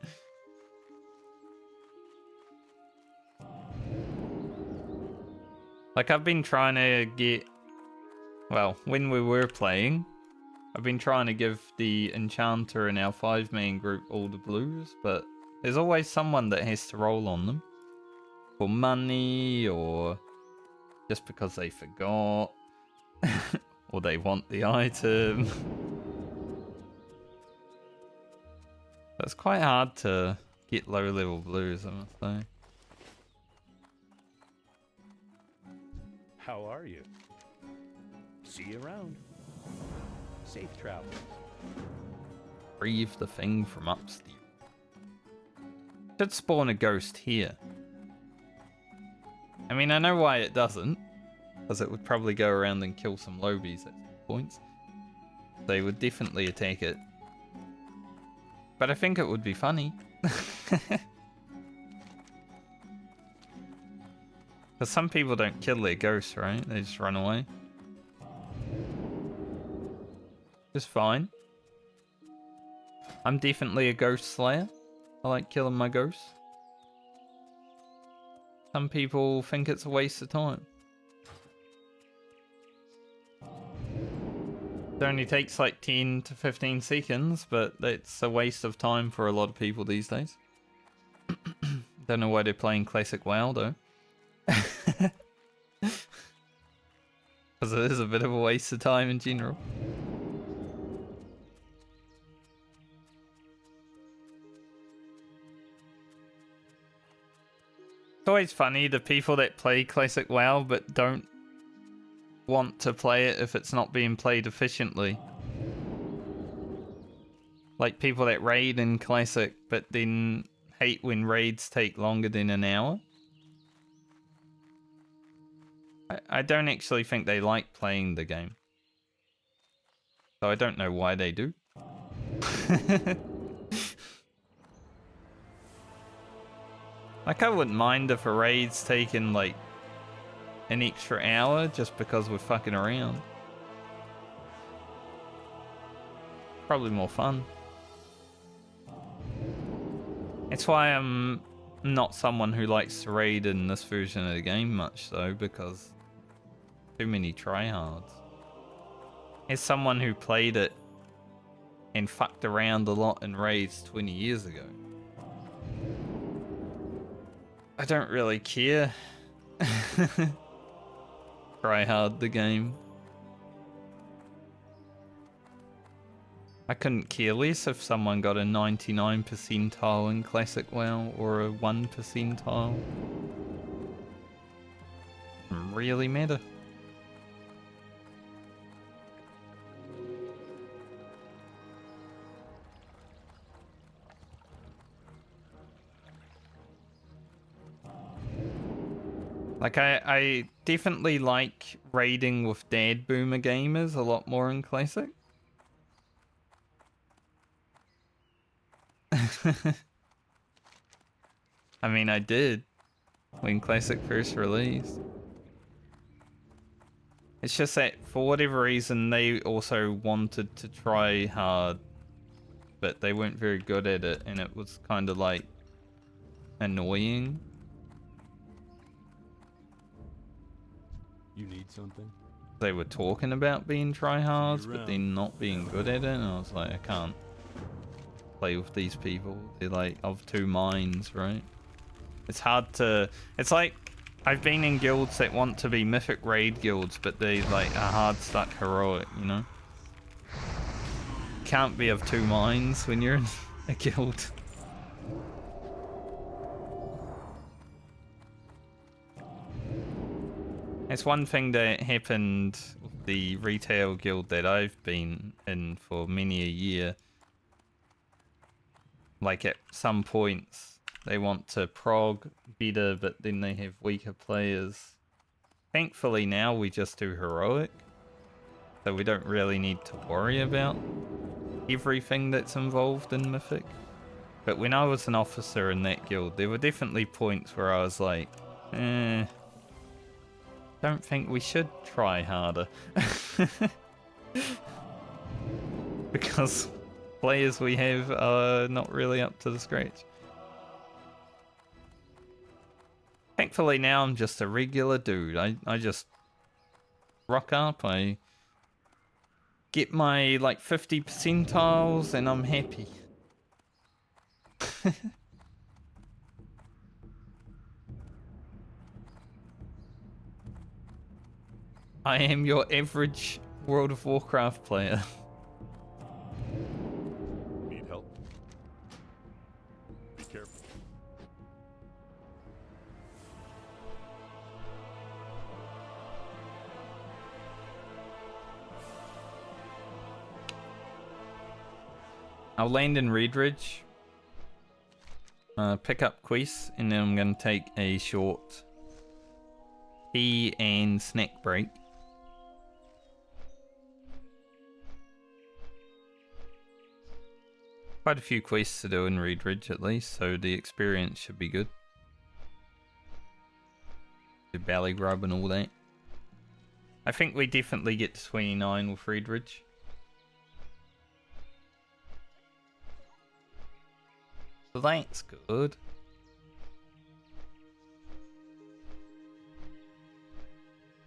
Like, I've been trying to get, well, when we were playing, I've been trying to give the enchanter in our 5-man group all the blues, but there's always someone that has to roll on them. For money, or just because they forgot, or they want the item. It's quite hard to get low level blues, I must say. How are you? See you around. Safe travels. Retrieve the thing from upstairs. Should spawn a ghost here. I mean, I know why it doesn't, because it would probably go around and kill some lobies at some points. They would definitely attack it. But I think it would be funny. Because some people don't kill their ghosts, right? They just run away. Just fine. I'm definitely a ghost slayer. I like killing my ghosts. Some people think it's a waste of time. It only takes like 10 to 15 seconds, but it's a waste of time for a lot of people these days. Don't know why they're playing classic WoW though. Because it is a bit of a waste of time in general. It's always funny, the people that play classic WoW but don't want to play it if it's not being played efficiently. Like people that raid in classic but then hate when raids take longer than an hour. I don't actually think they like playing the game. So I don't know why they do. Like, I wouldn't mind if a raid's taken like an extra hour just because we're fucking around. Probably more fun. It's why I'm not someone who likes to raid in this version of the game much though, because too many tryhards. As someone who played it and fucked around a lot in raids 20 years ago, I don't really care. Try hard the game. I couldn't care less if someone got a 99 percentile in Classic WoW or a 1 percentile. Doesn't really matter. Like, I definitely like raiding with dad boomer gamers a lot more in Classic. I mean, I did when Classic first released. It's just that for whatever reason they also wanted to try hard, but they weren't very good at it, and it was kind of like annoying. You need something? They were talking about being tryhards, but then not being good at it, and I was like, I can't play with these people. They're like of two minds, right? It's hard to... It's like, I've been in guilds that want to be mythic raid guilds, but they like are hard stuck heroic, you know? Can't be of two minds when you're in a guild. It's one thing that happened with the retail guild that I've been in for many a year. Like at some points, they want to prog better, but then they have weaker players. Thankfully now we just do heroic, so we don't really need to worry about everything that's involved in Mythic. But when I was an officer in that guild, there were definitely points where I was like, don't think we should try harder. Because players we have are not really up to the scratch. Thankfully now I'm just a regular dude. I just rock up, I get my like 50 percentiles and I'm happy. I am your average World of Warcraft player. Need help? Be careful. I'll land in Redridge, pick up quests, and then I'm going to take a short tea and snack break. Quite a few quests to do in Redridge at least, so the experience should be good. The belly grub and all that. I think we definitely get to 29 with Redridge. So that's good.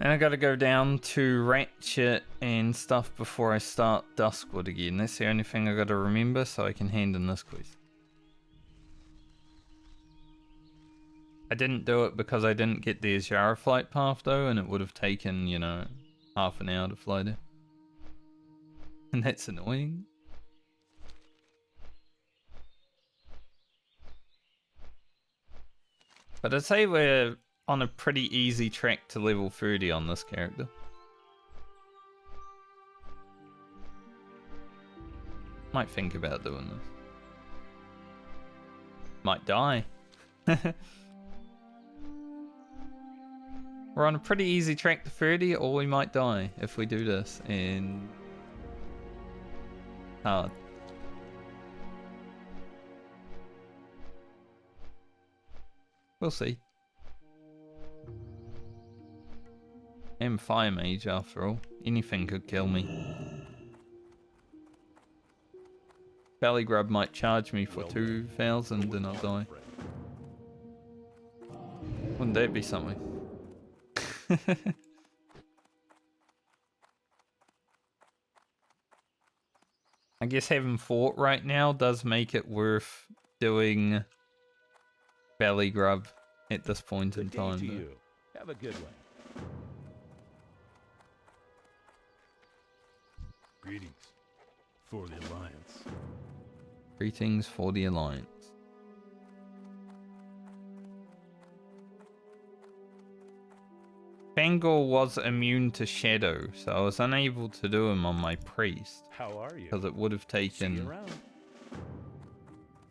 And I gotta go down to Ratchet and stuff before I start Duskwood again. That's the only thing I gotta remember so I can hand in this quest. I didn't do it because I didn't get the Azara flight path though, and it would have taken, you know, half an hour to fly there. And that's annoying. But I'd say we're on a pretty easy track to level 30 on this character. Might think about doing this. Might die. We're on a pretty easy track to 30, or we might die if we do this in hard. We'll see. I'm Fire Mage after all. Anything could kill me. Belly Grub might charge me for 2,000 and I'll die. Wouldn't that be something? I guess having fought right now does make it worth doing Belly Grub at this point in time. To you. Have a good one. Greetings. for the Alliance. Greetings for the Alliance. Bangor was immune to Shadow, so I was unable to do him on my priest. How are you? Because it would have See you taken around.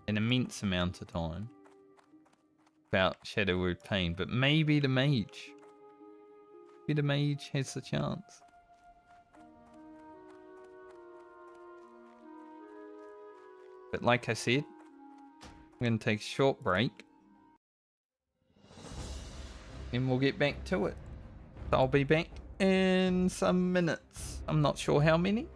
an immense amount of time without Shadow Word Pain. But maybe the Mage. Maybe the Mage has the chance. But like I said, I'm going to take a short break. And we'll get back to it. So I'll be back in some minutes. I'm not sure how many.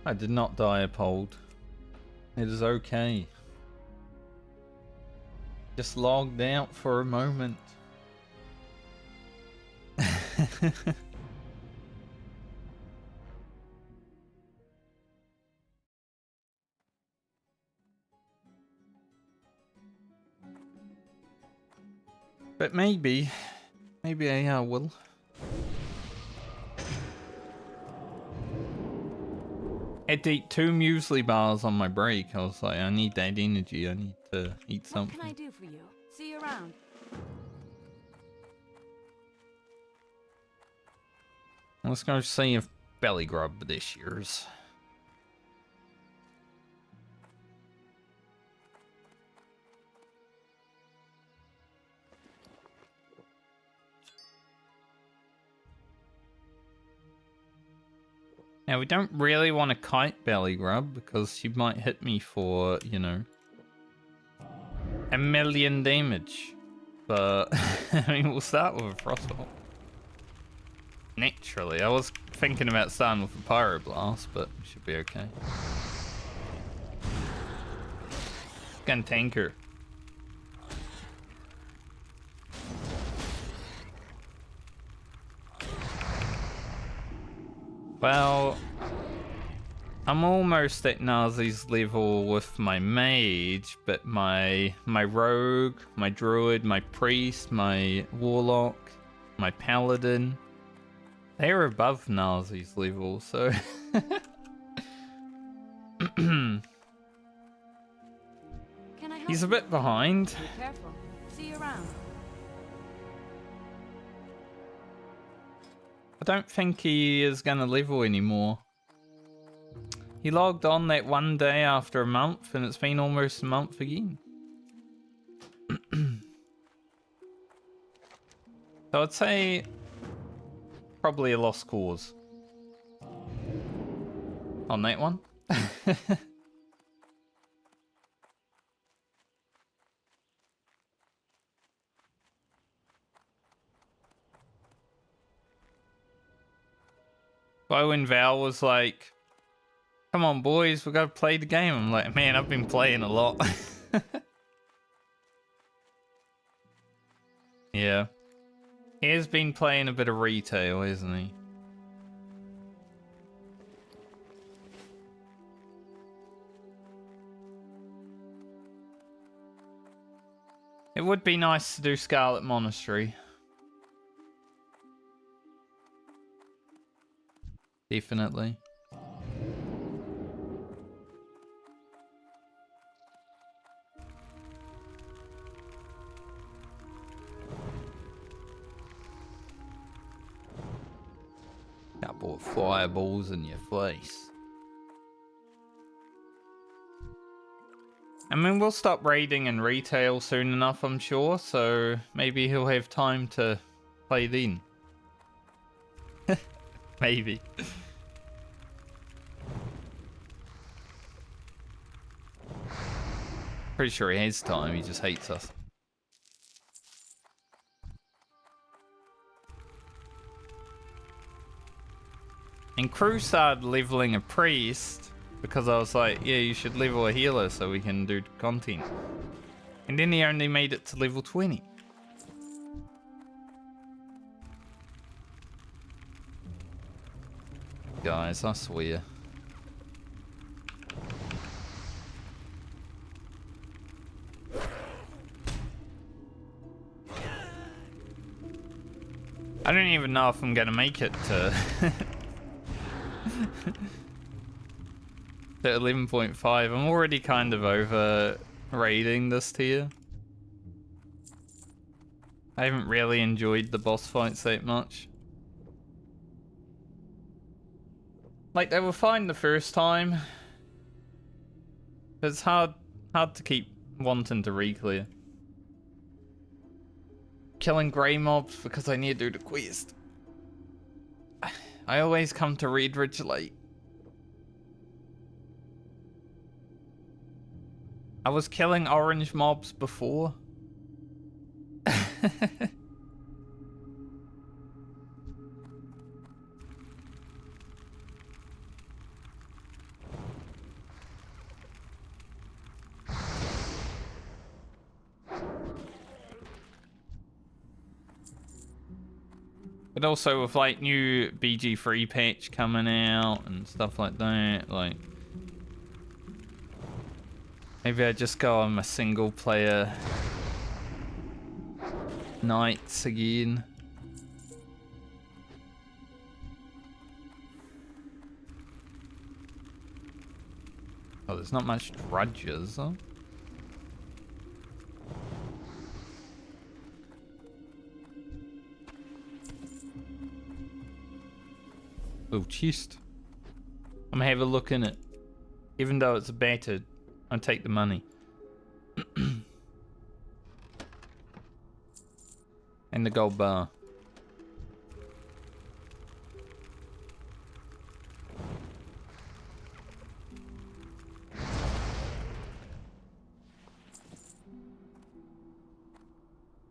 I did not die appalled. It is okay. Just logged out for a moment. But maybe I will. I had to eat 2 muesli bars on my break. I was like, I need that energy. I need to eat What something. can I do for you? See you around. Let's go see if belly grub this year's. Now, we don't really want to kite belly grub because she might hit me for, you know, 1,000,000 damage. But, I mean, we'll start with a frostbolt. Naturally, I was thinking about starting with a pyroblast, but we should be okay. Gun tanker. Well, I'm almost at Nazi's level with my mage, but my rogue, my druid, my priest, my warlock, my paladin, they're above Nazi's level, so... Can I help He's a you? bit behind. Be careful. See you around. I don't think he is gonna level anymore. He logged on that one day after a month, and it's been almost a month again. So I'd say probably a lost cause on that one. But when Val was like, come on boys, we gotta play the game, I'm like, man, I've been playing a lot. Yeah. He has been playing a bit of retail, isn't he? It would be nice to do Scarlet Monastery. Definitely. Couple of fireballs in your face. I mean, we'll stop raiding in retail soon enough, I'm sure, so maybe he'll have time to play then. Maybe. Pretty sure he has time, he just hates us. And Crew started leveling a priest because I was like, yeah, you should level a healer so we can do content. And then he only made it to level 20. Guys, I swear. I don't even know if I'm gonna make it to... to 11.5. I'm already kind of over raiding this tier. I haven't really enjoyed the boss fights that much. Like, they were fine the first time. But it's hard to keep wanting to re-clear. Killing grey mobs because I need to do the quest. I always come to Redridge late. I was killing orange mobs before. But also with like new BG3 patch coming out and stuff like that, like maybe I just go on my single player nights again. Oh, there's not much drudges though. Oh, chest. I'm gonna have a look in it. Even though it's battered, I'll take the money. And the gold bar.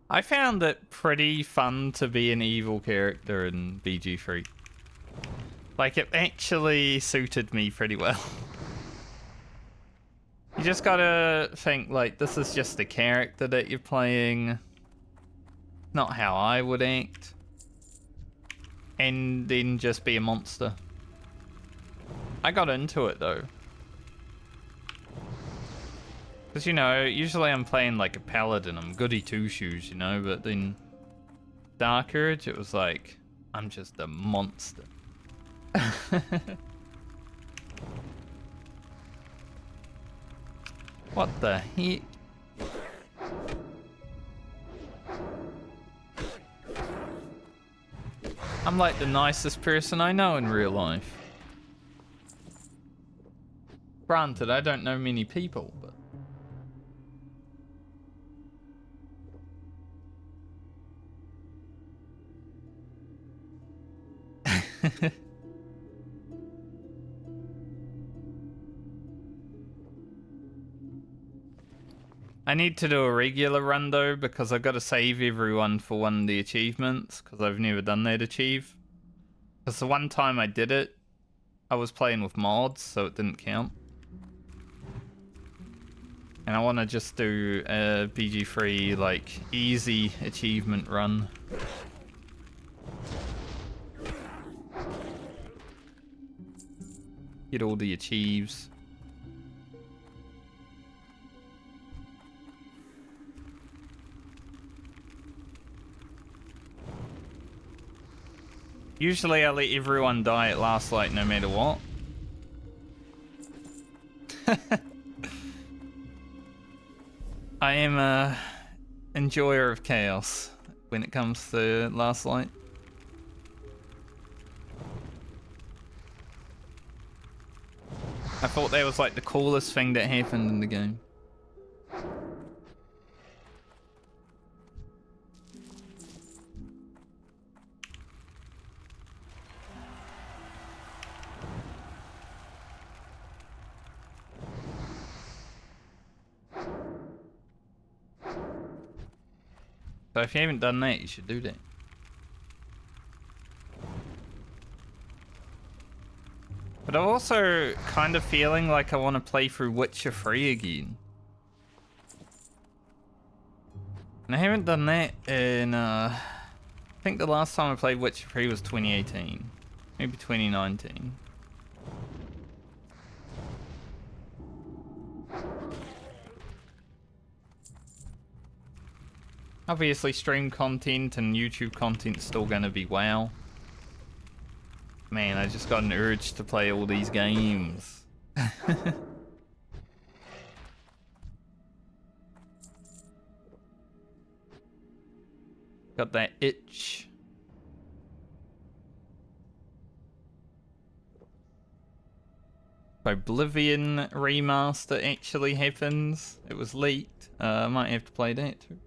I found it pretty fun to be an evil character in BG3. Like, it actually suited me pretty well. You just gotta think, like, this is just a character that you're playing. Not how I would act. And then just be a monster. I got into it, though. Because, you know, usually I'm playing like a paladin. I'm goody two-shoes, you know, but then Dark Urge, it was like, I'm just a monster. What the heck? I'm like the nicest person I know in real life. Granted, I don't know many people, but... I need to do a regular run though, because I've got to save everyone for one of the achievements, because I've never done that achieve. Because the one time I did it, I was playing with mods, so it didn't count. And I want to just do a BG3, like, easy achievement run. Get all the achieves. Usually I let everyone die at last light no matter what. I am a enjoyer of chaos when it comes to last light. I thought that was like the coolest thing that happened in the game. So if you haven't done that, you should do that. But I'm also kind of feeling like I want to play through Witcher 3 again. And I haven't done that in, I think the last time I played Witcher 3 was 2018. Maybe 2019. Obviously, stream content and YouTube content is still going to be WoW. Man, I just got an urge to play all these games. Got that itch. Oblivion remaster actually happens. It was leaked. I might have to play that too.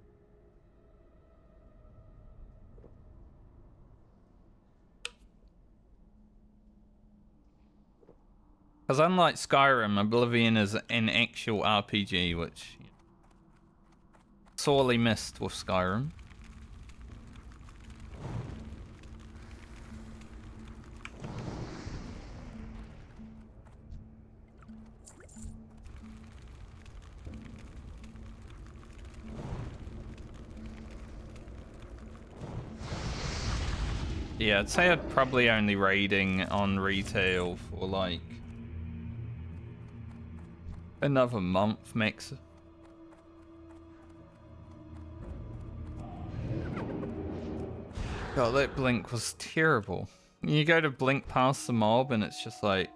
Because unlike Skyrim, Oblivion is an actual RPG, which sorely missed with Skyrim. Yeah, I'd say I'd probably only raiding on retail for like another month max. God, that blink was terrible. You go to blink past the mob and it's just like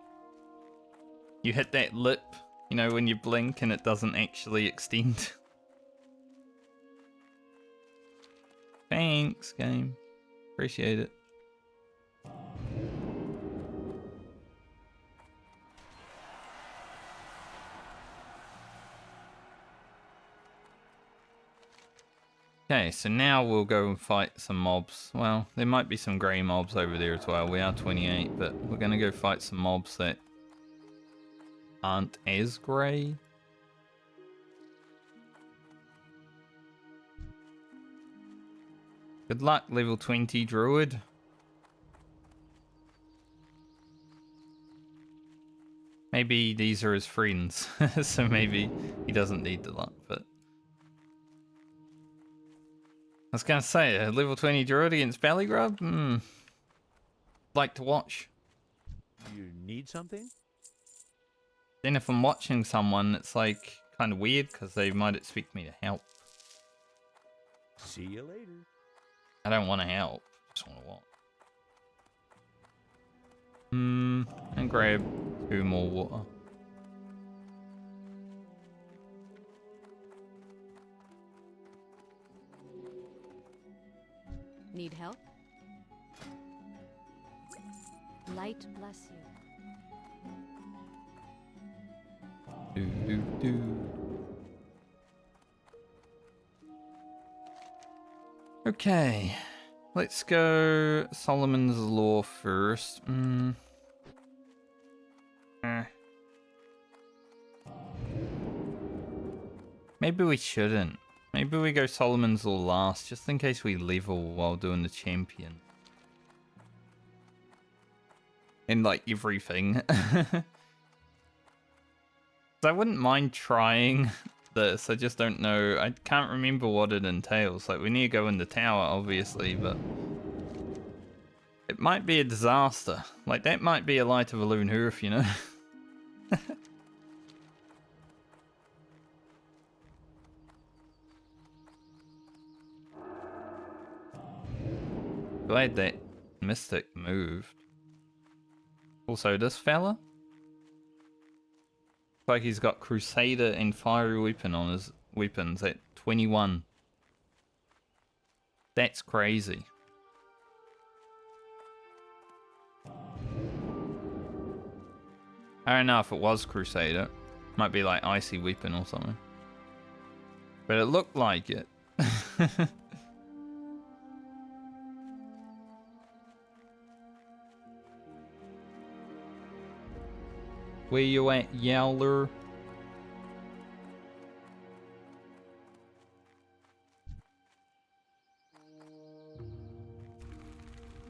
you hit that lip, you know, when you blink and it doesn't actually extend. Thanks, game. Appreciate it. Okay, so now we'll go and fight some mobs. Well, there might be some grey mobs over there as well. We are 28, but we're going to go fight some mobs that aren't as grey. Good luck, level 20 druid. Maybe these are his friends, so maybe he doesn't need the luck, but... I was gonna say, a level 20 druid against Ballygrub? Like to watch. You need something? Then if I'm watching someone, it's like kind of weird because they might expect me to help. See you later. I don't want to help, just want to watch. And grab 2 more water. Need help? Light bless you. Okay, let's go Solomon's Law first. Maybe we shouldn't. Maybe we go Solomon's Law last, just in case we level while doing the champion. In like everything. I wouldn't mind trying this, I just don't know. I can't remember what it entails. Like, we need to go in the tower, obviously, but... it might be a disaster. Like, that might be a Light of a Loon Hoof, you know? Glad that Mystic moved. Also, this fella? Looks like he's got Crusader and Fiery Weapon on his weapons at 21. That's crazy. I don't know if it was Crusader. Might be like Icy Weapon or something. But it looked like it. Where you at, Yowler?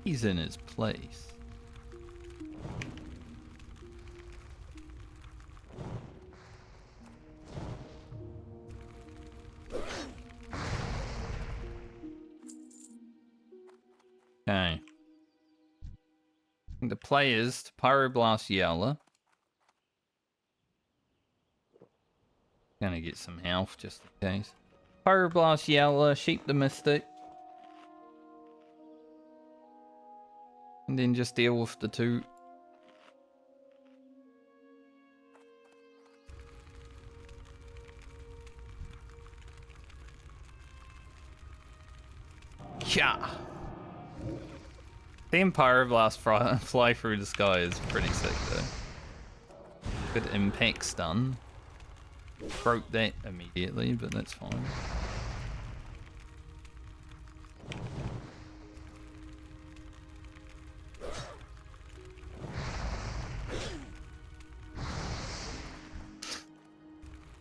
He's in his place. Okay. The play is to Pyroblast Yowler. Gonna get some health just in case. Pyroblast Yowler, Sheep the Mystic. And then just deal with the 2. Yeah. The Pyroblast fly through the sky is pretty sick though. Good impact stun. Broke that immediately, but that's fine.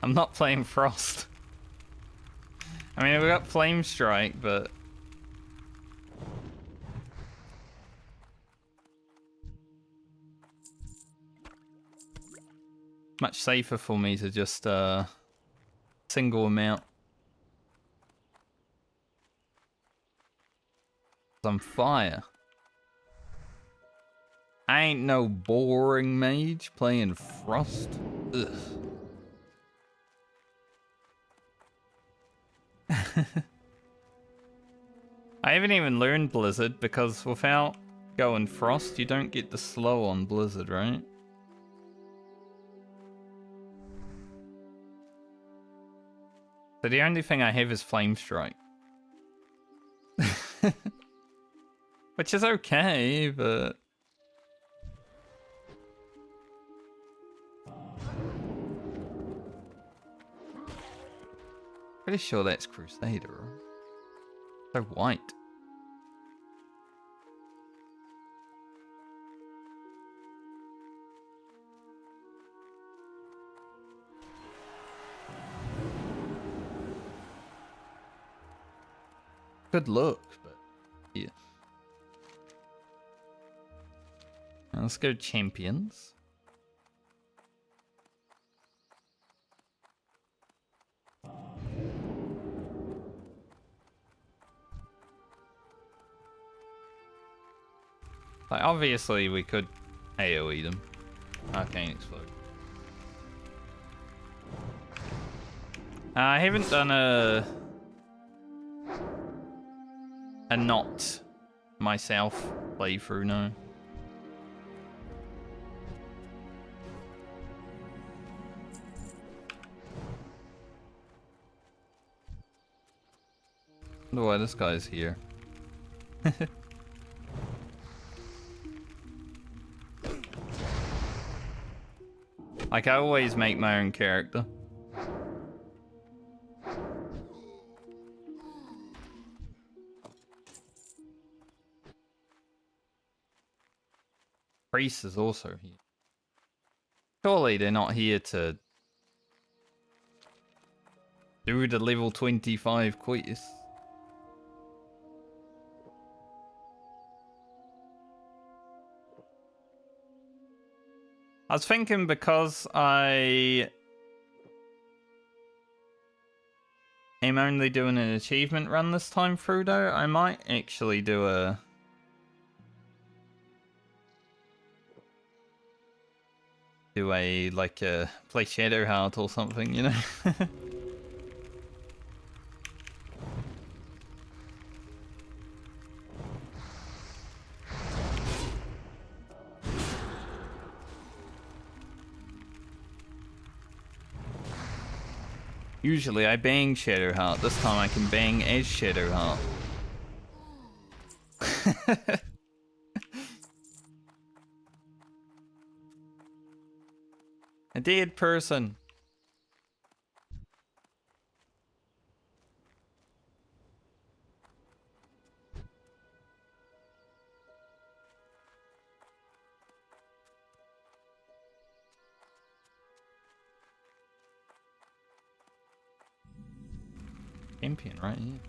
I'm not playing Frost. I mean, we got Flame Strike, but... much safer for me to just single amount. I'm fire. I ain't no boring mage playing Frost. Ugh. I haven't even learned Blizzard because without going Frost, you don't get the slow on Blizzard, right? So the only thing I have is Flame Strike. Which is okay, but... Pretty sure that's Crusader, right? So white. Good look, but yeah. Now let's go champions. Like obviously we could AoE them. Arcane Explode. I haven't done a not myself playthrough, no. I wonder why this guy's here. Like, I always make my own character. Priest is also here. Surely they're not here to do the level 25 quest. I was thinking because I am only doing an achievement run this time through though, I might actually do a like a play Shadowheart or something, you know? Usually I bang Shadowheart. This time I can bang as Shadowheart. A dead person. Champion right here.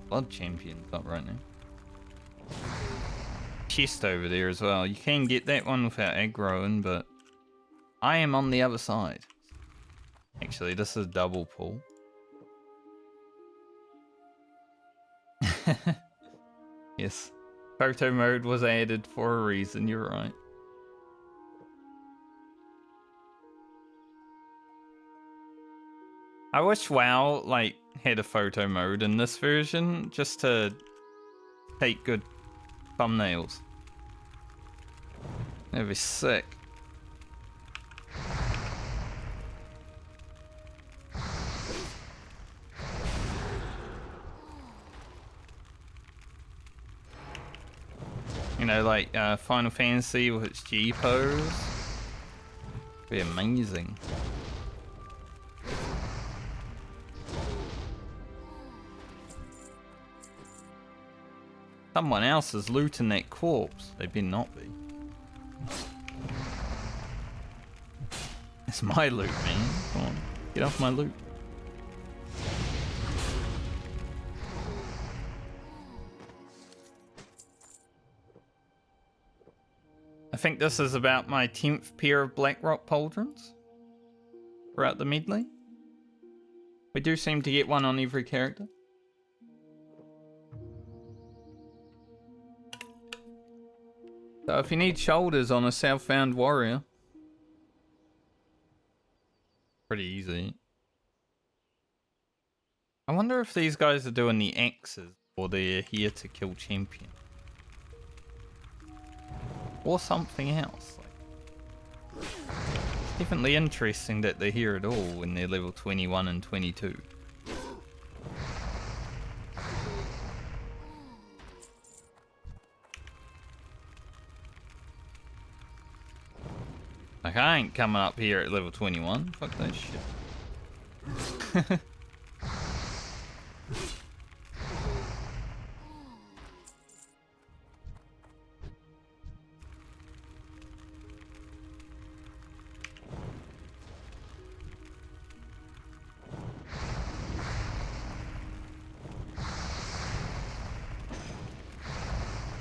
Blood champion's up right now. Chest over there as well. You can get that one without aggroing, but I am on the other side. Actually, this is double pull. Yes. Photo mode was added for a reason, you're right. I wish WoW like had a photo mode in this version just to take good thumbnails. That'd be sick. You know, like Final Fantasy with its G pose. Be amazing. Someone else is looting that corpse. They better not be. It's my loot, man. Come on, get off my loot. I think this is about my 10th pair of Blackrock pauldrons throughout the Medley. We do seem to get one on every character. So if you need shoulders on a Southbound warrior, pretty easy. I wonder if these guys are doing the axes or they're here to kill champion. Or something else. Like, it's definitely interesting that they're here at all when they're level 21 and 22. Like, I ain't coming up here at level 21. Fuck that shit.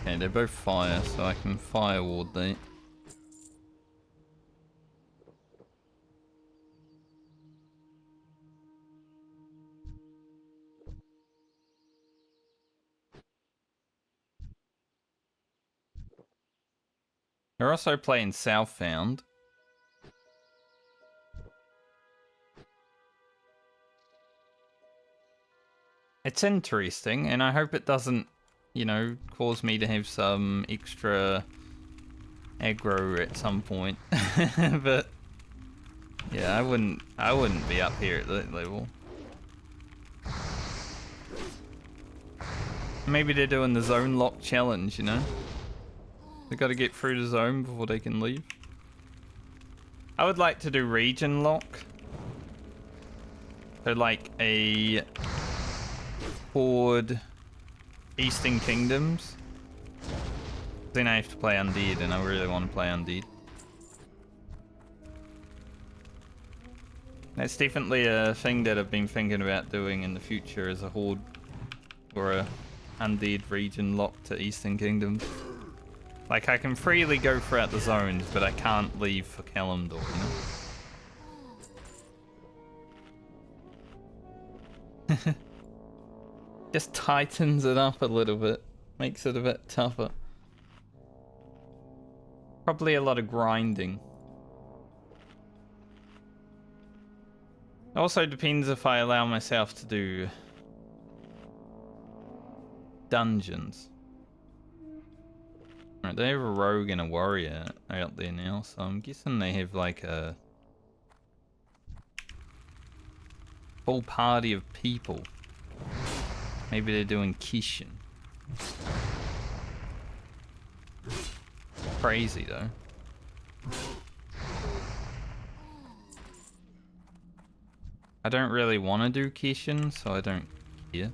Okay, they're both fire, so I can fire ward that. They're also playing Southbound. It's interesting, and I hope it doesn't, you know, cause me to have some extra aggro at some point. But yeah, I wouldn't be up here at that level. Maybe they're doing the zone lock challenge, you know? They gotta get through the zone before they can leave. I would like to do region lock. So like a horde Eastern Kingdoms. Then I have to play Undead, and I really want to play Undead. That's definitely a thing that I've been thinking about doing in the future, as a horde or a Undead region lock to Eastern Kingdoms. Like, I can freely go throughout the zones, but I can't leave for Kalimdor, you know? Just tightens it up a little bit. Makes it a bit tougher. Probably a lot of grinding. Also depends if I allow myself to do dungeons. Right, they have a rogue and a warrior out there now, so I'm guessing they have like a full party of people. Maybe they're doing Kishin. Crazy though. I don't really want to do Kishin, so I don't care.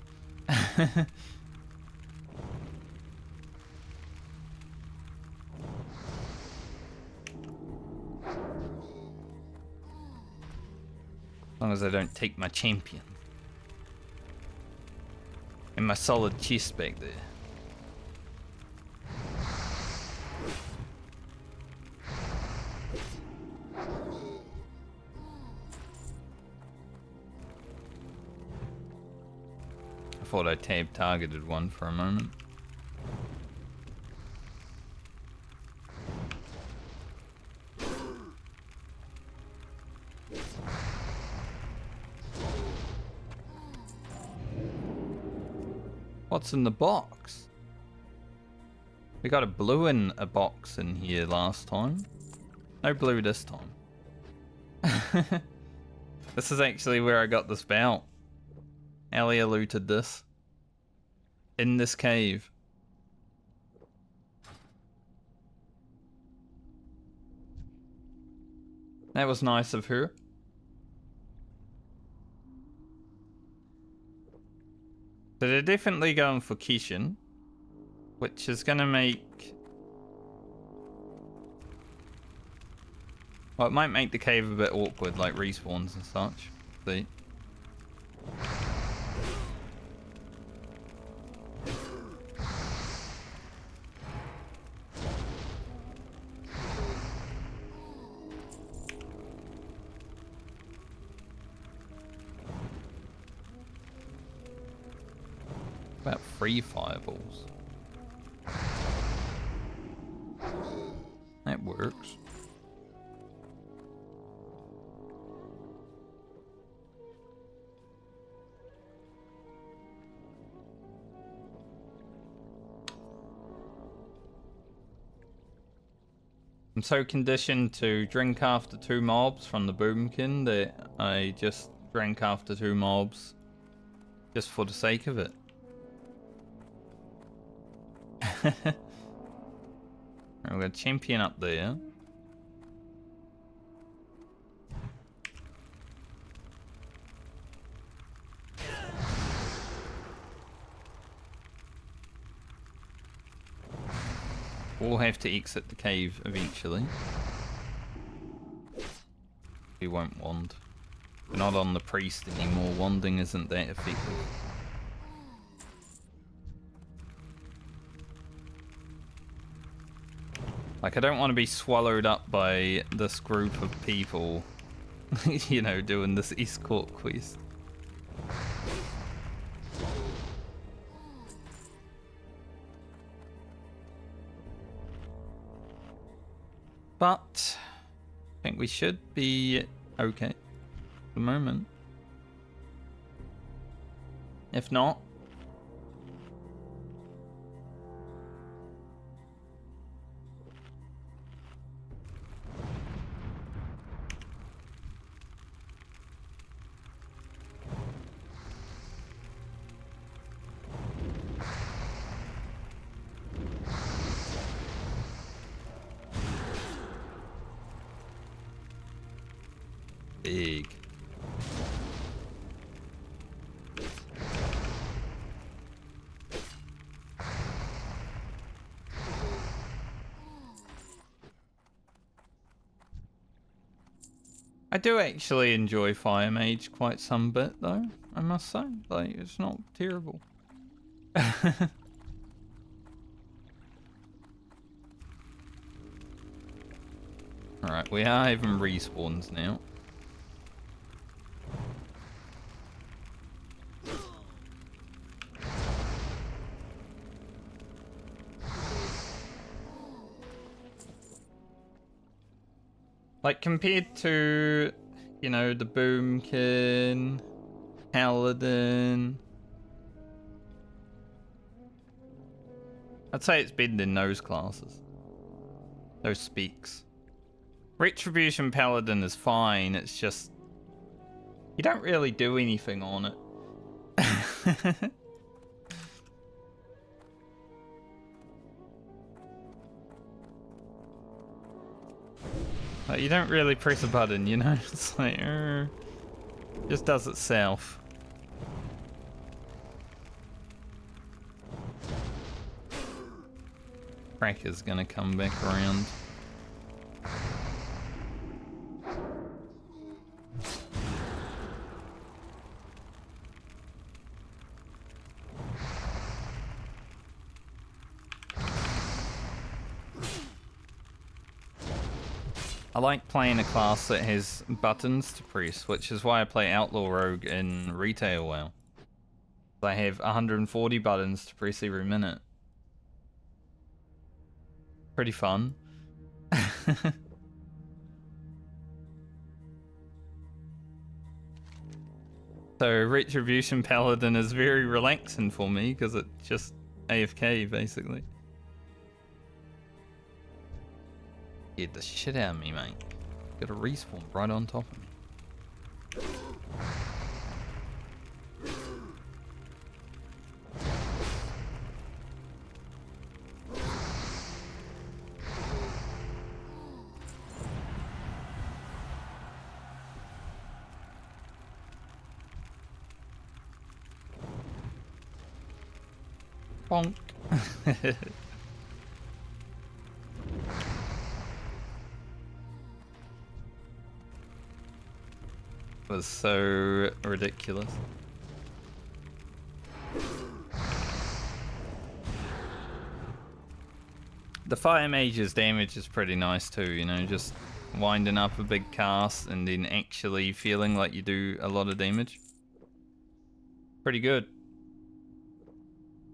As long as I don't take my champion. And my solid chest back there. I thought I tab targeted one for a moment. What's in the box? We got a blue in a box in here last time. No blue this time. This is actually where I got this belt. Alia looted this. In this cave. That was nice of her. So they're definitely going for Kishin, which is going to make... Well, it might make the cave a bit awkward, like respawns and such. See? About 3 fireballs. That works. I'm so conditioned to drink after 2 mobs from the boomkin that I just drank after 2 mobs just for the sake of it. We're going to champion up there. We'll have to exit the cave eventually. We won't wand. We're not on the priest anymore. Wanding isn't that effective. Like, I don't want to be swallowed up by this group of people, you know, doing this escort quest. But I think we should be okay at the moment. If not, big. I do actually enjoy Fire Mage quite some bit though, I must say. Like, it's not terrible. Alright, we are having respawns now. Like, compared to, you know, the Boomkin, Paladin, I'd say it's better than those classes. Those speaks. Retribution Paladin is fine, it's just, you don't really do anything on it. Like, you don't really press a button, you know? It's like, just does itself. Cracker's gonna come back around. I like playing a class that has buttons to press, which is why I play Outlaw Rogue in Retail WoW. I have 140 buttons to press every minute. Pretty fun. So Retribution Paladin is very relaxing for me because it's just AFK basically. Get the shit out of me, mate. Got a respawn right on top of me. Bonk. Was so ridiculous. The Fire Mage's damage is pretty nice too, you know, just winding up a big cast and then actually feeling like you do a lot of damage. Pretty good.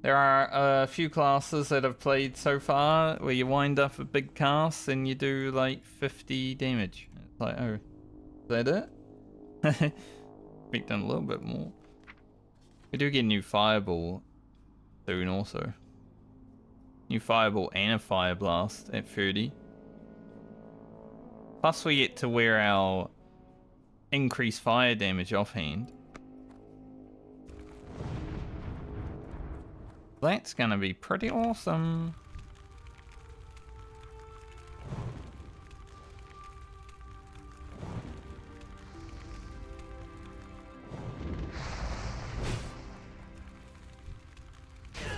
There are a few classes that I've played so far where you wind up a big cast and you do like 50 damage. It's like, oh, is that it? We've done a little bit more. We do get a new fireball soon also. New fireball and a fire blast at 30. Plus we get to wear our increased fire damage offhand. That's gonna be pretty awesome.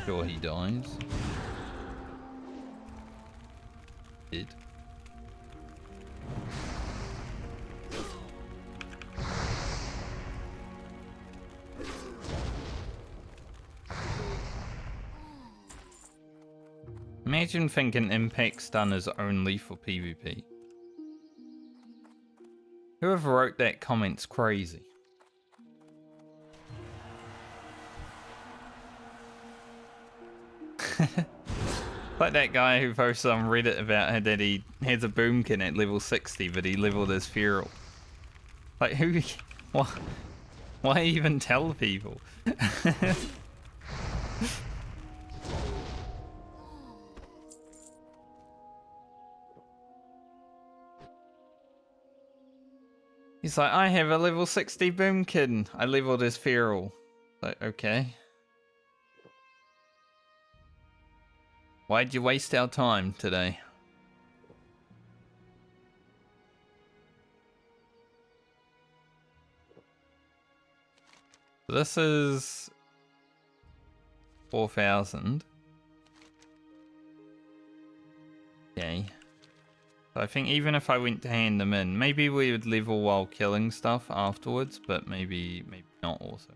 Sure he dies. Did. Imagine thinking impact stun is only for PvP. Whoever wrote that comment's crazy. Like that guy who posted on Reddit about how that he has a boomkin at level 60 but he leveled his feral. Like who... Why even tell people? He's like, I have a level 60 boomkin. I leveled his feral. Like, okay. Why'd you waste our time today? So this is 4,000. Okay. So I think even if I went to hand them in, maybe we would level while killing stuff afterwards, but maybe not also.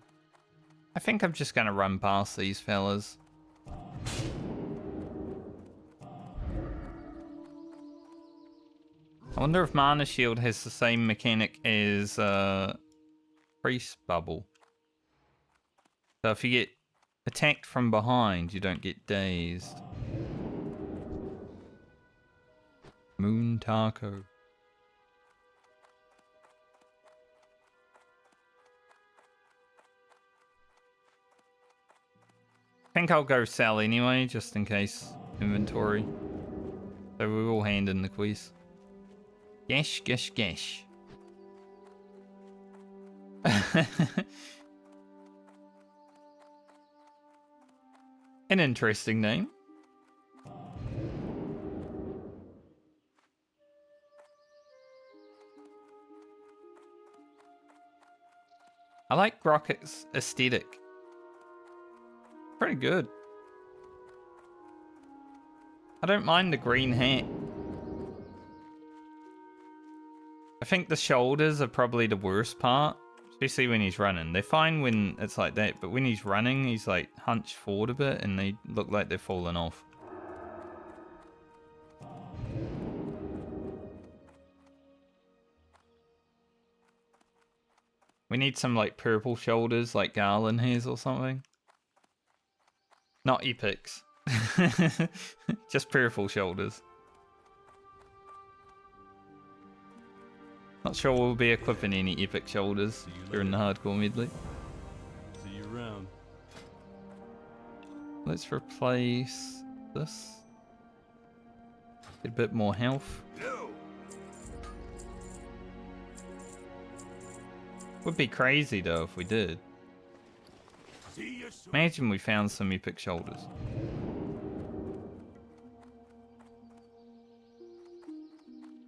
I think I'm just gonna run past these fellas. I wonder if Mana Shield has the same mechanic as Priest Bubble. So if you get attacked from behind, you don't get dazed. Moon Taco. I think I'll go sell anyway, just in case inventory. So we will hand in the quiz. Gash, gash, gash. An interesting name. I like Rocket's aesthetic. Pretty good. I don't mind the green hat. I think the shoulders are probably the worst part, especially when he's running. They're fine when it's like that, but when he's running, he's like hunched forward a bit and they look like they're falling off. We need some like purple shoulders like Garland has or something. Not epics. Just purple shoulders. Not sure we'll be equipping any epic shoulders during the hardcore medley. See you around. Let's replace this. Get a bit more health. Would be crazy though if we did. Imagine we found some epic shoulders.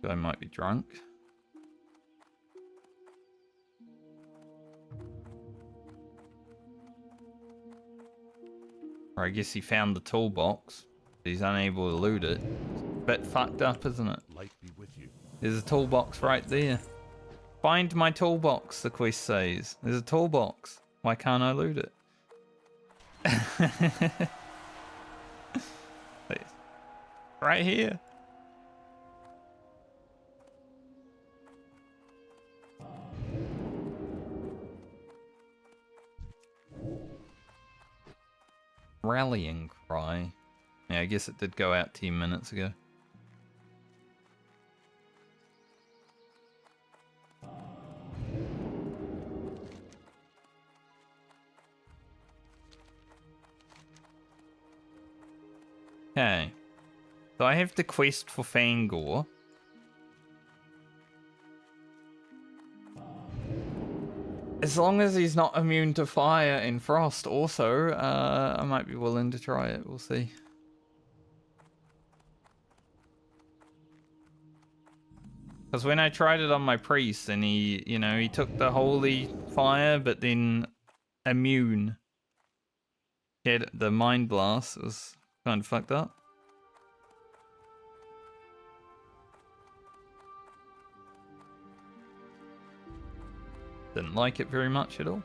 I might be drunk. Or I guess he found the toolbox, but he's unable to loot it. Bit fucked up, isn't it? Light be with you. There's a toolbox right there. Find my toolbox, the quest says. There's a toolbox. Why can't I loot it? Right here. Rallying cry. Yeah, I guess it did go out 10 minutes ago. Okay. So I have the quest for Fangor. As long as he's not immune to fire and frost also, I might be willing to try it. We'll see. Because when I tried it on my priest and he, you know, he took the holy fire, but then immune. He had the mind blast. It was kind of fucked up. Didn't like it very much at all.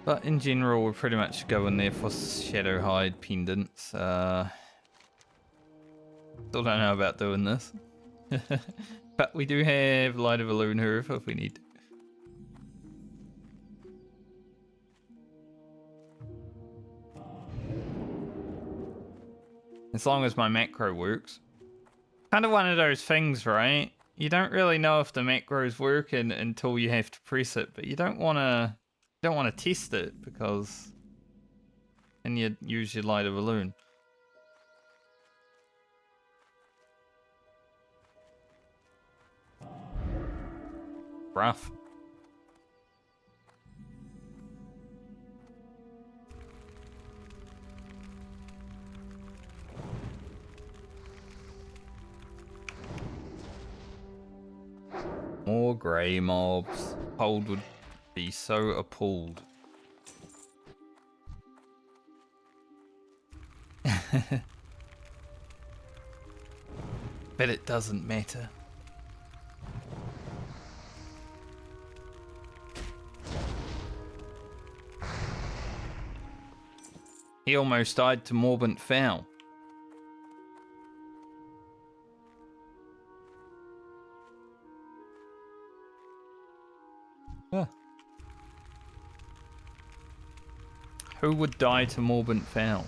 But in general, we're pretty much going there for Shadowhide pendants. Still don't know about doing this. But we do have Light of a Loon Hoof if we need to. As long as my macro works. Kind of one of those things, right? You don't really know if the macro's working until you have to press it, but you don't want to test it because then you use your Light of a Loon. Rough. More grey mobs. Hold would be so appalled. But it doesn't matter. He almost died to Morbant Foul. Huh. Who would die to Morbant Foul?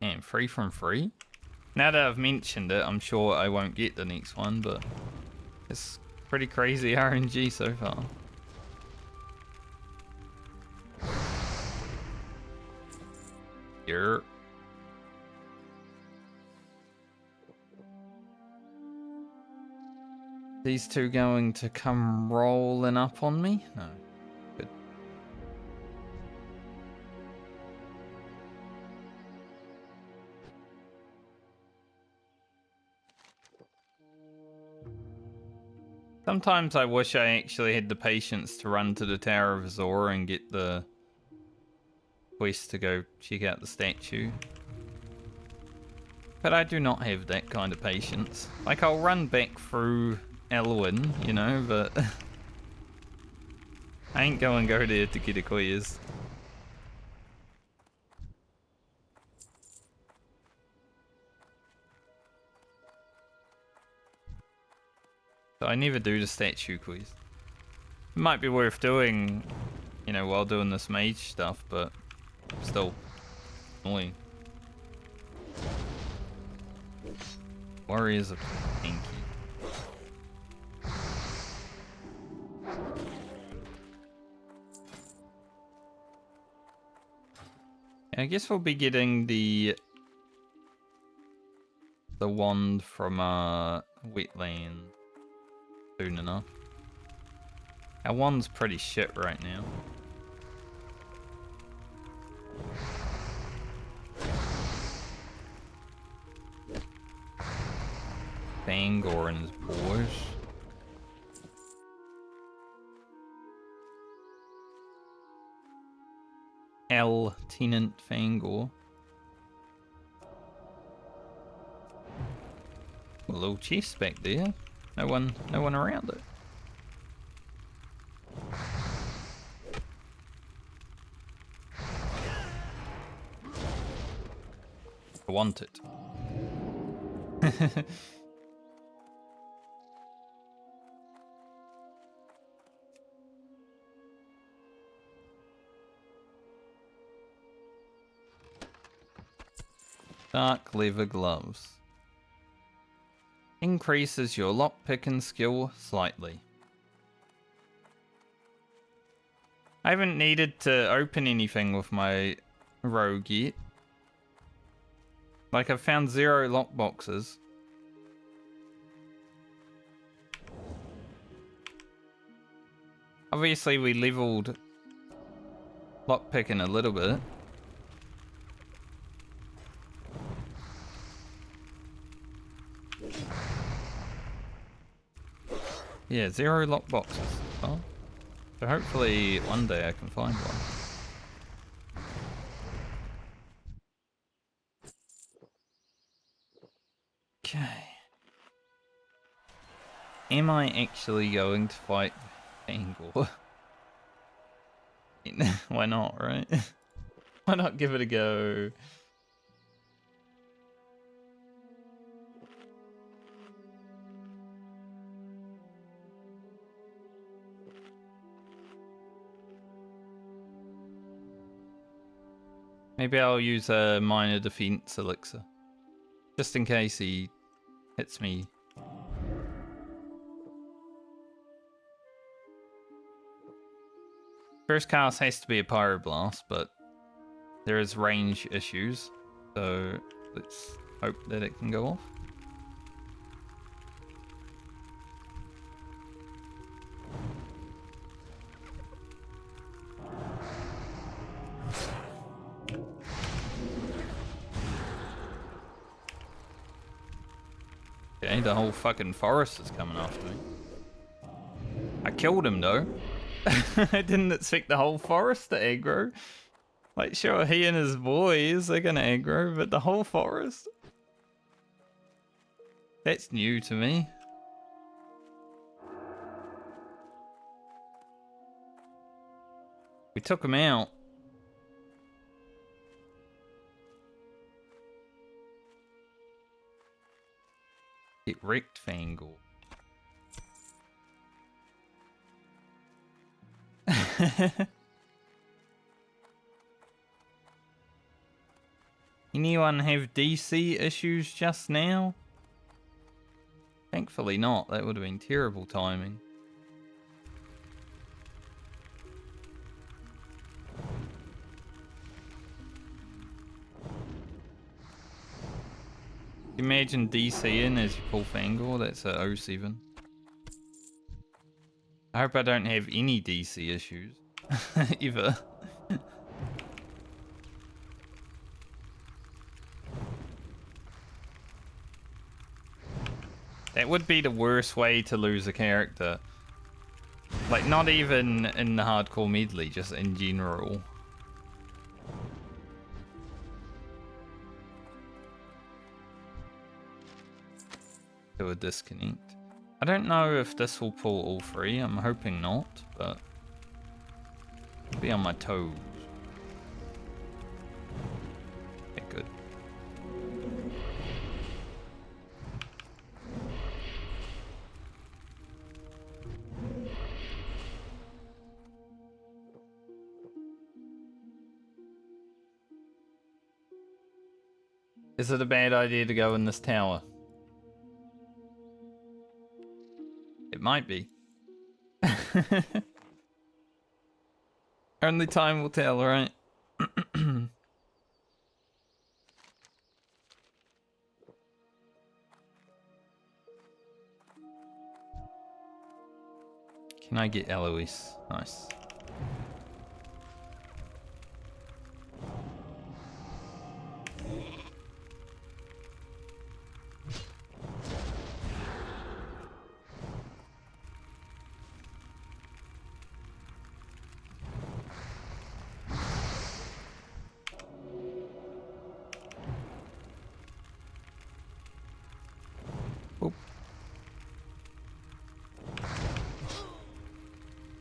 And free from free? Now that I've mentioned it, I'm sure I won't get the next one, but it's pretty crazy RNG so far. Yerp. These two going to come rolling up on me? No. Good. Sometimes I wish I actually had the patience to run to the Tower of Azor and get the quest to go check out the statue. But I do not have that kind of patience. Like, I'll run back through Elwyn, you know, but I ain't go there to get a quest. So I never do the statue quest. It might be worth doing, you know, while doing this mage stuff, but still annoying. Warriors are pinky. I guess we'll be getting the wand from Wetland soon enough. Our wand's pretty shit right now. Fangorin's boys. Lieutenant Fangor. A little chest back there. No one around it. I want it. Dark leather gloves. Increases your lockpicking skill slightly. I haven't needed to open anything with my rogue yet. Like, I've found 0 lockboxes. Obviously, we leveled lockpicking a little bit. Yeah, 0 lockboxes. Oh. So hopefully one day I can find one. Okay. Am I actually going to fight Angle? Why not, right? Why not give it a go? Maybe I'll use a minor defense elixir. Just in case he hits me. First cast has to be a pyroblast, but there is range issues. So let's hope that it can go off. Okay, the whole fucking forest is coming after me. I killed him though. I didn't expect the whole forest to aggro. Like, sure, he and his boys are gonna aggro, but the whole forest? That's new to me. We took him out. Get wrecked, Fangle. Anyone have DC issues just now? Thankfully not. That would have been terrible timing. Imagine DC in as you pull Fangor. That's a 07. I hope I don't have any DC issues. Ever. That would be the worst way to lose a character. Like, not even in the hardcore medley, just in general. To a disconnect. I don't know if this will pull all 3. I'm hoping not, but I'll be on my toes. Okay, good. Is it a bad idea to go in this tower? It might be. Only time will tell, right? Can I get Eloise? Nice.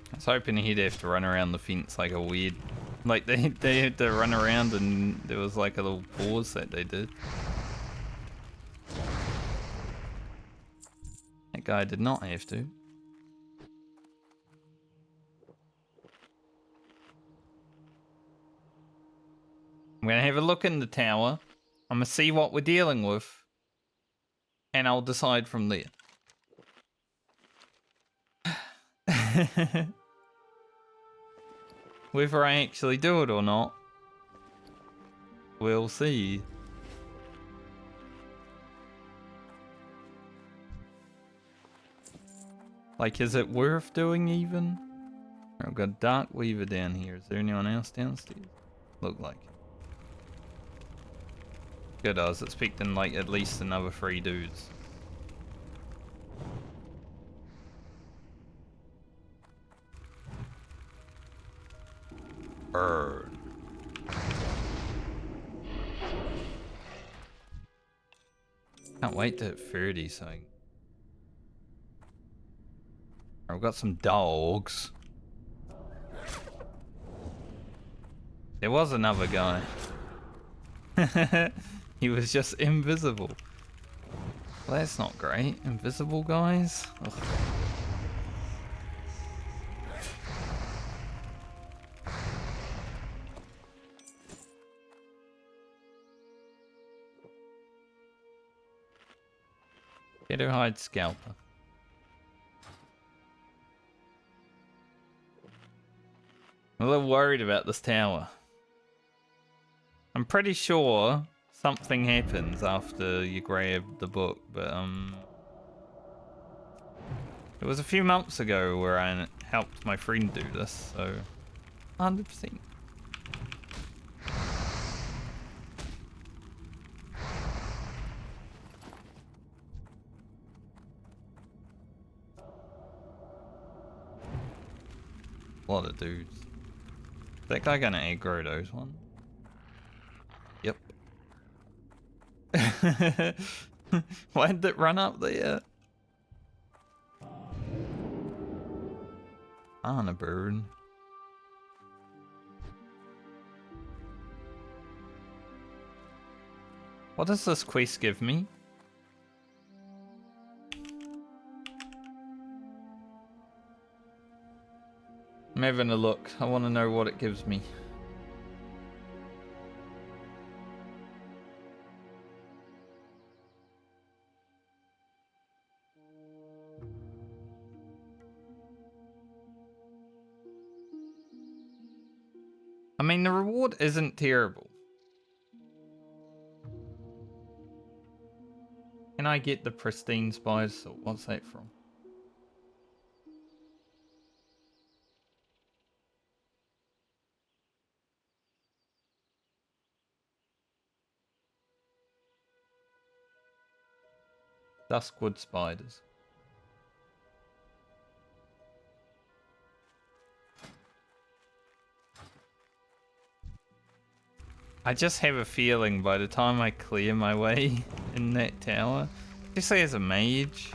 I was hoping he'd have to run around the fence like a weird Like they had to run around and there was like a little pause that they did. That guy did not have to. I'm gonna have a look in the tower. I'm gonna see what we're dealing with. And I'll decide from there. Whether I actually do it or not, we'll see. Like, is it worth doing even? I've got Dark Weaver down here. Is there anyone else downstairs? Look like it. Good, I was expecting like at least another 3 dudes. Burn. Can't wait to hit 30 so I've got some dogs. There was another guy. He was just invisible. Well, that's not great. Invisible guys? Ugh. Hide scalper. I'm a little worried about this tower. I'm pretty sure something happens after you grab the book, but it was a few months ago where I helped my friend do this, so 100%. A lot of dudes. Is that guy gonna aggro those ones? Yep. Why did it run up there? On a bird. What does this quest give me? I'm having a look. I want to know what it gives me. I mean, the reward isn't terrible. Can I get the pristine spice? So what's that from? Duskwood spiders. I just have a feeling by the time I clear my way in that tower, especially as a mage,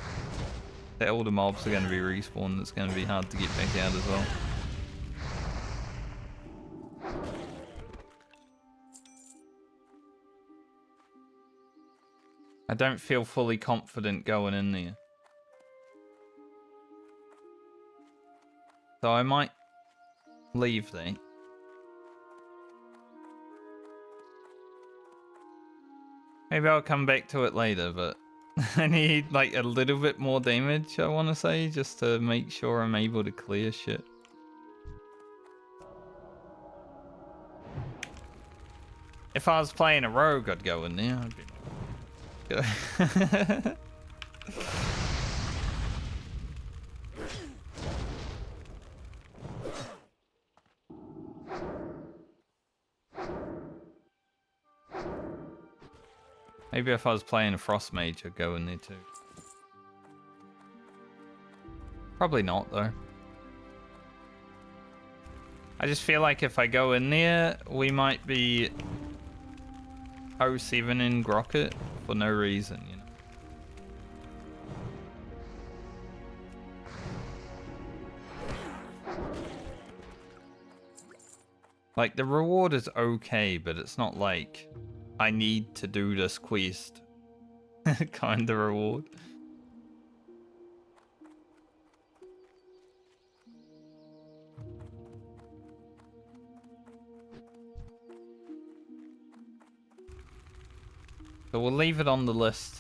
that all the mobs are going to be respawned. It's going to be hard to get back out as well. I don't feel fully confident going in there. So I might leave there. Maybe I'll come back to it later, but I need like a little bit more damage, I want to say, just to make sure I'm able to clear shit. If I was playing a rogue, I'd go in there. I'd be like, maybe if I was playing a frost mage, I'd go in there too. Probably not though. I just feel like if I go in there, we might be 07 in Grocket for no reason, you know. Like, the reward is okay, but it's not like I need to do this quest kind of reward. So we'll leave it on the list.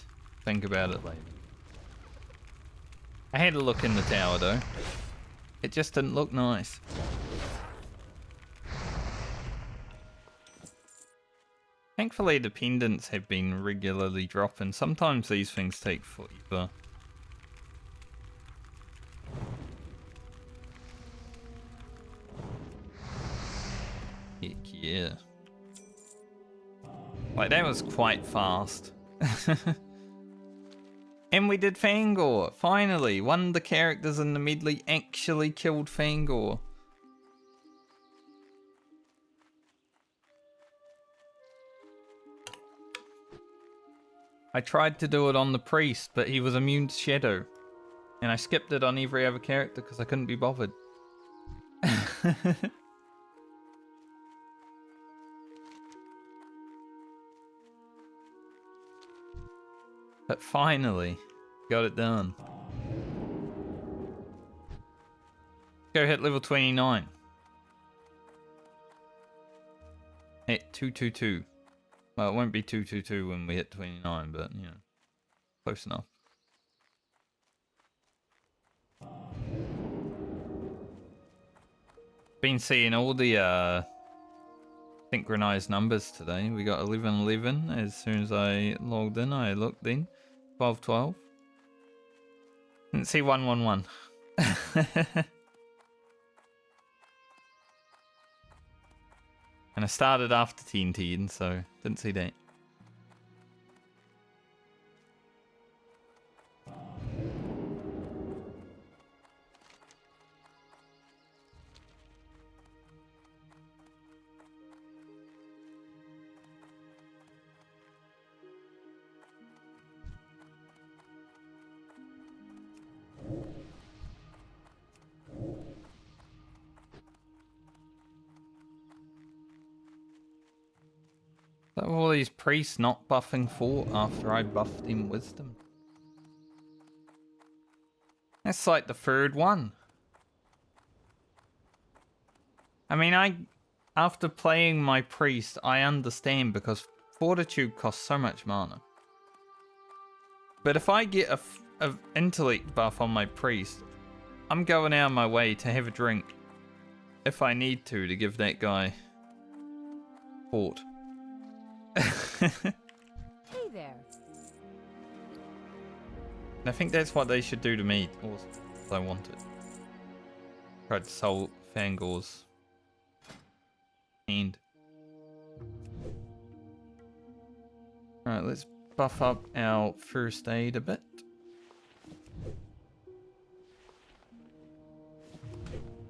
Think about it later. I had a look in the tower though. It just didn't look nice. Thankfully the pendants have been regularly dropping. Sometimes these things take forever. Heck yeah. Like, that was quite fast. And we did Fangor. Finally, one of the characters in the medley actually killed Fangor. I tried to do it on the priest, but he was immune to shadow. And I skipped it on every other character because I couldn't be bothered. But finally, got it done. Go hit level 29. At 222. Well, it won't be 222 when we hit 29, but, you know, close enough. Been seeing all the synchronized numbers today. We got 1111 as soon as I logged in. I looked then. 1212. Didn't see 111. And I started after 1010, so didn't see that. So all these priests not buffing for after I buffed him wisdom. That's like the third one. I mean, after playing my priest, I understand because fortitude costs so much mana. But if I get a intellect buff on my priest, I'm going out of my way to have a drink if I need to give that guy fort. Hey there. I think that's what they should do to me also, if I want it. Tried to sell Fangor's hand. Alright, let's buff up our first aid a bit.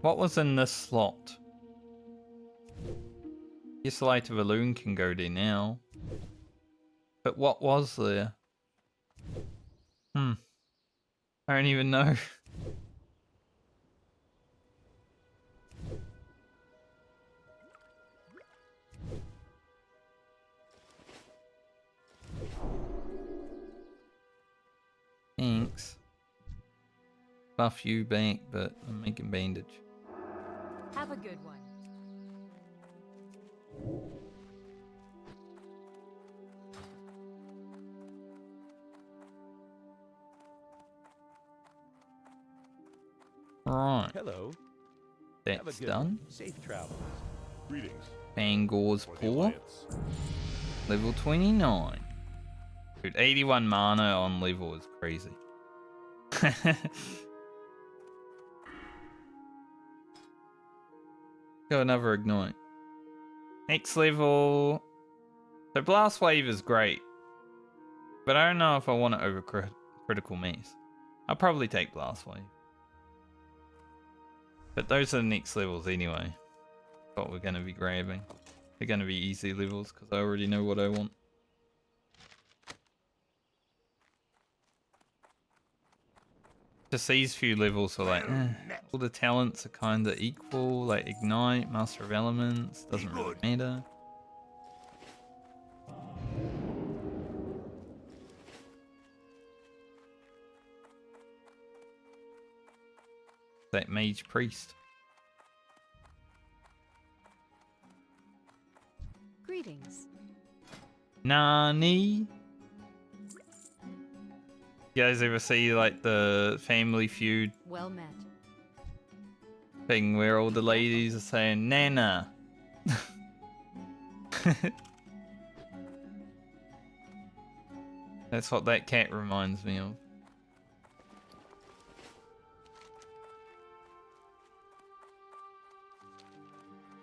What was in this slot? Guess Light of a Loon can go there now. But what was there? I don't even know. Thanks. Buff you back, but I'm making bandage. Have a good one. Right, Hello. Have a that's good done. one. Safe travels. Greetings. Fangor's For the Paw, Alliance. level 29. Dude, 81 mana on level is crazy. Go another ignite. Next level. So Blast Wave is great, but I don't know if I want it over Critical Mass. I'll probably take Blast Wave. But those are the next levels anyway. What we're going to be grabbing. They're going to be easy levels because I already know what I want. Just these few levels are like, all the talents are kind of equal. Like Ignite, Master of Elements, doesn't really matter. That Mage Priest. Greetings. Nani? You guys ever see like the Family Feud Well met. thing where all the ladies are saying Nana? That's what that cat reminds me of.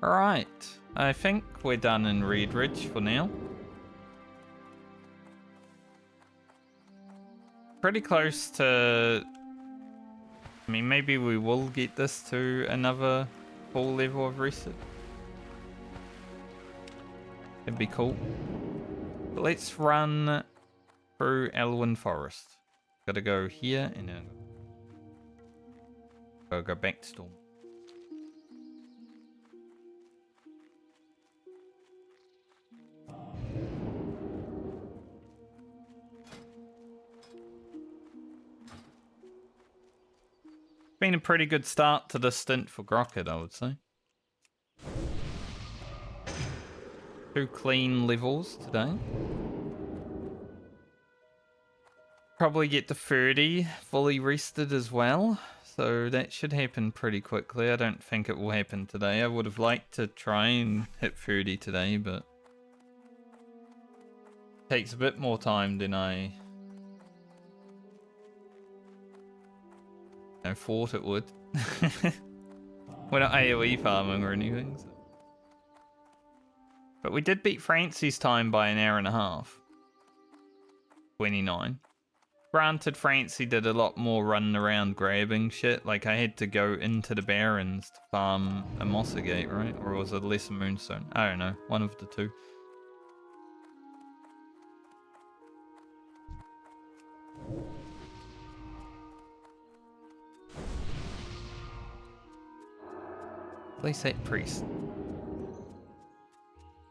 Alright, I think we're done in Red Ridge for now. Pretty close to... I mean, maybe we will get this to another full level of reset. It'd be cool. But let's run through Elwyn Forest. Gotta go here and then go back to Storm. Been a pretty good start to the stint for Grocket, I would say. 2 clean levels today. Probably get to 30 fully rested as well, so that should happen pretty quickly. I don't think it will happen today. I would have liked to try and hit 30 today, but it takes a bit more time than I thought it would. We're not AoE farming or anything. So. But we did beat Francie's time by an hour and a half. 29. Granted, Francie did a lot more running around grabbing shit. Like, I had to go into the Barrens to farm a Mossagate, right? Or was it a Lesser Moonstone? I don't know. One of the two. At least that priest.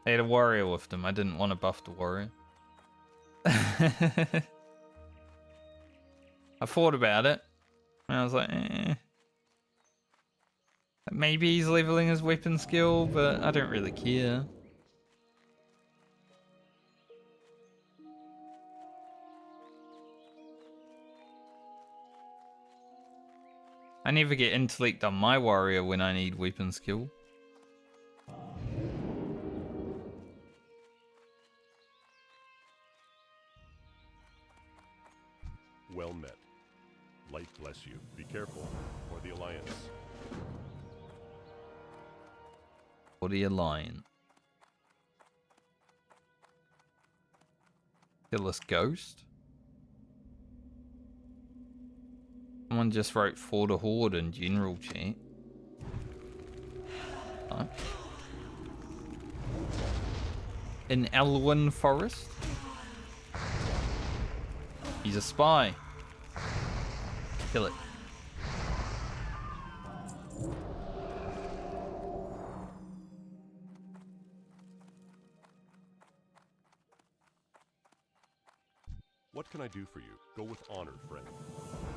They had a warrior with them. I didn't want to buff the warrior. I thought about it. And I was like, eh. Maybe he's leveling his weapon skill, but I don't really care. I never get intellect on my warrior when I need weapon skill. Well met. Light bless you. Be careful, or the Alliance. For the Alliance. Kill this ghost. Someone just wrote for the Horde in general chat. Oh. In Elwyn Forest. He's a spy. Kill it. What can I do for you? Go with honor, friend.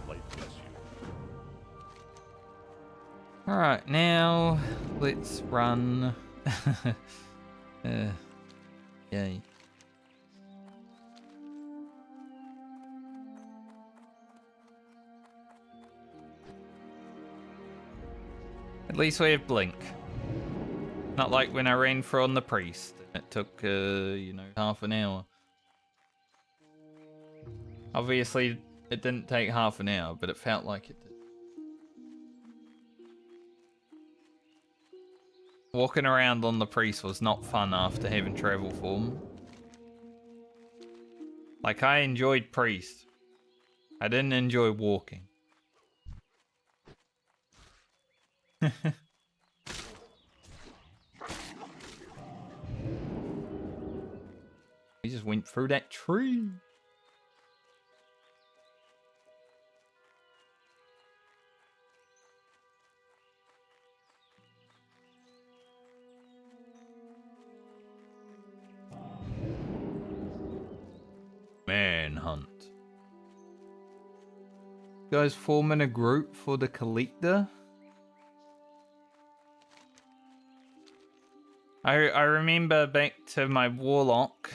Light bless you. Alright, now let's run. Yay. At least we have Blink. Not like when I ran for on the priest. It took, you know, half an hour. Obviously, it didn't take half an hour, but it felt like it did. Walking around on the priest was not fun after having travel form. Like, I enjoyed priest. I didn't enjoy walking. He just went through that tree. hunt. You guys forming a group for the collector? I remember back to my warlock.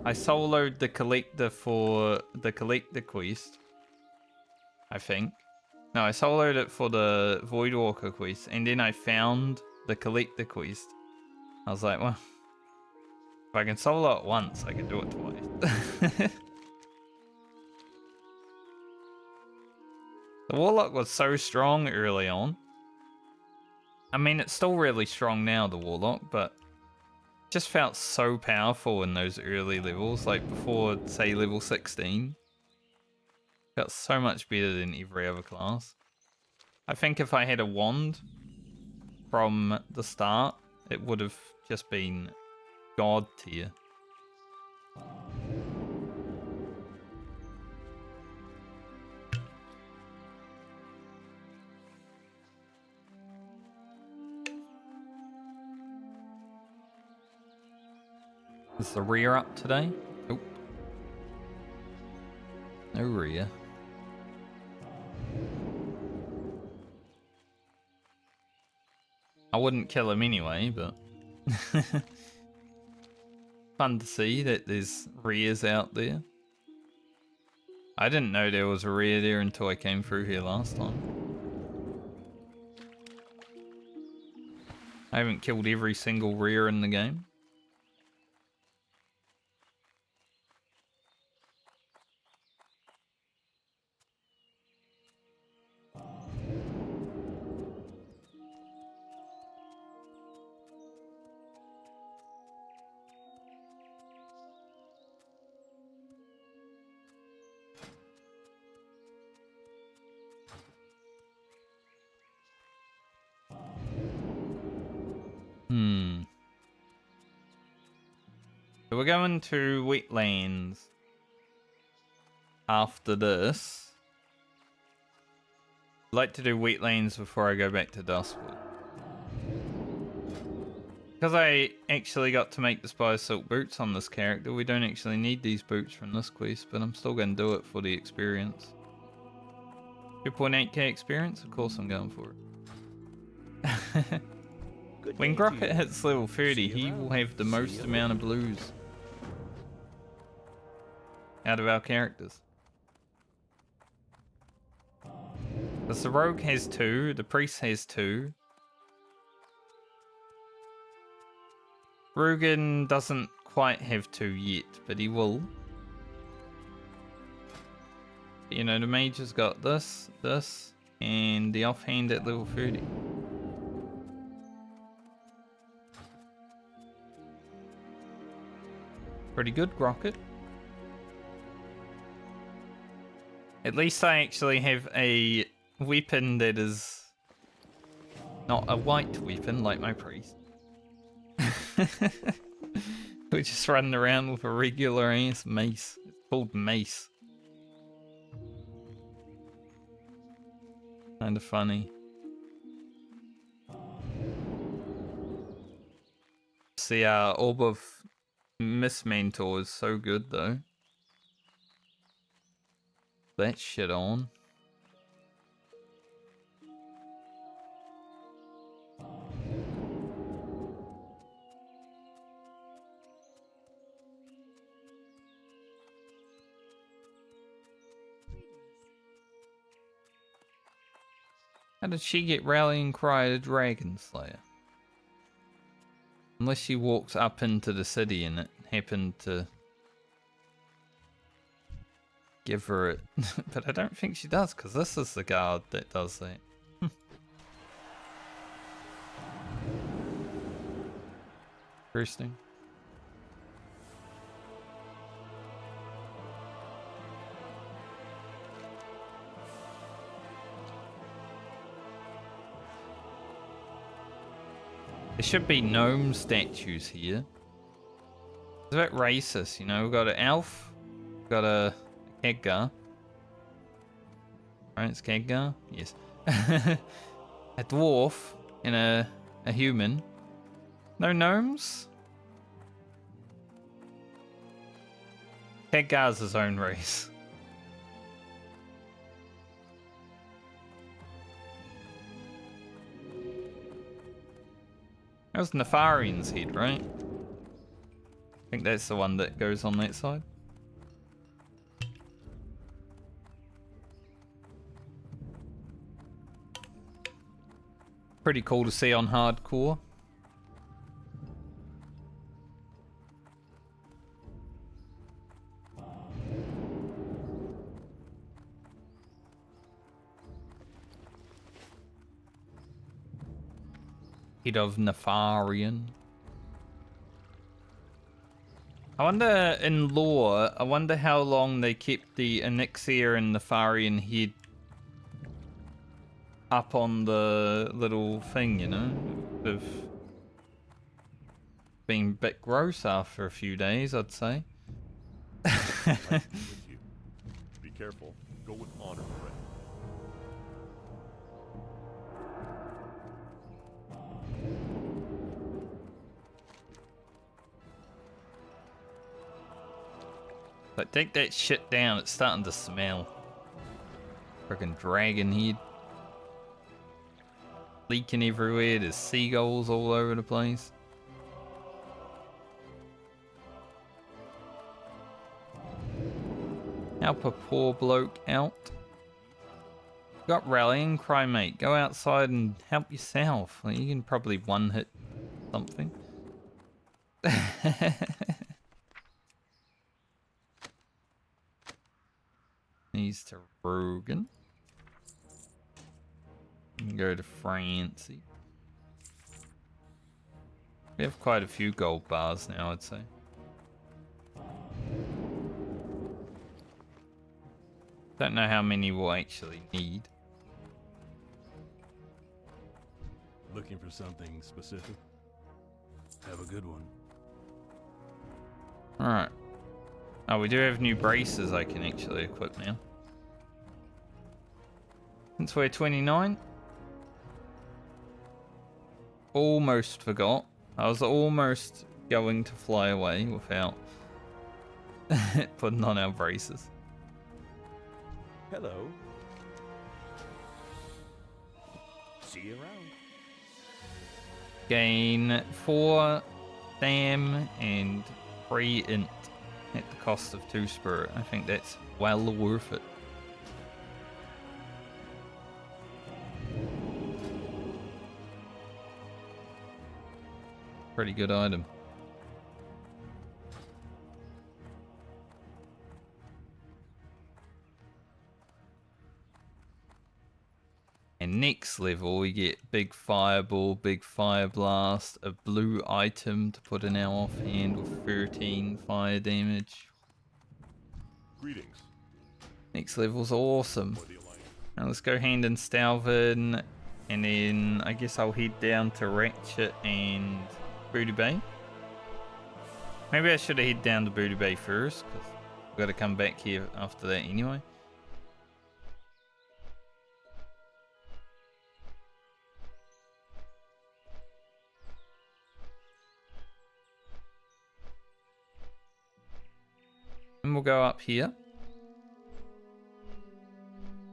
I soloed the collector for the collector quest. I think. No, I soloed it for the Voidwalker quest, and then I found the collector quest. I was like, well, if I can solo it once, I can do it twice. The warlock was so strong early on. I mean, it's still really strong now, the warlock, but just felt so powerful in those early levels, like before, say, level 16. Felt so much better than every other class. I think if I had a wand from the start, it would have just been god tier. Is the rear up today? Nope. No rear. I wouldn't kill him anyway, but fun to see that there's rears out there. I didn't know there was a rear there until I came through here last time. I haven't killed every single rear in the game. So we're going to wetlands after this. I'd like to do wetlands before I go back to Duskwood. Because I actually got to make the Spire Silk boots on this character, we don't actually need these boots from this quest, but I'm still going to do it for the experience. 2.8k experience? Of course I'm going for it. When Grocket hits level 30, he will have the most amount of blues out of our characters. Because the Rogue has 2, the Priest has 2. Rugen doesn't quite have 2 yet, but he will. You know, the Mage has got this, and the offhand at level 30. Pretty good, Grocket. At least I actually have a weapon that is not a white weapon like my priest. We just run around with a regular ass mace. It's called mace. Kinda funny. See, Orb of Mismentor is so good though. That shit on. How did she get Rallying Cry to Dragon Slayer? Unless she walks up into the city and it happened to give her it. But I don't think she does, because this is the guard that does that. Interesting. There should be gnome statues here. It's a bit racist, you know. We've got an elf, we've got a Khadgar. Right, it's Khadgar? Yes. A dwarf and a human. No gnomes? Khadgar's his own race. That was Nefarian's head, right? I think that's the one that goes on that side. Pretty cool to see on hardcore. Head of Nefarian. I wonder, in lore, I wonder how long they kept the Onyxia and Nefarian head up on the little thing, you know? Of being a bit gross after a few days, I'd say. I'd be with you. Be careful. Go with honor, friend. But take that shit down, it's starting to smell. Freaking dragon head. Leaking everywhere, there's seagulls all over the place. Help a poor bloke out. Got rallying cry, mate. Go outside and help yourself. Like, you can probably one hit something. Needs to Rogan. And go to Francie. We have quite a few gold bars now, I'd say. Don't know how many we'll actually need. Looking for something specific? Have a good one. Alright. Oh, we do have new braces I can actually equip now. Since we're 29. Almost forgot. I was almost going to fly away without putting on our braces. Hello. See you around. Gain 4 Sam and 3 Int at the cost of 2 Spirit. I think that's well worth it. Pretty good item. And next level we get big fireball, big fire blast, a blue item to put in our offhand with 13 fire damage. Greetings. Next level's awesome. For the Alliance. Now let's go hand in Stalvin, and then I guess I'll head down to Ratchet and Booty Bay. Maybe I should have head down to Booty Bay first, because I've got to come back here after that anyway. And we'll go up here.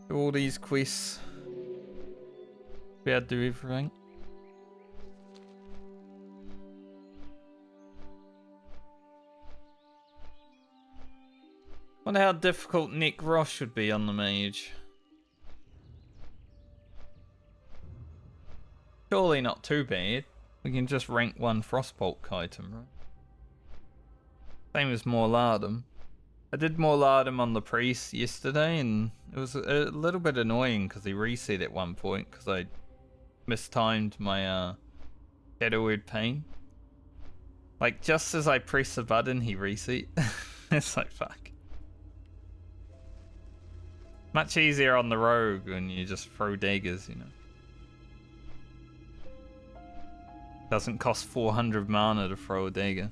Do all these quests. Be able to do everything. Wonder how difficult Nick Ross should be on the mage. Surely not too bad. We can just rank 1 Frostbolt item, right? Same as Morlardum. I did Morlardum on the priest yesterday, and it was a little bit annoying because he reset at one point because I mistimed my Shadow Word Pain. Like, just as I press the button, he reset. It's like, fuck. Much easier on the rogue when you just throw daggers, you know. Doesn't cost 400 mana to throw a dagger.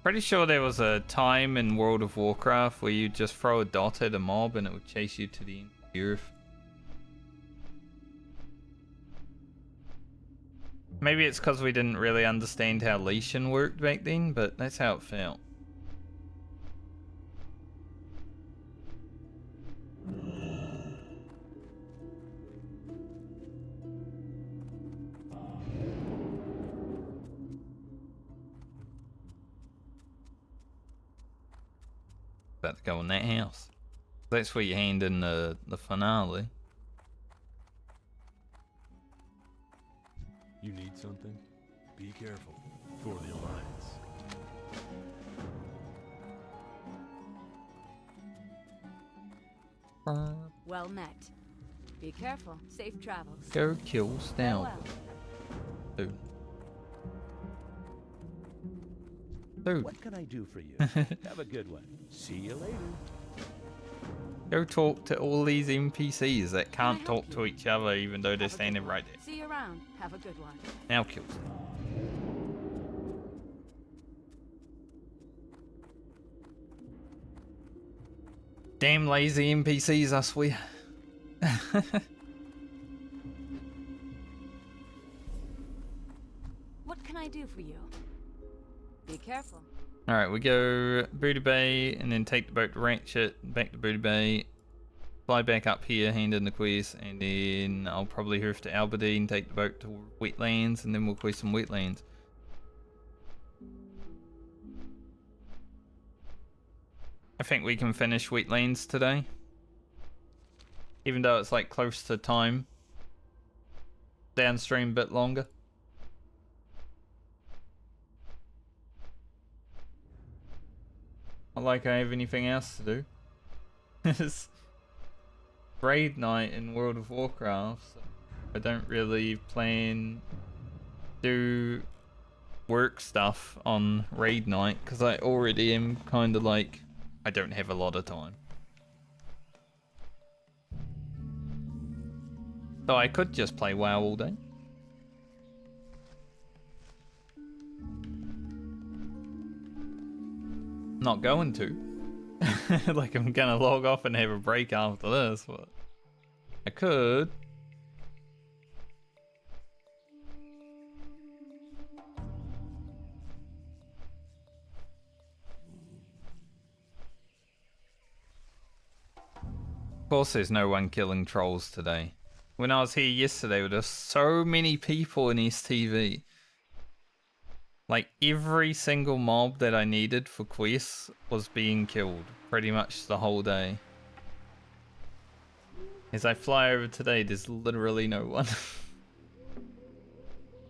Pretty sure there was a time in World of Warcraft where you just throw a dot at a mob and it would chase you to the end of the earth. Maybe it's because we didn't really understand how Legion worked back then, but that's how it felt. About to go in that house. That's where you hand in the finale. You need something? Be careful. For the Alliance. Well met. Be careful. Safe travels. Go kill Stout. Farewell. Dude. Dude. What can I do for you? Have a good one. See you later. Go talk to all these NPCs that can't talk to each other even though they're standing right there. See you around. Have a good one. Now kill Stout. Damn lazy NPCs, I swear. What can I do for you? Be careful. Alright, we go Booty Bay and then take the boat to Ratchet, back to Booty Bay, fly back up here, hand in the quest, and then I'll probably hoof to Albadine, take the boat to Wetlands, and then we'll quest some Wetlands. I think we can finish Wetlands today. Even though it's like close to time. Downstream a bit longer. Not like I have anything else to do. It's raid night in World of Warcraft, so I don't really do work stuff on raid night because I already am kind of like I don't have a lot of time. So I could just play WoW all day. Not going to. Like I'm gonna log off and have a break after this, but I could. Of course there's no one killing trolls today. When I was here yesterday, there were so many people in STV. Like every single mob that I needed for quests was being killed pretty much the whole day. As I fly over today, there's literally no one.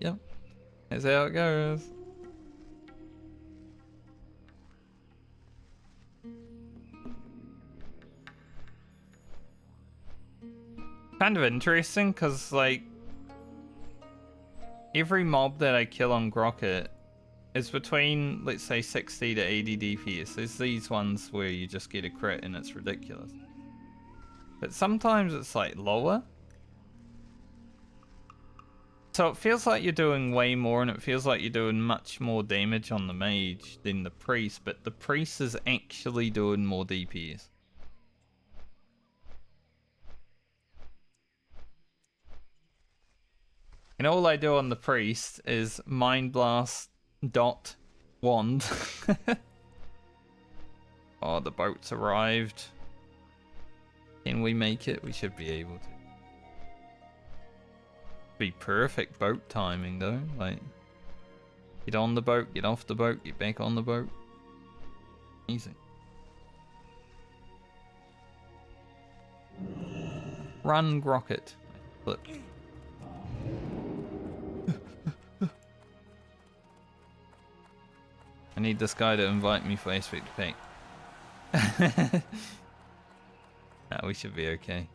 Yep, that's how it goes. Kind of interesting because like every mob that I kill on Grocket is between, let's say, 60 to 80 DPS. There's these ones where you just get a crit and it's ridiculous. But sometimes it's like lower. So it feels like you're doing way more and it feels like you're doing much more damage on the mage than the priest, but the priest is actually doing more DPS. And all I do on the priest is Mind Blast dot wand. Oh, the boat's arrived. Can we make it? We should be able to. Be perfect boat timing though. Like, get on the boat, get off the boat, get back on the boat. Easy. Run, Grocket. Look. I need this guy to invite me for Aspect Pack. Nah, we should be okay.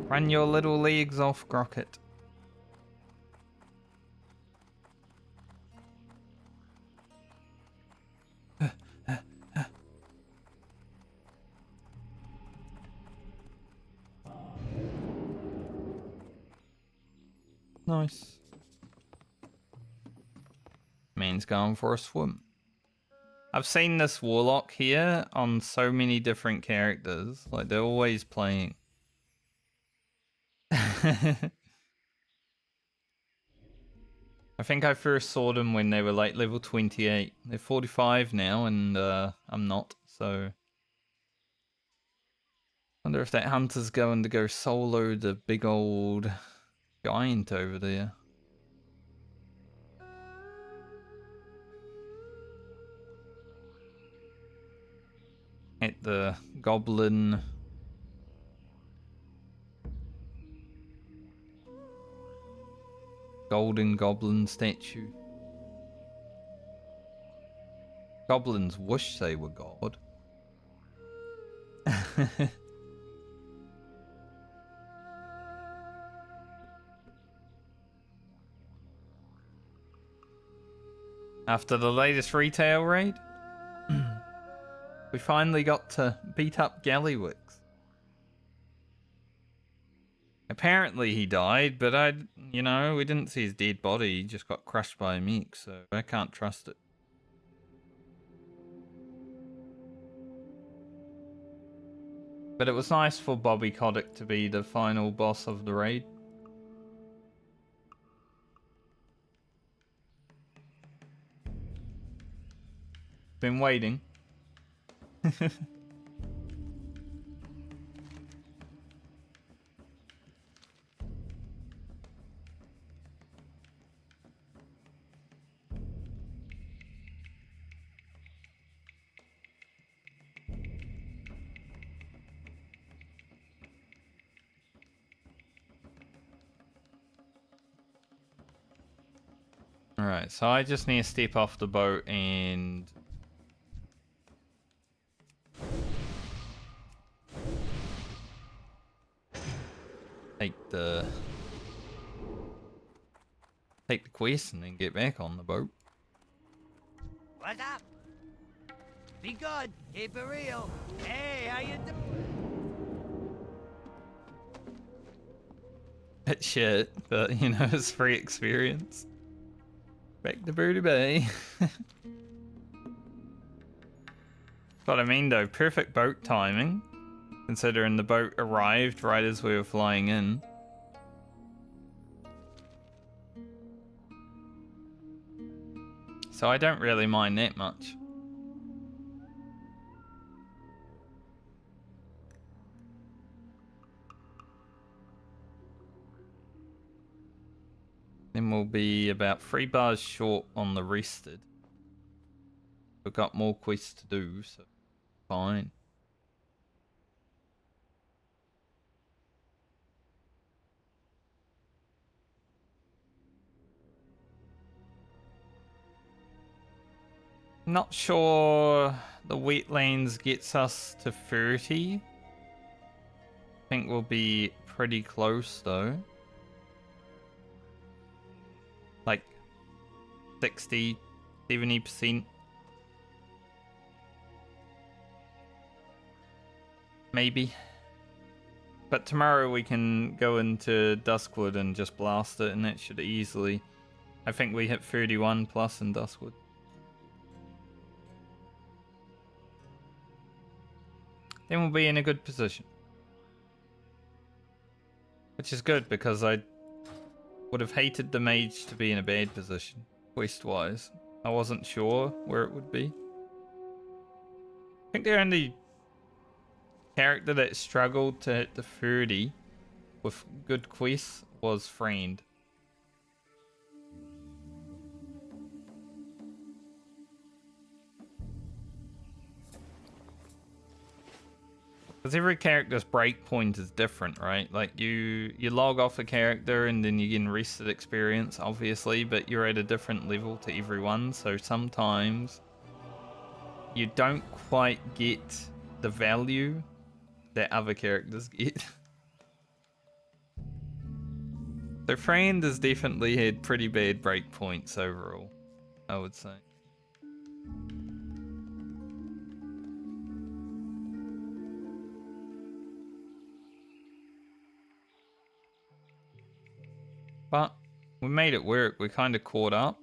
Run your little legs off, Grocket. Nice. man's going for a swim. I've seen this warlock here on so many different characters. Like, they're always playing. I think I first saw them when they were like level 28. They're 45 now, and I'm not, so... Wonder if that hunter's going to go solo the big old giant over there. At the goblin... golden goblin statue. Goblins wish they were God. After the latest retail raid, we finally got to beat up Gallywix. Apparently he died, but we didn't see his dead body. He just got crushed by a meek, so I can't trust it. But it was nice for Bobby Kotick to be the final boss of the raid. Been waiting. Alright, so I just need to step off the boat and... take the quest and then get back on the boat. What's up? Be good. Keep it real. Hey, how you doing? Bit shit, but it's free experience. Back to Birdie Bay. What I mean though, perfect boat timing, considering the boat arrived right as we were flying in. So I don't really mind that much. Then we'll be about 3 bars short on the rested. We've got more quests to do, so fine. Not sure the wetlands gets us to 30. I think we'll be pretty close though. Like 60, 70%. Maybe. But tomorrow we can go into Duskwood and just blast it, and that should easily... I think we hit 31 plus in Duskwood. Then we'll be in a good position. Which is good, because I would have hated the Mage to be in a bad position, quest-wise. I wasn't sure where it would be. I think the only character that struggled to hit the 30 with good quests was Friend. Because every character's breakpoint is different, right? Like you log off a character and then you get rested experience, obviously, but you're at a different level to everyone, so sometimes you don't quite get the value that other characters get. So Friend has definitely had pretty bad breakpoints overall, I would say. But we made it work. We kind of caught up.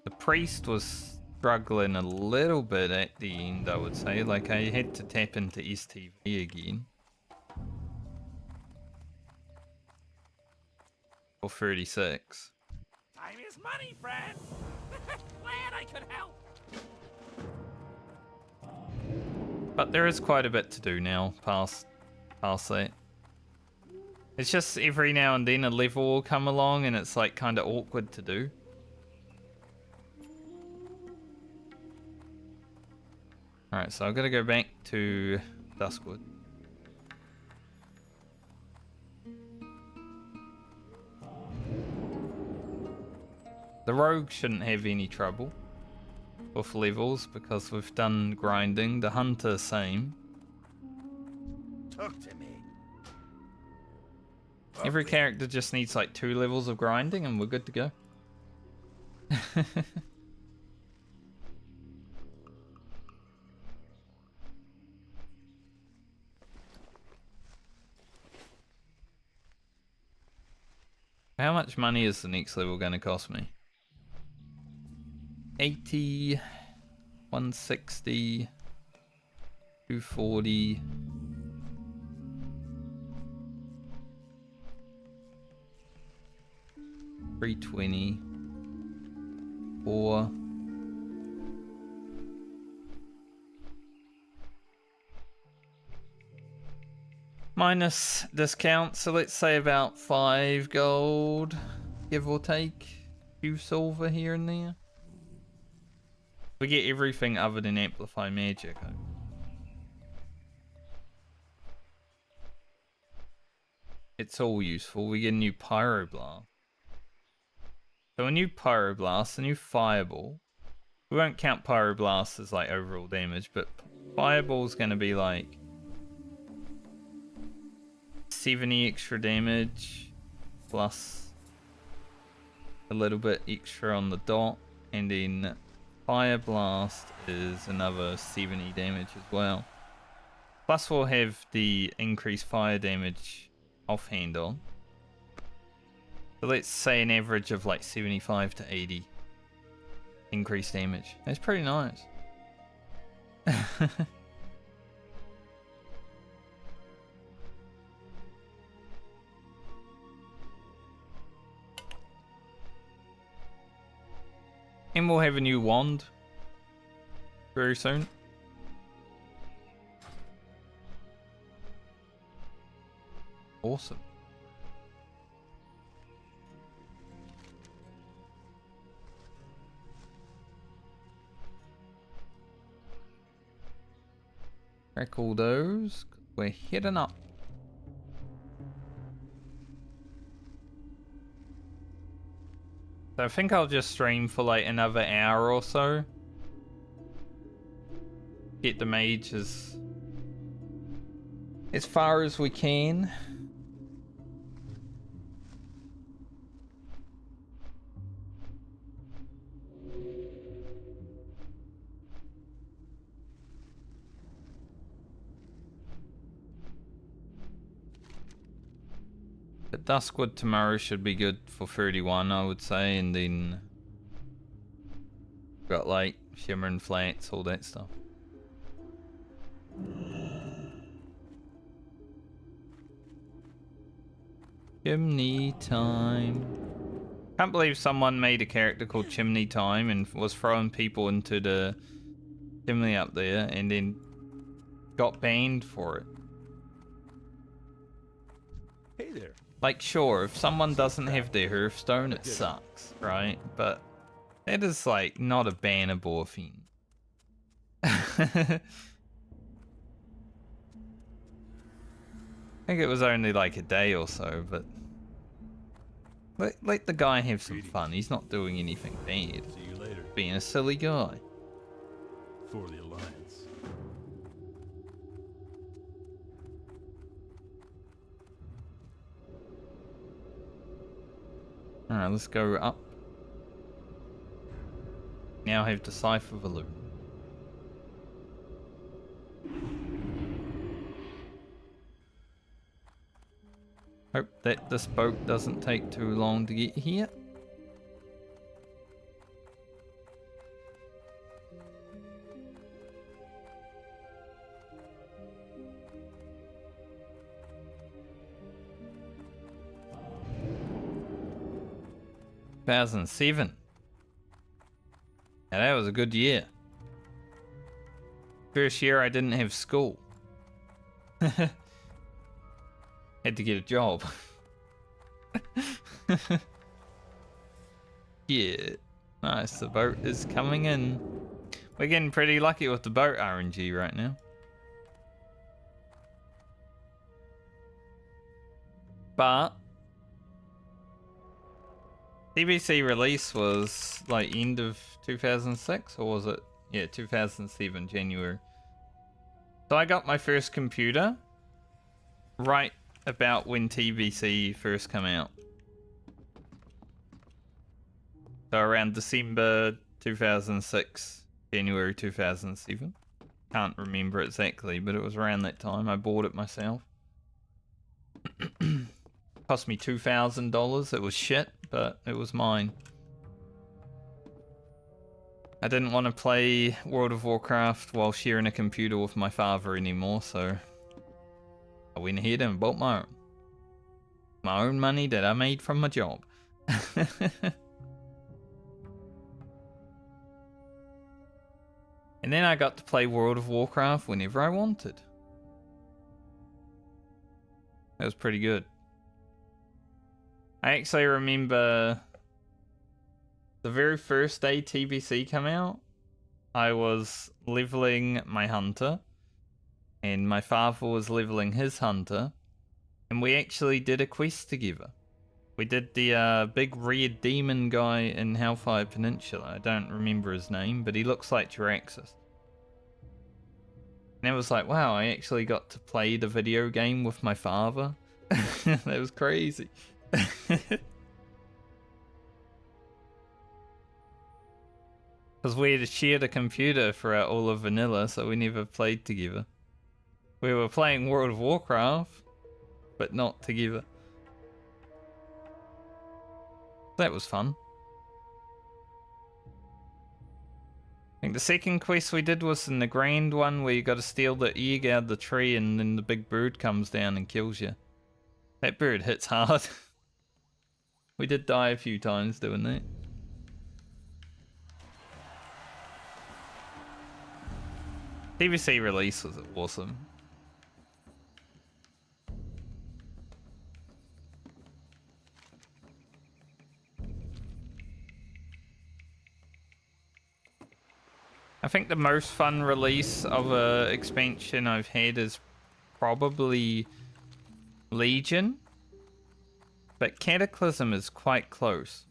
The priest was struggling a little bit at the end, I would say. Like, I had to tap into STV again. For 36. Time is money, friend. Glad I could help. But there is quite a bit to do now past that. It's just every now and then a level will come along and it's like kind of awkward to do. Alright, so I've got to go back to Duskwood. The rogue shouldn't have any trouble with levels because we've done grinding. The hunter, same. Talk to me. Every character just needs like 2 levels of grinding and we're good to go. How much money is the next level going to cost me? 80, 160, 240. $320, 4. Minus discount, so let's say about 5 gold, give or take. Few silver here and there. We get everything other than amplify magic. It's all useful. We get a new pyroblast. So a new pyroblast, a new fireball. We won't count pyroblast as like overall damage, but fireball's gonna be like 70 extra damage plus a little bit extra on the dot, and then fire blast is another 70 damage as well. Plus we'll have the increased fire damage offhand on. So let's say an average of like 75 to 80 increased damage. That's pretty nice. And we'll have a new wand very soon. Awesome. Crack all those. We're heading up. So I think I'll just stream for like another hour or so. Get the mage as far as we can. But Duskwood tomorrow should be good for 31, I would say, and then got like Shimmering Flats, all that stuff. Chimney Time. Can't believe someone made a character called Chimney Time and was throwing people into the chimney up there and then got banned for it. Hey there. Like, sure, if someone doesn't have their Hearthstone, it sucks, right? But that is, like, not a bannable thing. I think it was only, like, a day or so, but... Let the guy have some fun. He's not doing anything bad. See you later. Being a silly guy. For the Alliance. Alright, let's go up. Now have Decipher Valoo. Hope that this boat doesn't take too long to get here. 2007. Now that was a good year. First year I didn't have school. Had to get a job. Yeah. Nice, the boat is coming in. We're getting pretty lucky with the boat RNG right now. But TBC release was like end of 2006, or was it? Yeah, 2007, January. So I got my first computer right about when TBC first came out. So around December 2006, January 2007. Can't remember exactly, but it was around that time. I bought it myself. Cost me $2,000. It was shit, but it was mine. I didn't want to play World of Warcraft while sharing a computer with my father anymore, so I went ahead and bought my own. My own money that I made from my job. And then I got to play World of Warcraft whenever I wanted. That was pretty good. I actually remember the very first day TBC came out, I was leveling my hunter, and my father was leveling his hunter, and we actually did a quest together. We did the big red demon guy in Hellfire Peninsula. I don't remember his name, but he looks like Jiraxis. And it was like, wow, I actually got to play the video game with my father. That was crazy. Because we had shared a computer throughout all of vanilla, so we never played together. We were playing World of Warcraft, but not together. That was fun. I think the second quest we did was in the grand one where you got to steal the egg out of the tree and then the big bird comes down and kills you. That bird hits hard. We did die a few times doing that. TBC release was awesome. I think the most fun release of a expansion I've had is probably Legion, but Cataclysm is quite close.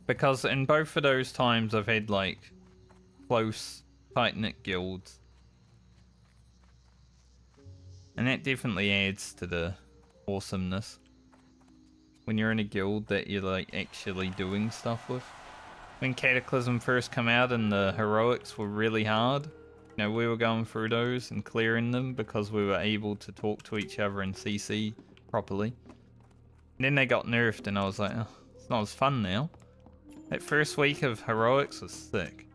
Because in both of those times I've had like close, tight-knit guilds. And that definitely adds to the awesomeness. When you're in a guild that you're like actually doing stuff with. When Cataclysm first came out and the heroics were really hard, you know, we were going through those and clearing them because we were able to talk to each other in CC properly. And then they got nerfed and I was like, oh, it's not as fun now. That first week of heroics was sick.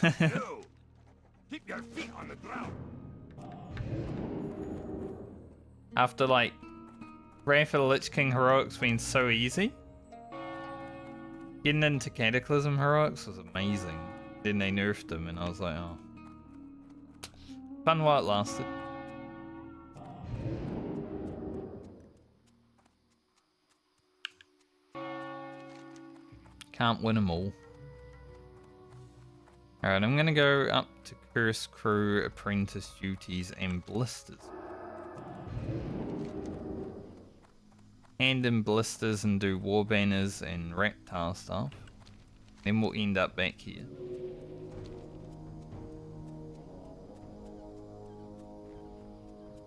No! Keep your feet on the ground! After like Wrath of the Lich King heroics being so easy, getting into Cataclysm heroics was amazing. Then they nerfed them and I was like, oh. Fun while it lasted. Can't win them all. Alright, I'm gonna go up to Curse Crew, Apprentice Duties, and Blisters. Hand in Blisters and do War Banners and Reptile stuff. Then we'll end up back here.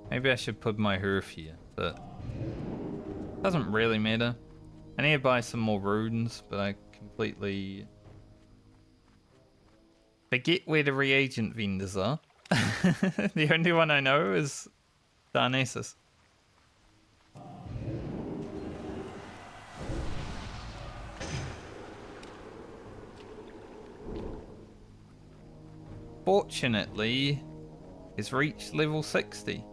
Maybe I should put my Hearth here, but doesn't really matter. I need to buy some more runes, but I completely forget where the reagent vendors are. The only one I know is Darnassus. Fortunately, it's reached level 60.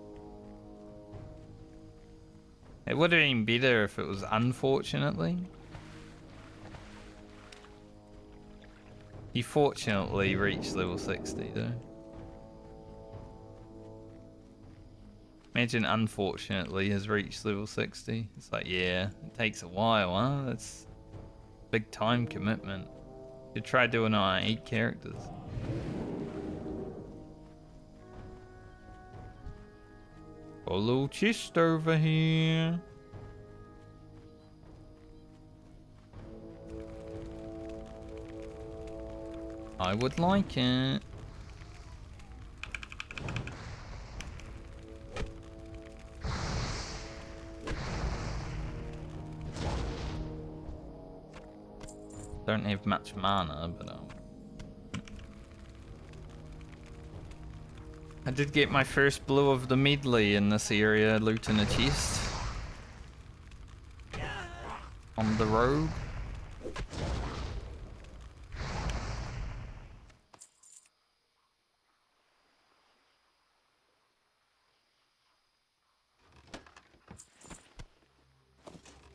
It would have been better if it was unfortunately. He fortunately reached level 60 though. Imagine unfortunately has reached level 60. It's like, yeah, it takes a while, huh? That's a big time commitment. You try doing it on 8 characters. Got a little chest over here. I would like it. Don't have much mana, but I did get my first blue of the Medley in this area, looting a chest on the road.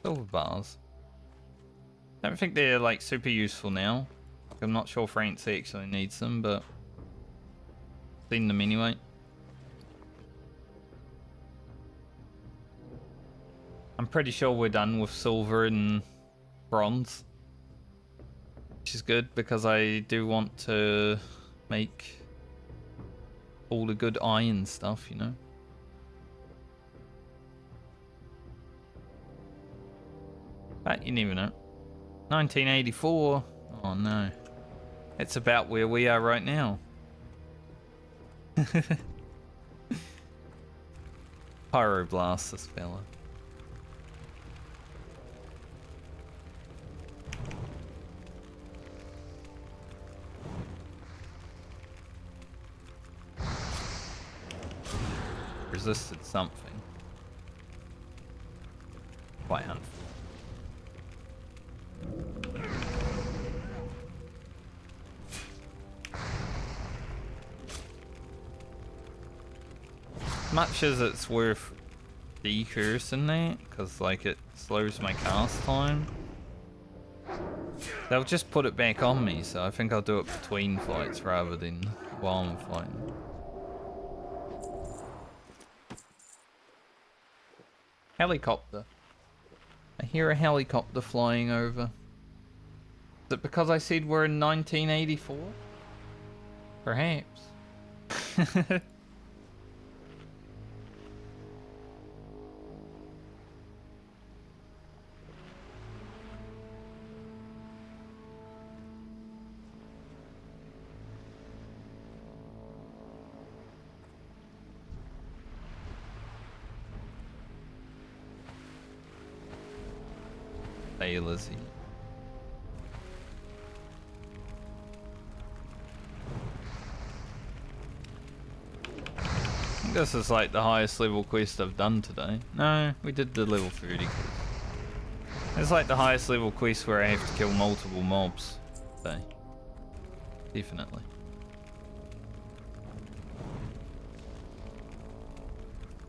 Silver bars. Don't think they're like super useful now. I'm not sure Francie actually needs them, but seen them anyway. I'm pretty sure we're done with silver and bronze, which is good because I do want to make all the good iron stuff, you know. But you never know. 1984. Oh no. It's about where we are right now. Pyroblast this fella. Resisted something. Quite unfair. Much as it's worth decursing that, because like it slows my cast time, they'll just put it back on me, so I think I'll do it between fights rather than while I'm fighting. Helicopter. I hear a helicopter flying over. Is it because I said we're in 1984? Perhaps. Lizzie. This is like the highest level quest I've done today. No, we did the level 30 quest. It's like the highest level quest where I have to kill multiple mobs today. Definitely.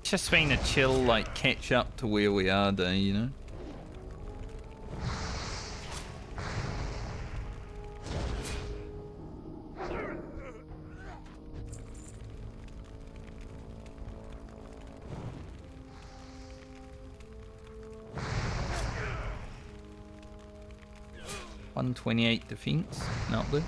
It's just been a chill, like, catch up to where we are day, you know? .128 defense, not good.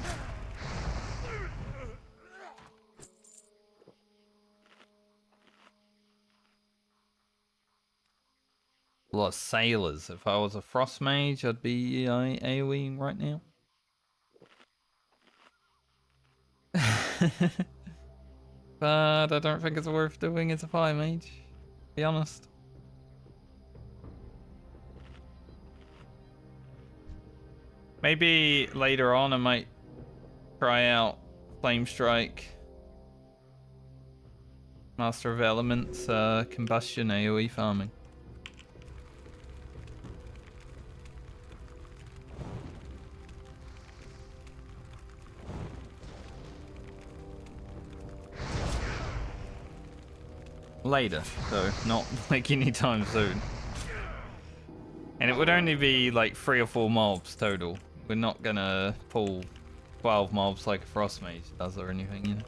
A lot of sailors. If I was a frost mage, I'd be AoEing right now. But I don't think it's worth doing as a fire mage, to be honest. Maybe later on I might try out Flame Strike, Master of Elements, Combustion AoE farming. Later, though, not like anytime soon. And it would only be like 3 or 4 mobs total. We're not gonna pull 12 mobs like a Frost Mage does or anything, you know.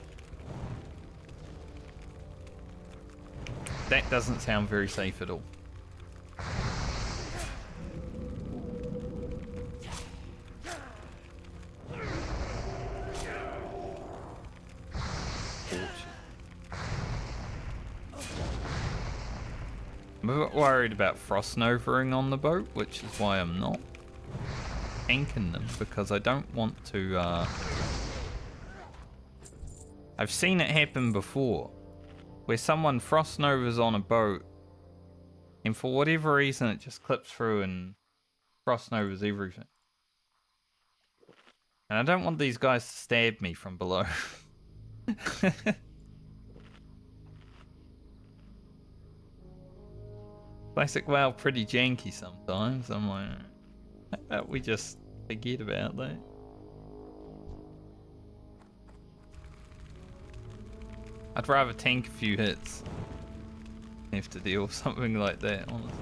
That doesn't sound very safe at all. I'm a bit worried about Frost Novering on the boat, which is why I'm not tanking them, because I don't want to, I've seen it happen before, where someone Frost Novas on a boat, and for whatever reason it just clips through and Frost Novas everything. And I don't want these guys to stab me from below. Classic WoW pretty janky sometimes. I'm like, how about we just forget about that? I'd rather tank a few hits than have to deal with something like that, honestly.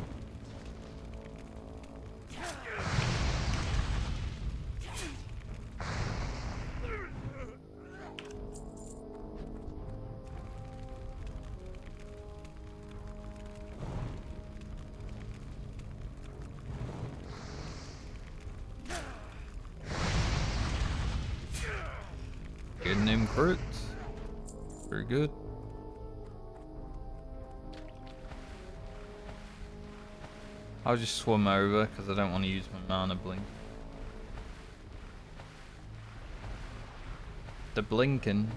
Getting them crits. Very good. I'll just swim over because I don't want to use my mana blink. The blinking.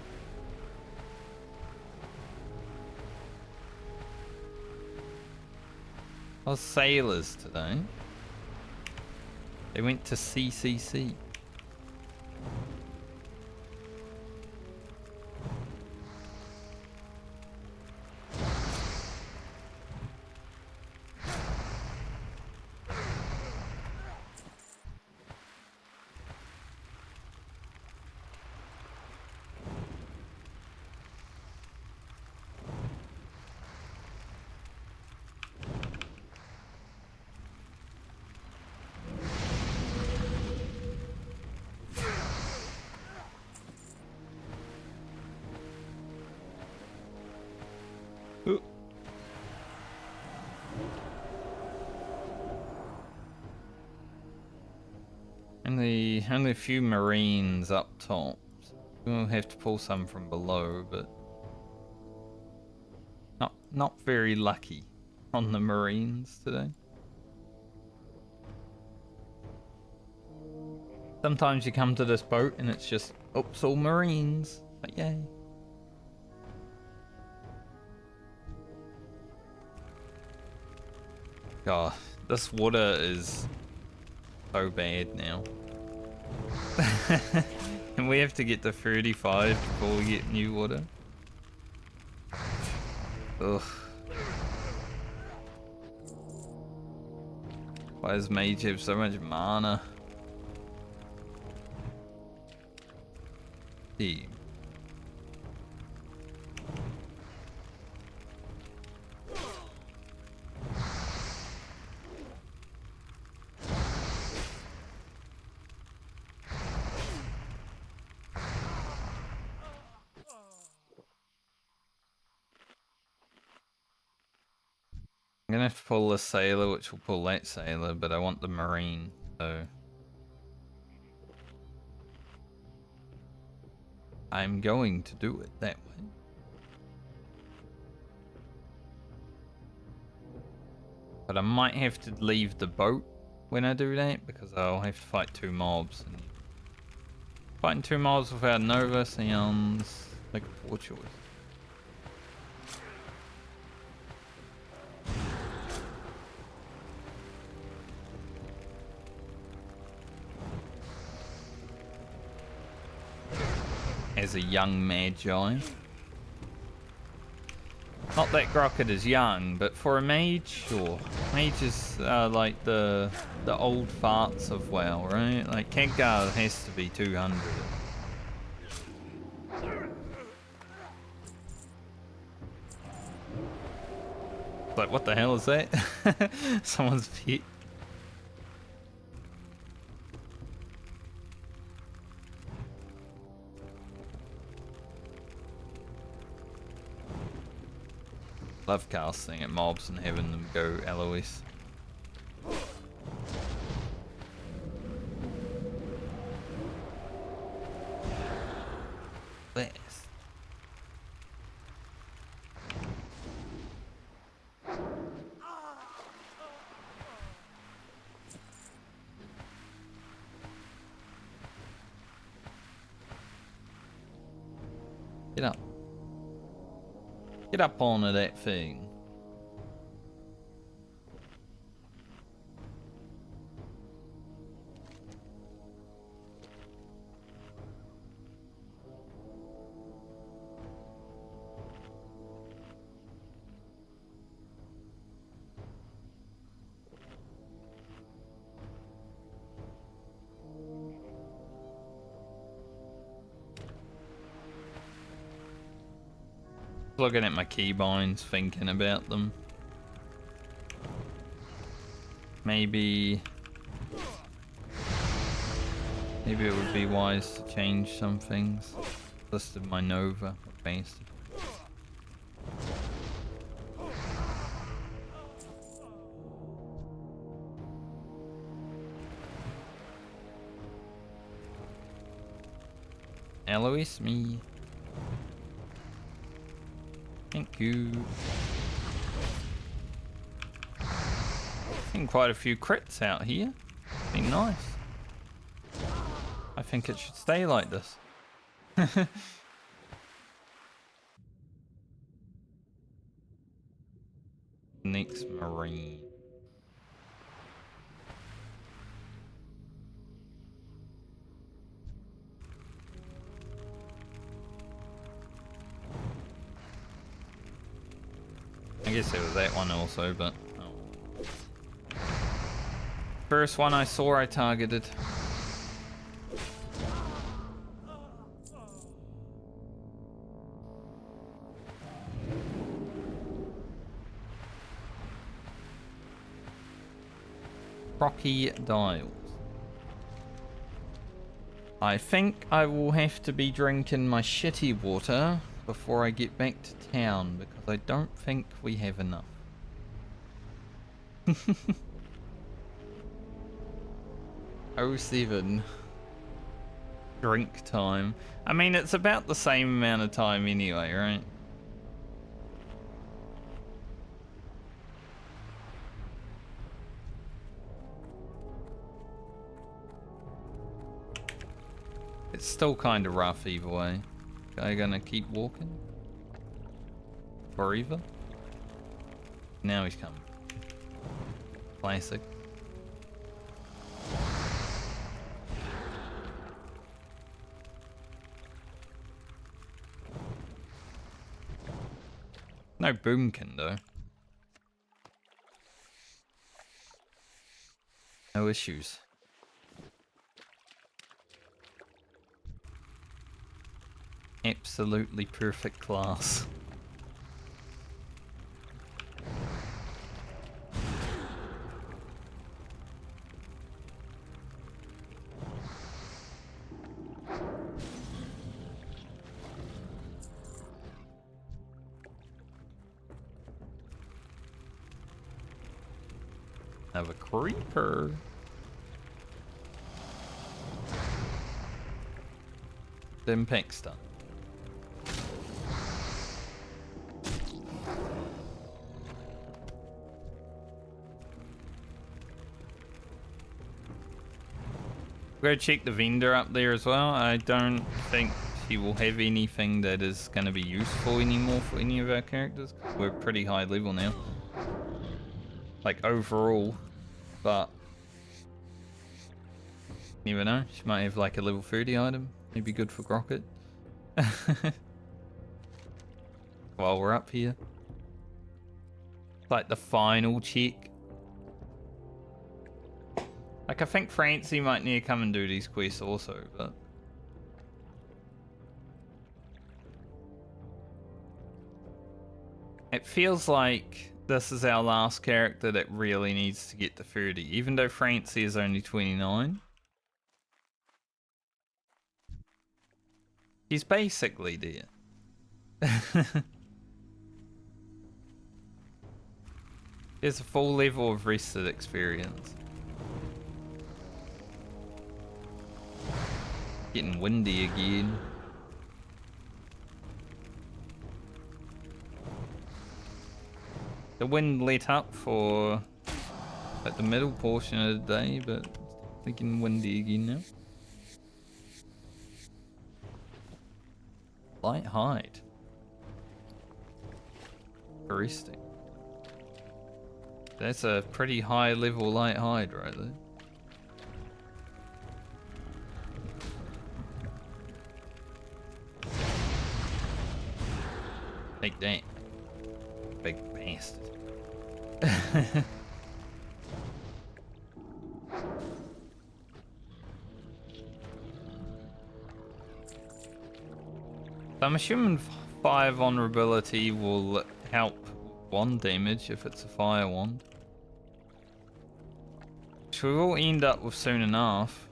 Those sailors today. They went to CCC. Only a few marines up top. We'll have to pull some from below, but not very lucky on the marines today. Sometimes you come to this boat and it's just, oops, all marines. But yay. God, this water is so bad now. And we have to get to 35 before we get new water. Ugh. Why does Mage have so much mana? See. I'm gonna have to pull this sailor, which will pull that sailor, but I want the marine, so I'm going to do it that way. But I might have to leave the boat when I do that, because I'll have to fight 2 mobs. And fighting 2 mobs without Nova sounds like a poor choice. As a young Magi. Not that Grocket is young, but for a mage, sure. Mages are like the old farts of WoW, right? Like Khadgar has to be 200. Like, what the hell is that? Someone's pet. Love casting at mobs and having them go LOS. This. Get up. Get up onto that thing. Looking at my keybinds, thinking about them. Maybe it would be wise to change some things. Listed my Nova, bastard. Eloise, me. Thank you. Seen quite a few crits out here. Been nice. I think it should stay like this. Next Marine. I guess there was that one also, but oh. First one I saw, I targeted. Rocky Dials. I think I will have to be drinking my shitty water before I get back to town, because I don't think we have enough. 07 drink time. I mean, it's about the same amount of time anyway, right? It's still kind of rough either way. Guy gonna keep walking? Forever? Now he's coming. Classic. No boomkin though. No issues. Absolutely perfect class. Have a creeper. Then Paxton. Go check the vendor up there as well. I don't think she will have anything that is going to be useful anymore for any of our characters. We're pretty high level now. Like overall. But you never know. She might have like a level 30 item. Maybe good for Grocket. While we're up here. Like the final check. Like, I think Francie might need to come and do these quests also, but... It feels like this is our last character that really needs to get to 30, even though Francie is only 29. She's basically there. Here's a full level of rested experience. Getting windy again. The wind let up for like the middle portion of the day, but it's getting windy again now. Light hide. Interesting. That's a pretty high level light hide right there. Take that. Big bastard. I'm assuming 5 vulnerability will help wand damage if it's a fire wand. Which we will end up with soon enough.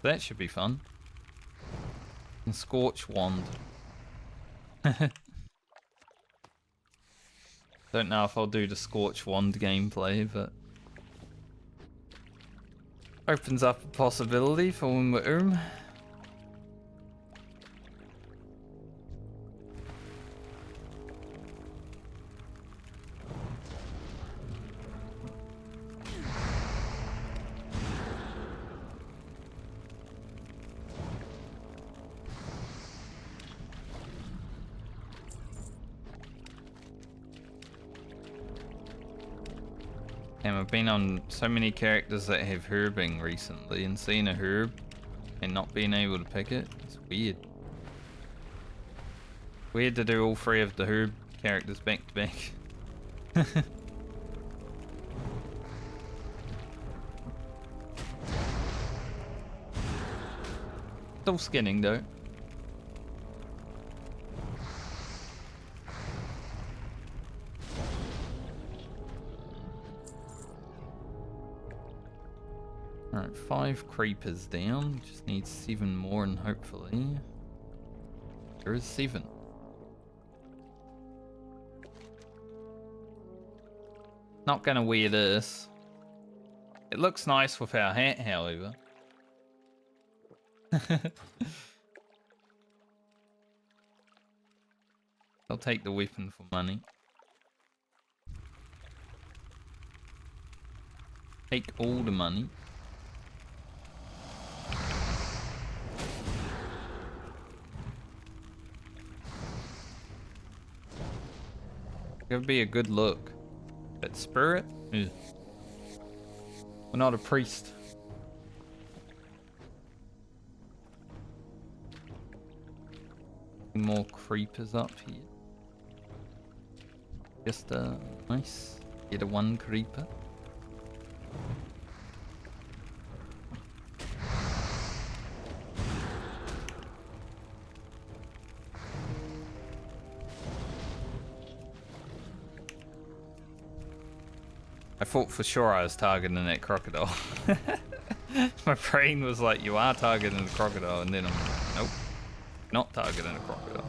That should be fun. And Scorch Wand. Don't know if I'll do the Scorch Wand gameplay, but opens up a possibility for when we're And I've been on so many characters that have herbing recently, and seeing a herb and not being able to pick it, it's weird. Weird to do all 3 of the herb characters back to back. Still skinning though. Alright, 5 creepers down. Just need 7 more and hopefully there is 7. Not gonna wear this. It looks nice with our hat, however. I'll take the weapon for money. Take all the money. It would be a good look. But spirit? Ugh. We're not a priest. More creepers up here. Just nice. Get a 1 creeper. I thought for sure I was targeting that crocodile. My brain was like, you are targeting the crocodile, and then I'm like, nope, not targeting a crocodile.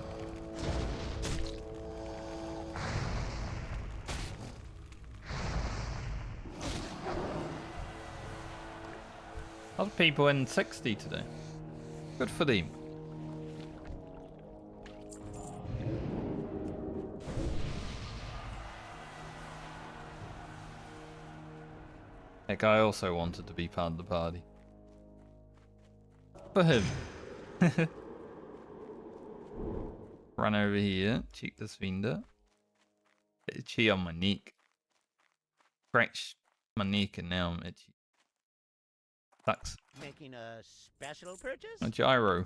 Other people in 60 today. Good for them. That guy also wanted to be part of the party. For him. Run over here, check this vendor. Itchy on my neck. Scratch my neck and now I'm itchy. Sucks. Making a special purchase? A gyro.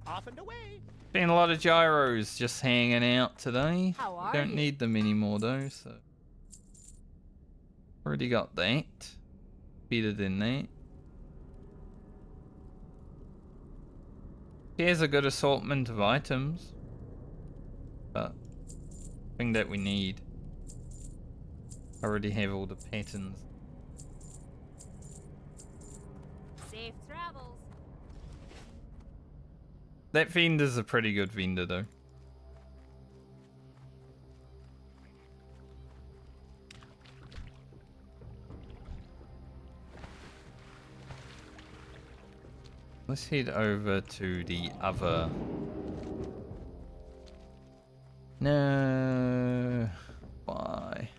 Off and away. Been a lot of gyros just hanging out today. How are Don't you? need them anymore though, so. Already got that. Better than that. Here's a good assortment of items. But thing that we need. Already have all the patterns. That vendor's a pretty good vendor though. Let's head over to the other. No. Why?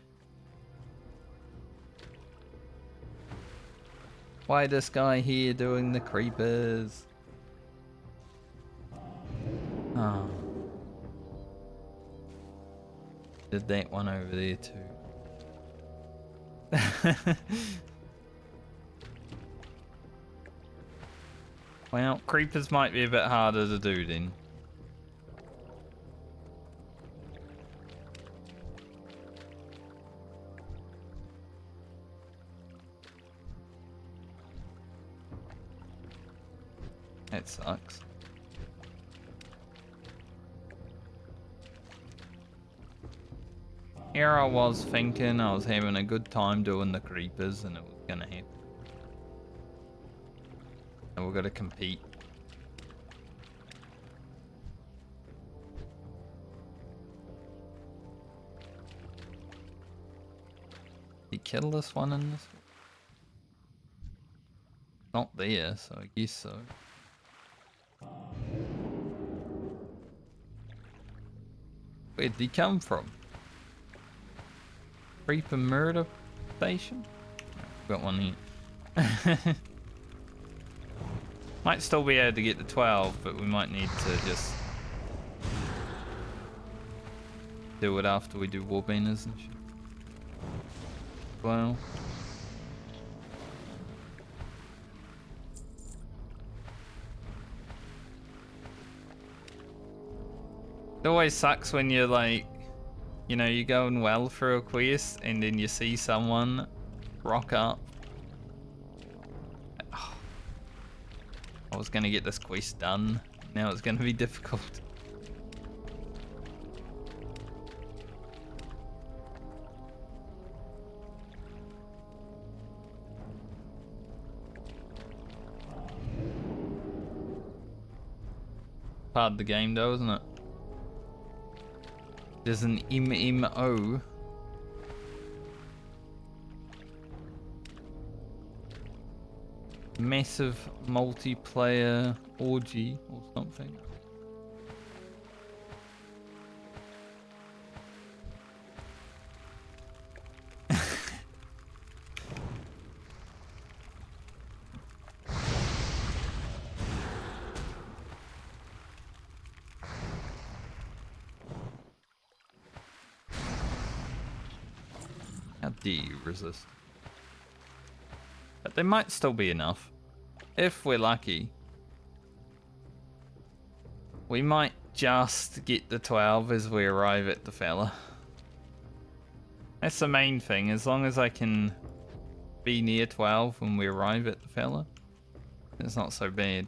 Why this guy here doing the creepers? Oh. Did that one over there too. Well, creepers might be a bit harder to do then. That sucks. Here I was thinking I was having a good time doing the creepers and it was gonna happen. And we're gonna compete. Did he kill this one in this one? Not there, so I guess so. Where did he come from? Creeper murder station? Got one here. Might still be able to get to 12, but we might need to just do it after we do warbanners and shit. Well. It always sucks when you're like, you know, you're going well through a quest and then you see someone rock up. Oh, I was gonna get this quest done. Now it's gonna be difficult. Part of the game though, isn't it? There's an MMO. Massive multiplayer orgy or something. How dare you resist? But there might still be enough. If we're lucky. We might just get the 12 as we arrive at the fella. That's the main thing. As long as I can be near 12 when we arrive at the fella, it's not so bad.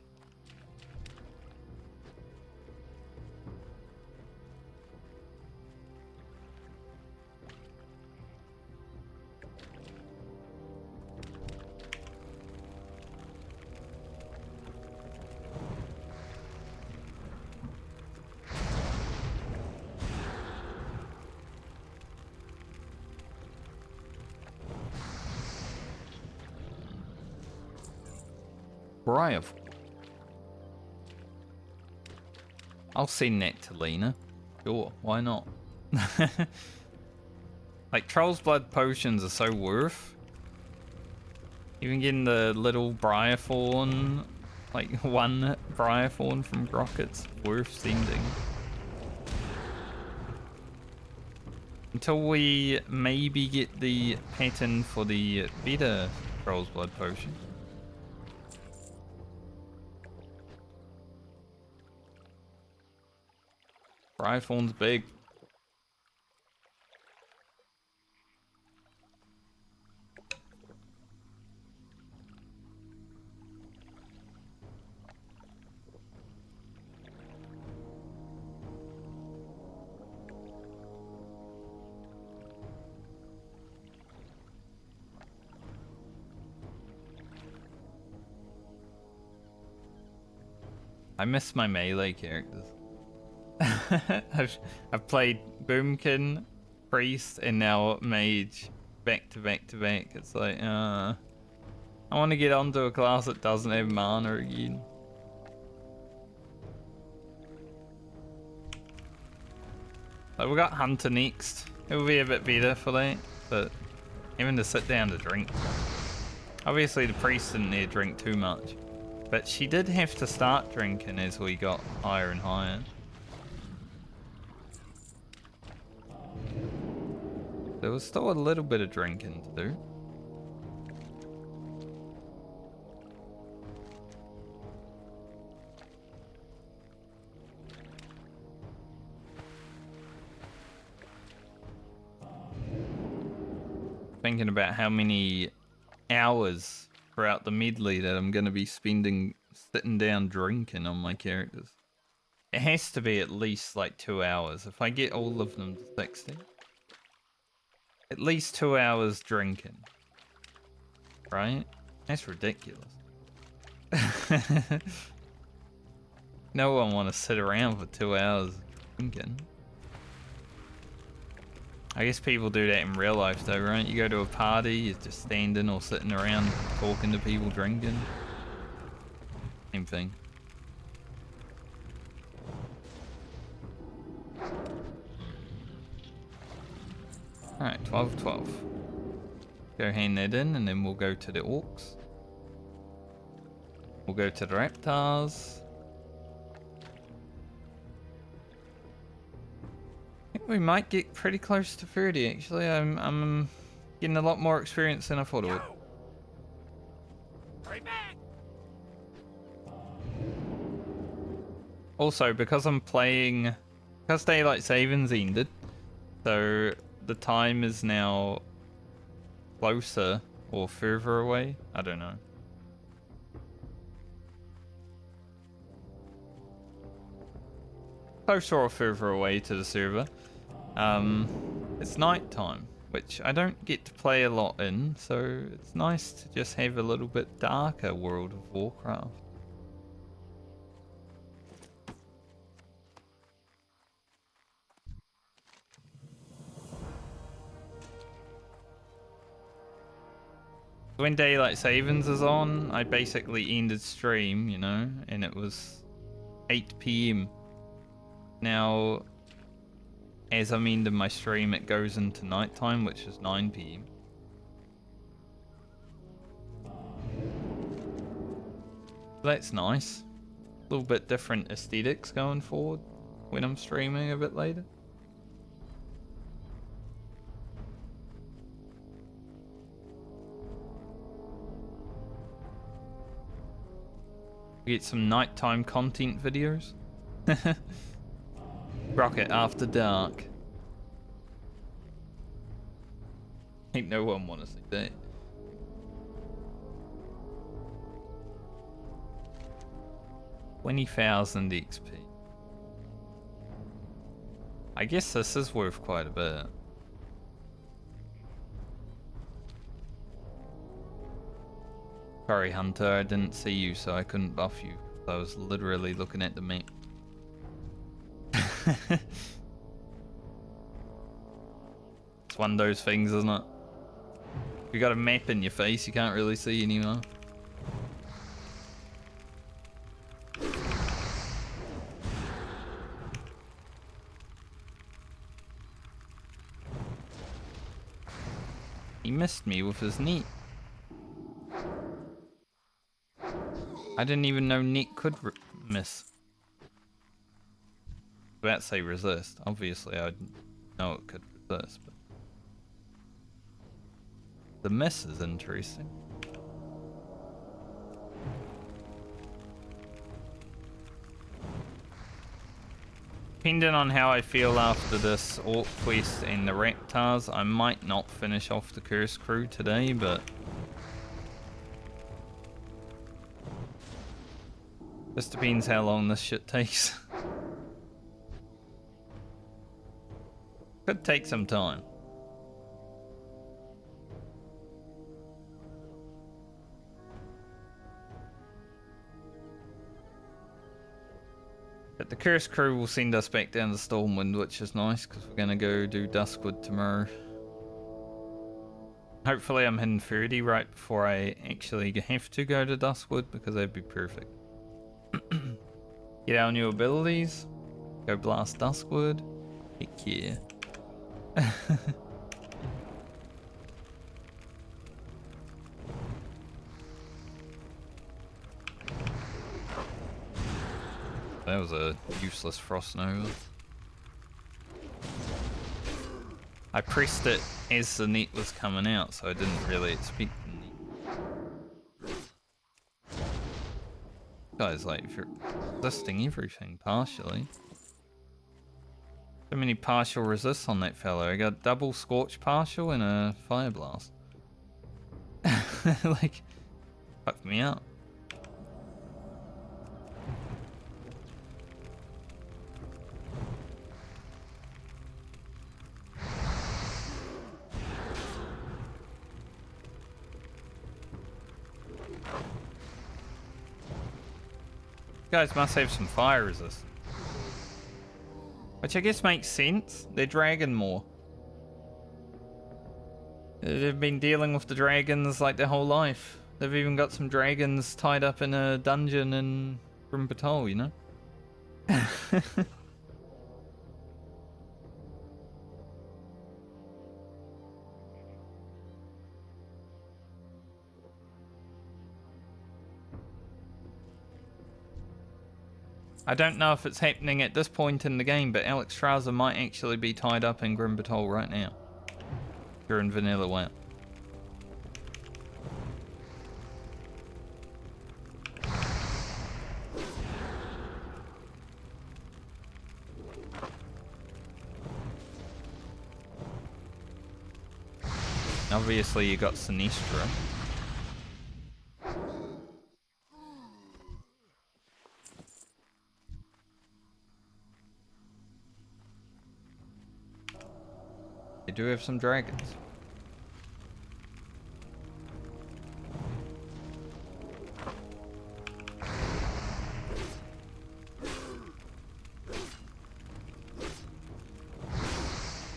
Briarful. I'll send that to Lena. Sure, why not? Like, Troll's Blood potions are so worth. Even getting the little Briarthorn, like one Briarthorn from Grocket's worth sending. Until we maybe get the pattern for the better Troll's Blood potion. Briarthorn's big. I miss my melee characters. I've played Boomkin, Priest, and now Mage back to back to back. It's like, I want to get onto a class that doesn't have mana again. Like, we got Hunter next. It'll be a bit better for that, but even to sit down to drink. Obviously the priest didn't need to drink too much, but she did have to start drinking as we got higher and higher. There was still a little bit of drinking to do. Thinking about how many hours throughout the medley that I'm going to be spending sitting down drinking on my characters. It has to be at least like 2 hours. If I get all of them to 60. At least 2 hours drinking. Right? That's ridiculous. No one want to sit around for 2 hours drinking. I guess people do that in real life though, right? You go to a party, you're just standing or sitting around talking to people drinking. Same thing. Alright, 12-12. Go hand that in and then we'll go to the orcs. We'll go to the raptors. I think we might get pretty close to 30 actually. I'm getting a lot more experience than I thought I would. Also, because I'm playing, because daylight savings ended, so the time is now closer or further away. I don't know. Closer or further away to the server. It's night time, which I don't get to play a lot in, so it's nice to just have a little bit darker World of Warcraft. When daylight savings is on, I basically ended stream, you know, and it was 8 PM. Now, as I'm ending my stream, it goes into nighttime, which is 9 PM. That's nice. A little bit different aesthetics going forward when I'm streaming a bit later. Get some nighttime content videos. Rocket After Dark. Ain't no one wanna see that. $20,000 XP. I guess this is worth quite a bit. Sorry Hunter, I didn't see you so I couldn't buff you. I was literally looking at the map. It's one of those things, isn't it? If you got a map in your face, you can't really see anymore. He missed me with his net. I didn't even know net could miss. I was about to say resist. Obviously, I know it could resist, but the miss is interesting. Depending on how I feel after this Orc quest and the Raptors, I might not finish off the Curse Crew today, but just depends how long this shit takes. Could take some time. But the Cursed Crew will send us back down to Stormwind, which is nice, because we're going to go do Duskwood tomorrow. Hopefully I'm hitting 30 right before I actually have to go to Duskwood, because that'd be perfect. Get our new abilities. Go blast Duskwood. Heck yeah. That was a useless Frost Nova. I pressed it as the net was coming out, so I didn't really expect the net. Guys, like, if you're resisting everything partially. So many partial resists on that fellow. I got double Scorch partial and a Fire Blast. Like, fucked me up. Guys must have some fire resist. Which I guess makes sense. They're dragon more. They've been dealing with the dragons like their whole life. They've even got some dragons tied up in a dungeon in Grim Patrol, you know? I don't know if it's happening at this point in the game, but Alex Strauser might actually be tied up in Grim Patrol right now. During Vanilla WoW. Obviously you got Sinistra. They do have some dragons.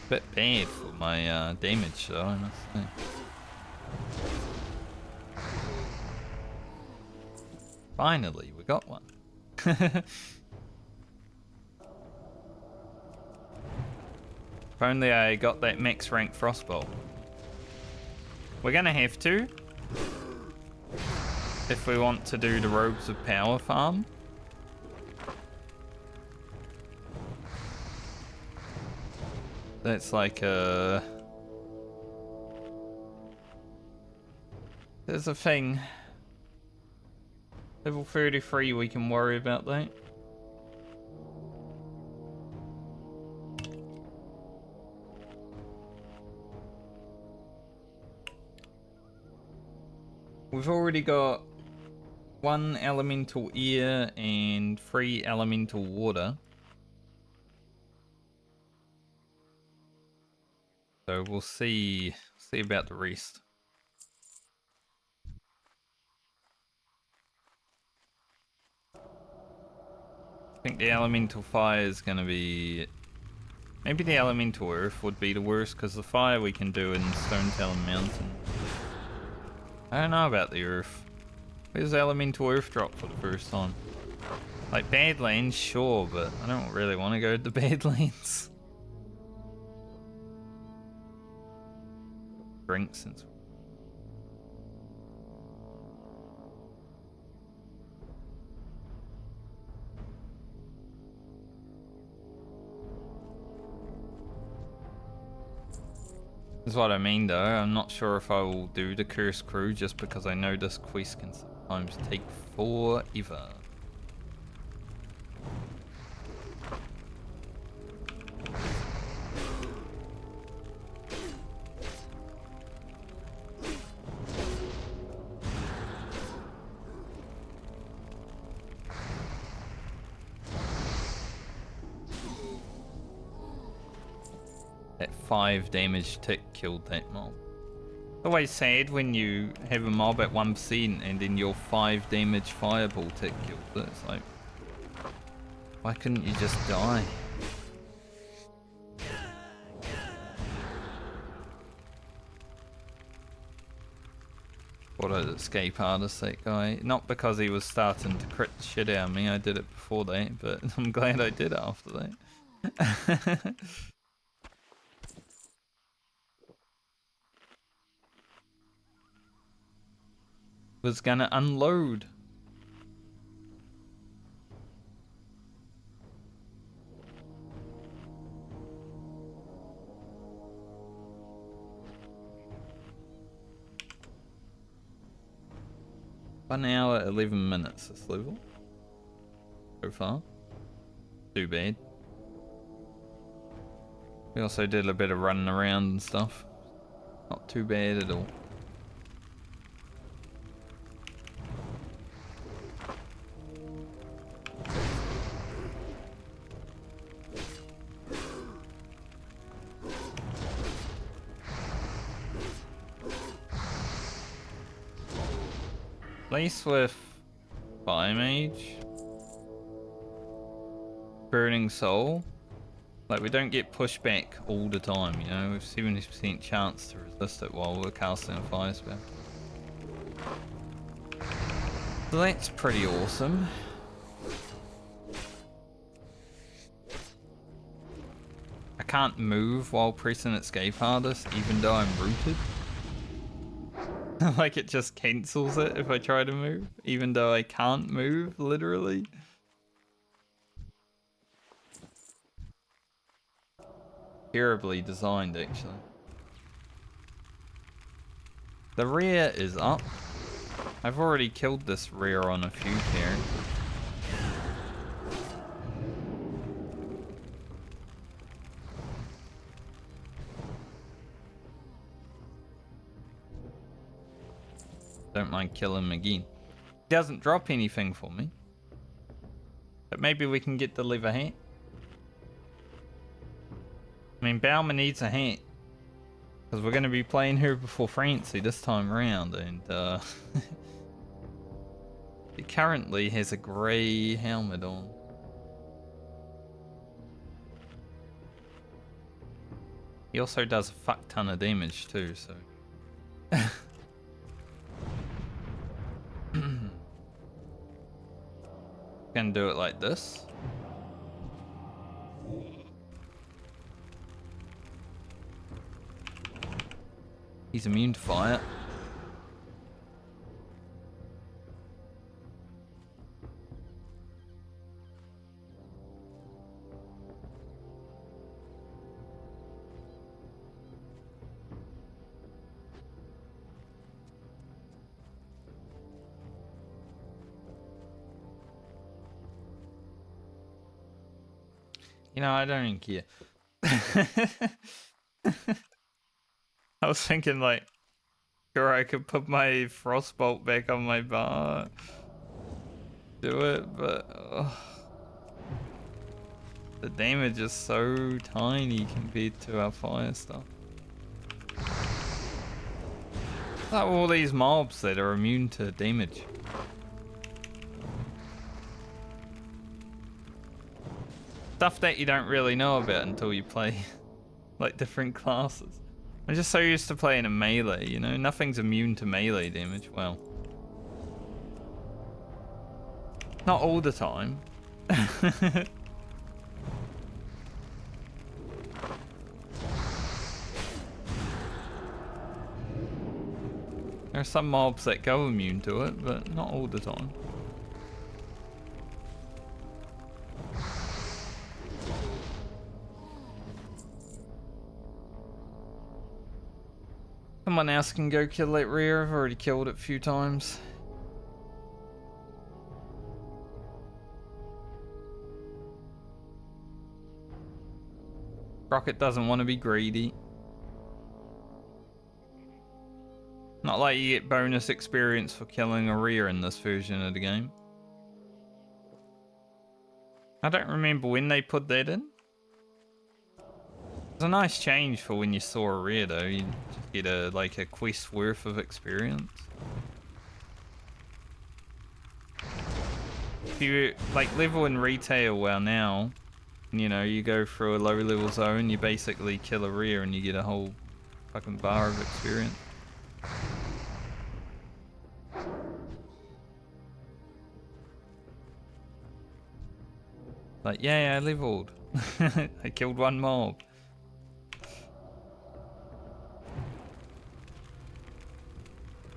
Bit bad for my damage though, I must say. Finally, we got one. If only I got that max rank Frostbolt. We're gonna have to. If we want to do the Robes of Power farm. That's like a... There's a thing. Level 33, we can worry about that. We've already got 1 elemental air and 3 elemental water. So we'll see about the rest. I think the elemental fire is going to be... Maybe the elemental earth would be the worst, because the fire we can do in Stone Talon Mountain. I don't know about the earth. Where's elemental earth drop for the first time? Like Badlands, sure, but I don't really want to go to the Badlands. Drink since. That's what I mean though. I'm not sure if I will do the Cursed Crew just because I know this quest can sometimes take forever. That 5 damage tick killed that mob. It's always sad when you have a mob at 1% and then your 5 damage fireball tick kills it. It's like, Why couldn't you just die? What an escape artist, that guy. Not because he was starting to crit shit out of me, I did it before that, but I'm glad I did it after that. Was gonna unload. One hour, 11 minutes this level. So far. Too bad. We also did a bit of running around and stuff. Not too bad at all. At least with Mage, Burning Soul, like we don't get pushed back all the time, you know, with 70% chance to resist it while we're casting a fire spell. So that's pretty awesome. I can't move while pressing Escape Artist even though I'm rooted. Like it just cancels it if I try to move, even though I can't move, literally. Terribly designed, actually. The rear is up. I've already killed this rear on a few characters. Don't mind killing him again. He doesn't drop anything for me. But maybe we can get the leather hat. I mean, Bauman needs a hat. Because we're going to be playing her before Francie this time around. And he currently has a grey helmet on. He also does a fuck ton of damage too, so... Gonna do it like this. He's immune to fire. You know, I don't even care. I was thinking like, sure, I could put my frostbolt back on my bar, do it, but the damage is so tiny compared to our fire stuff. Like all these mobs that are immune to damage. Stuff that you don't really know about until you play like different classes. I'm just so used to playing a melee, you know, nothing's immune to melee damage. Well, not all the time. There are some mobs that go immune to it, but not all the time. Someone else can go kill that rear. I've already killed it a few times. Rocket doesn't want to be greedy. Not like you get bonus experience for killing a rear in this version of the game. I don't remember when they put that in. It's a nice change for when you saw a rear though. You just get a like a quest worth of experience. you like level in retail well now, you know, you go through a low level zone, you basically kill a rear and you get a whole fucking bar of experience. Like, yeah, I leveled. I killed one mob.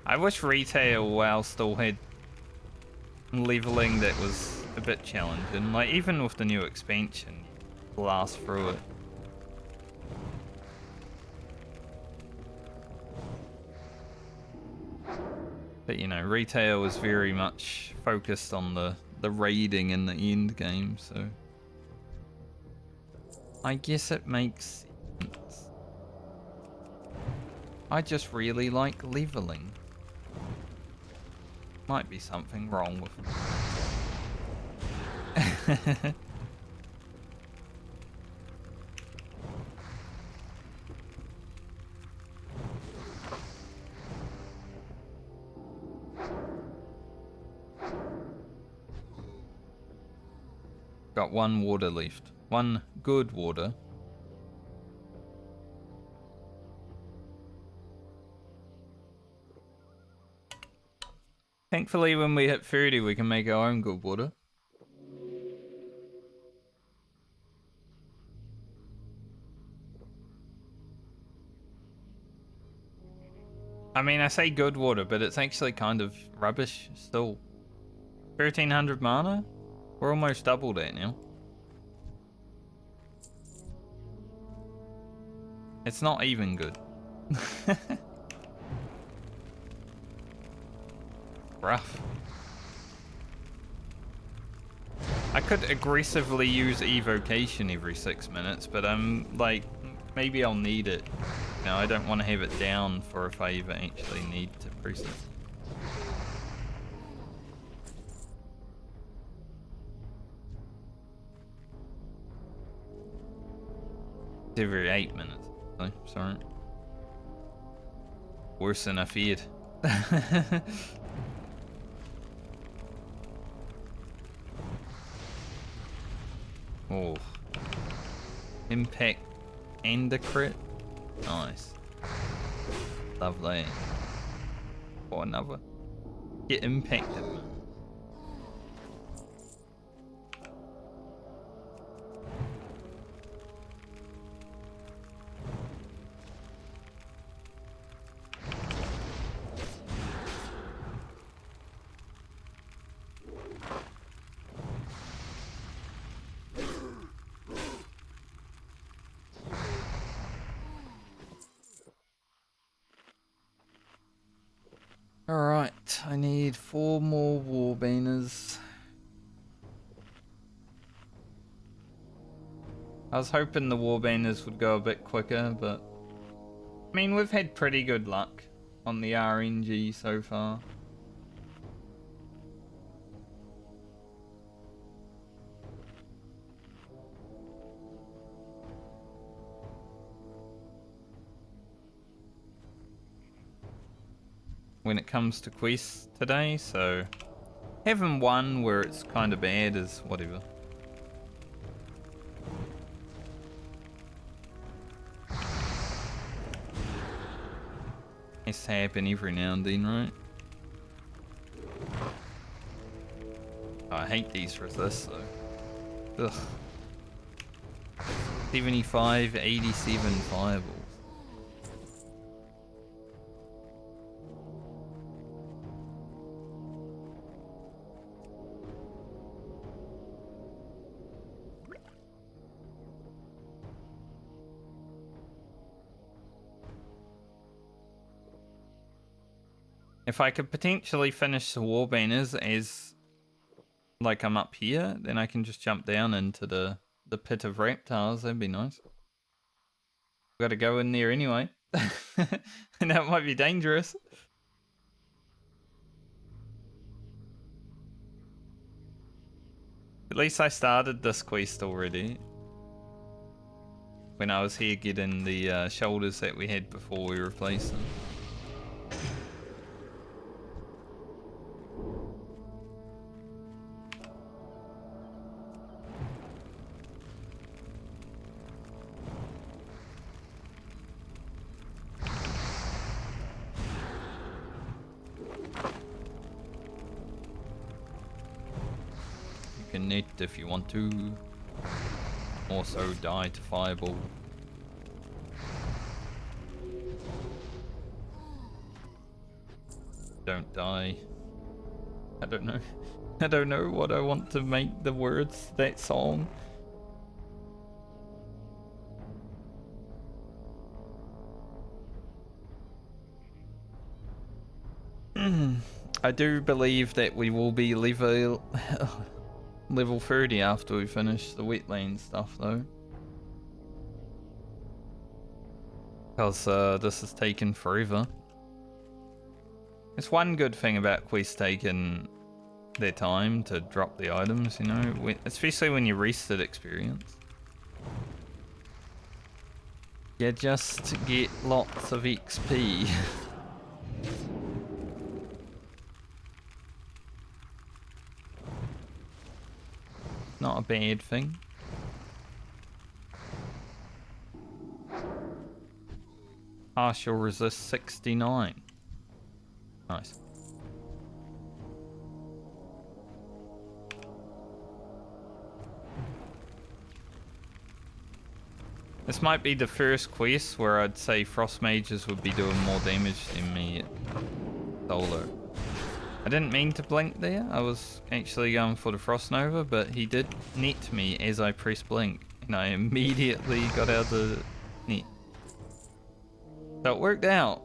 I wish retail WoW still had leveling that was a bit challenging. Like, even with the new expansion, blast through it. But you know, retail is very much focused on the raiding in the end game, so I guess it makes sense. I just really like leveling. Might be something wrong with it. Got one water left. One good water. Thankfully, when we hit 30, we can make our own good water. I mean, I say good water, but it's actually kind of rubbish still. 1300 mana? We're almost double that now. It's not even good. Rough. I could aggressively use evocation every 6 minutes, but I'm like, maybe I'll need it. You know, I don't want to have it down for if I ever actually need to press it. It's every 8 minutes. Oh, sorry. Worse than I feared. Oh. Impact and a crit. Nice. Lovely. Or another. Get impacted. Alright, I need 4 more warbanners. I was hoping the warbanners would go a bit quicker, but I mean, we've had pretty good luck on the RNG so far. When it comes to quests today, so having one where it's kind of bad is whatever. Has to happen every now and then, right? Oh, I hate these resists though. Ugh. 75, 87 fireballs. If I could potentially finish the warbanners as like I'm up here, then I can just jump down into the pit of reptiles. That'd be nice. Got to go in there anyway. And that might be dangerous. At least I started this quest already. When I was here getting the shoulders that we had before we replaced them. broken net if you want to. Also die to fireball. Don't die. I don't know. I don't know what I want to make the words that song. I do believe that we will be level 30 after we finish the wetland stuff though. Because this has taken forever. It's one good thing about quests taking their time to drop the items, you know, especially when you rested experience. You just get lots of XP. Not a bad thing. Partial resist 69. Nice. This might be the first quest where I'd say frost mages would be doing more damage than me solo. I didn't mean to blink there. I was actually going for the frost nova, but he did net me as I pressed blink, and I immediately got out of the net. So it worked out.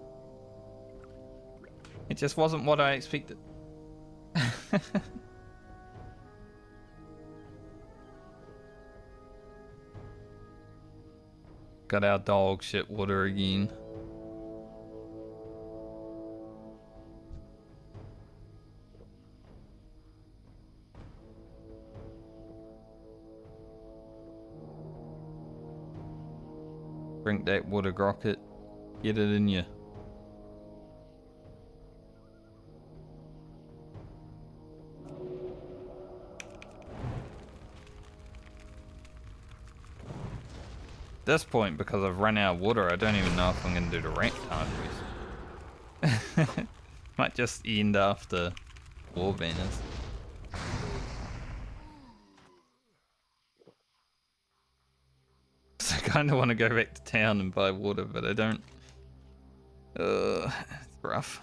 It just wasn't what I expected. Got our dog shit water again. Drink that water grocket. Get it in you. At this point, because I've run out of water, I don't even know if I'm going to do the reptile quest. Might just end after war banners. So I kind of want to go back to town and buy water, but I don't. It's rough.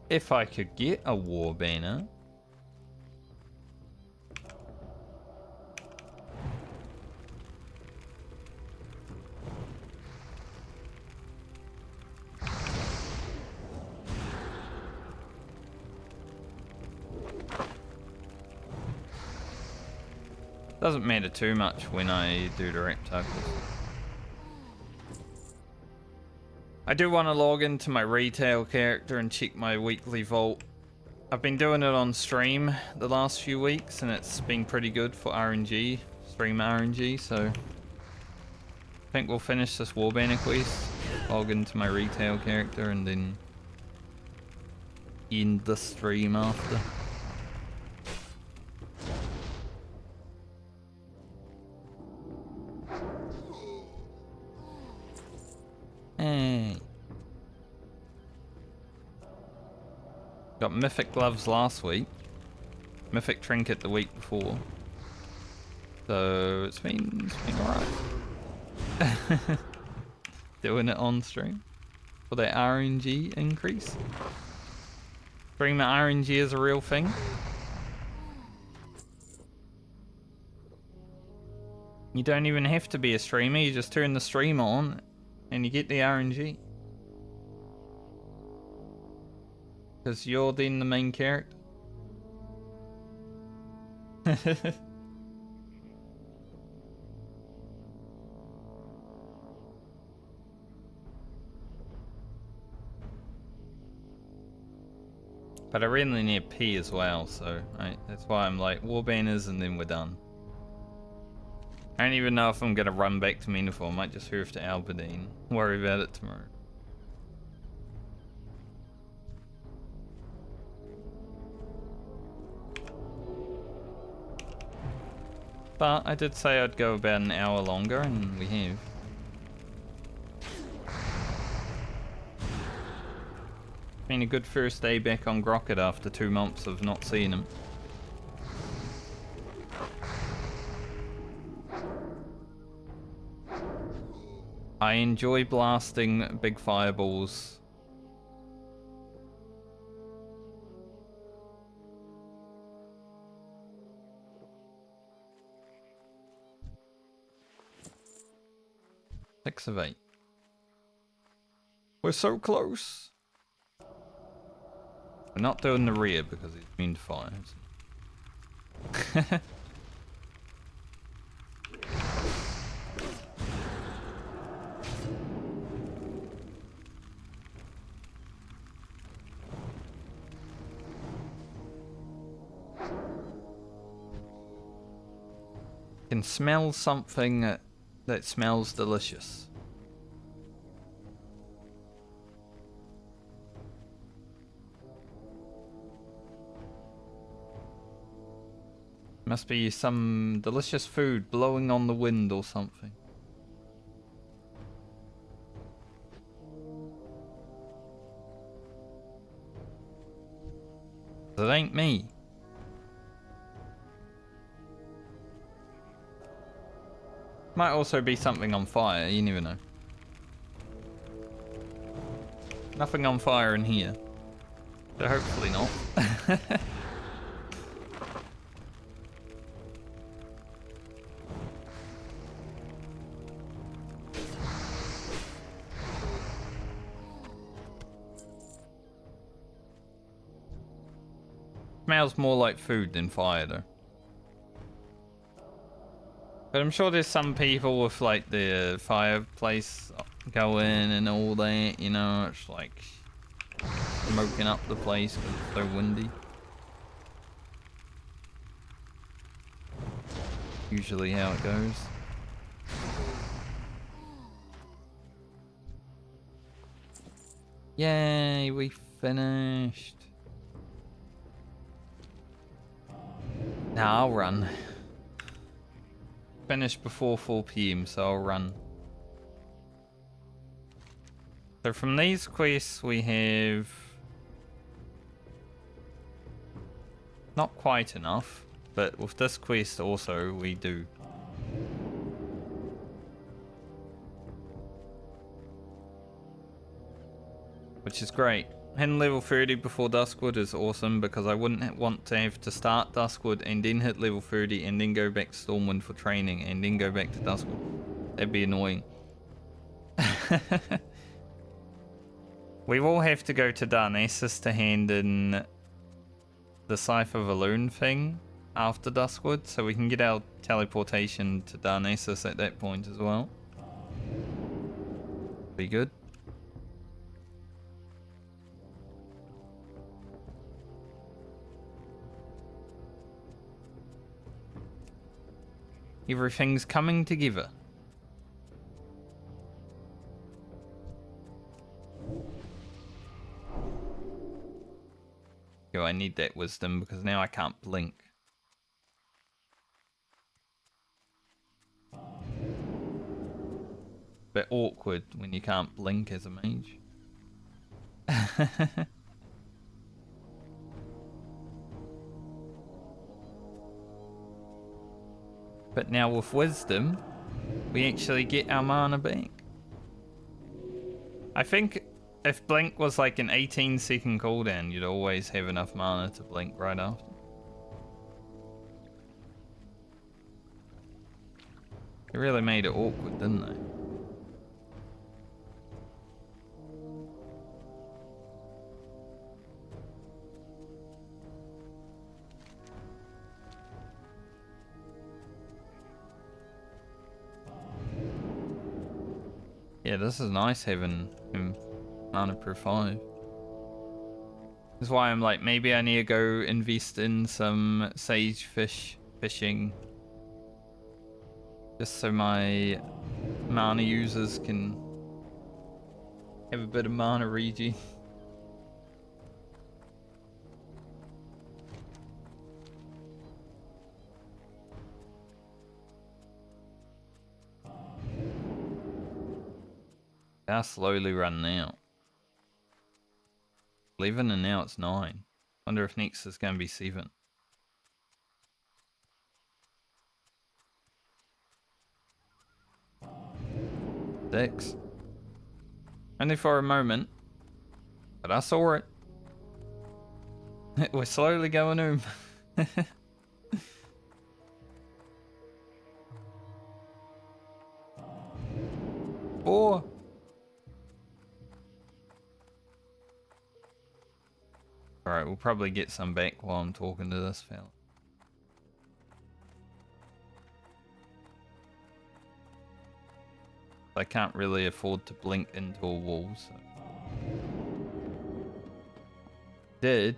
If I could get a war banner. Doesn't matter too much when I do the reptile quest. I do want to log into my retail character and check my weekly vault. I've been doing it on stream the last few weeks and it's been pretty good for RNG, stream RNG, so I think we'll finish this Warbanner quest, log into my retail character and then end the stream after. Hey. Got mythic gloves last week. Mythic trinket the week before. So it's been alright. Doing it on stream for the RNG increase. Streamer RNG is a real thing. You don't even have to be a streamer, you just turn the stream on and you get the RNG. Because you're then the main character. But I really need P as well, so that's why I'm like, war banners and then we're done. I don't even know if I'm gonna run back to Meaningful. I might just hurf to Albadine. Worry about it tomorrow. But I did say I'd go about an hour longer, and we have. Been a good first day back on Grocket after 2 months of not seeing him. I enjoy blasting big fireballs. Six of 8. We're so close. We're not doing the rear because he's immune to fire. Can smell something that smells delicious. Must be some delicious food blowing on the wind or something. It ain't me. Might also be something on fire, you never know. Nothing on fire in here. So hopefully not. Smells more like food than fire though. But I'm sure there's some people with like the fireplace going and all that, you know, it's like smoking up the place because it's so windy. Usually how it goes. Yay, we finished. Now I'll run. Finish before 4 PM, so I'll run. So from these quests we have not quite enough, but with this quest also we do. Which is great. Hitting level 30 before Duskwood is awesome because I wouldn't want to have to start Duskwood and then hit level 30 and then go back to Stormwind for training and then go back to Duskwood. That'd be annoying. We will have to go to Darnassus to hand in the Scythe of Elune thing after Duskwood, so we can get our teleportation to Darnassus at that point as well. Be good. Everything's coming together. Yo, I need that wisdom because now I can't blink. Bit awkward when you can't blink as a mage. But now with wisdom, we actually get our mana back. I think if blink was like an 18-second cooldown, you'd always have enough mana to blink right after. They really made it awkward, didn't they? Yeah, this is nice having him mana per 5. That's why I'm like, maybe I need to go invest in some sage fishing. Just so my mana users can have a bit of mana regen. They're slowly running out. 11 and now it's 9. Wonder if next is going to be 7. Six. Only for a moment, but I saw it. We're slowly going home. 4. Alright, we'll probably get some back while I'm talking to this fella. I can't really afford to blink into a wall, so. Did.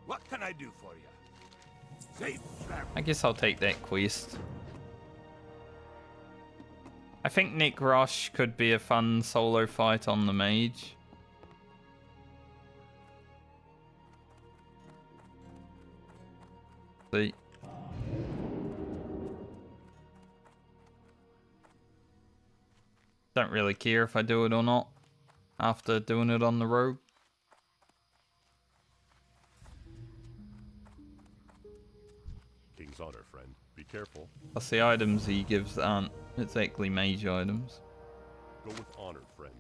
What can I do for you? Safe travel. I guess I'll take that quest. I think Nick Roche could be a fun solo fight on the Mage. See. Don't really care if I do it or not after doing it on the rogue. King's honor, friend. Be careful. Plus the items he gives aren't exactly mage items. Go with honor, friend.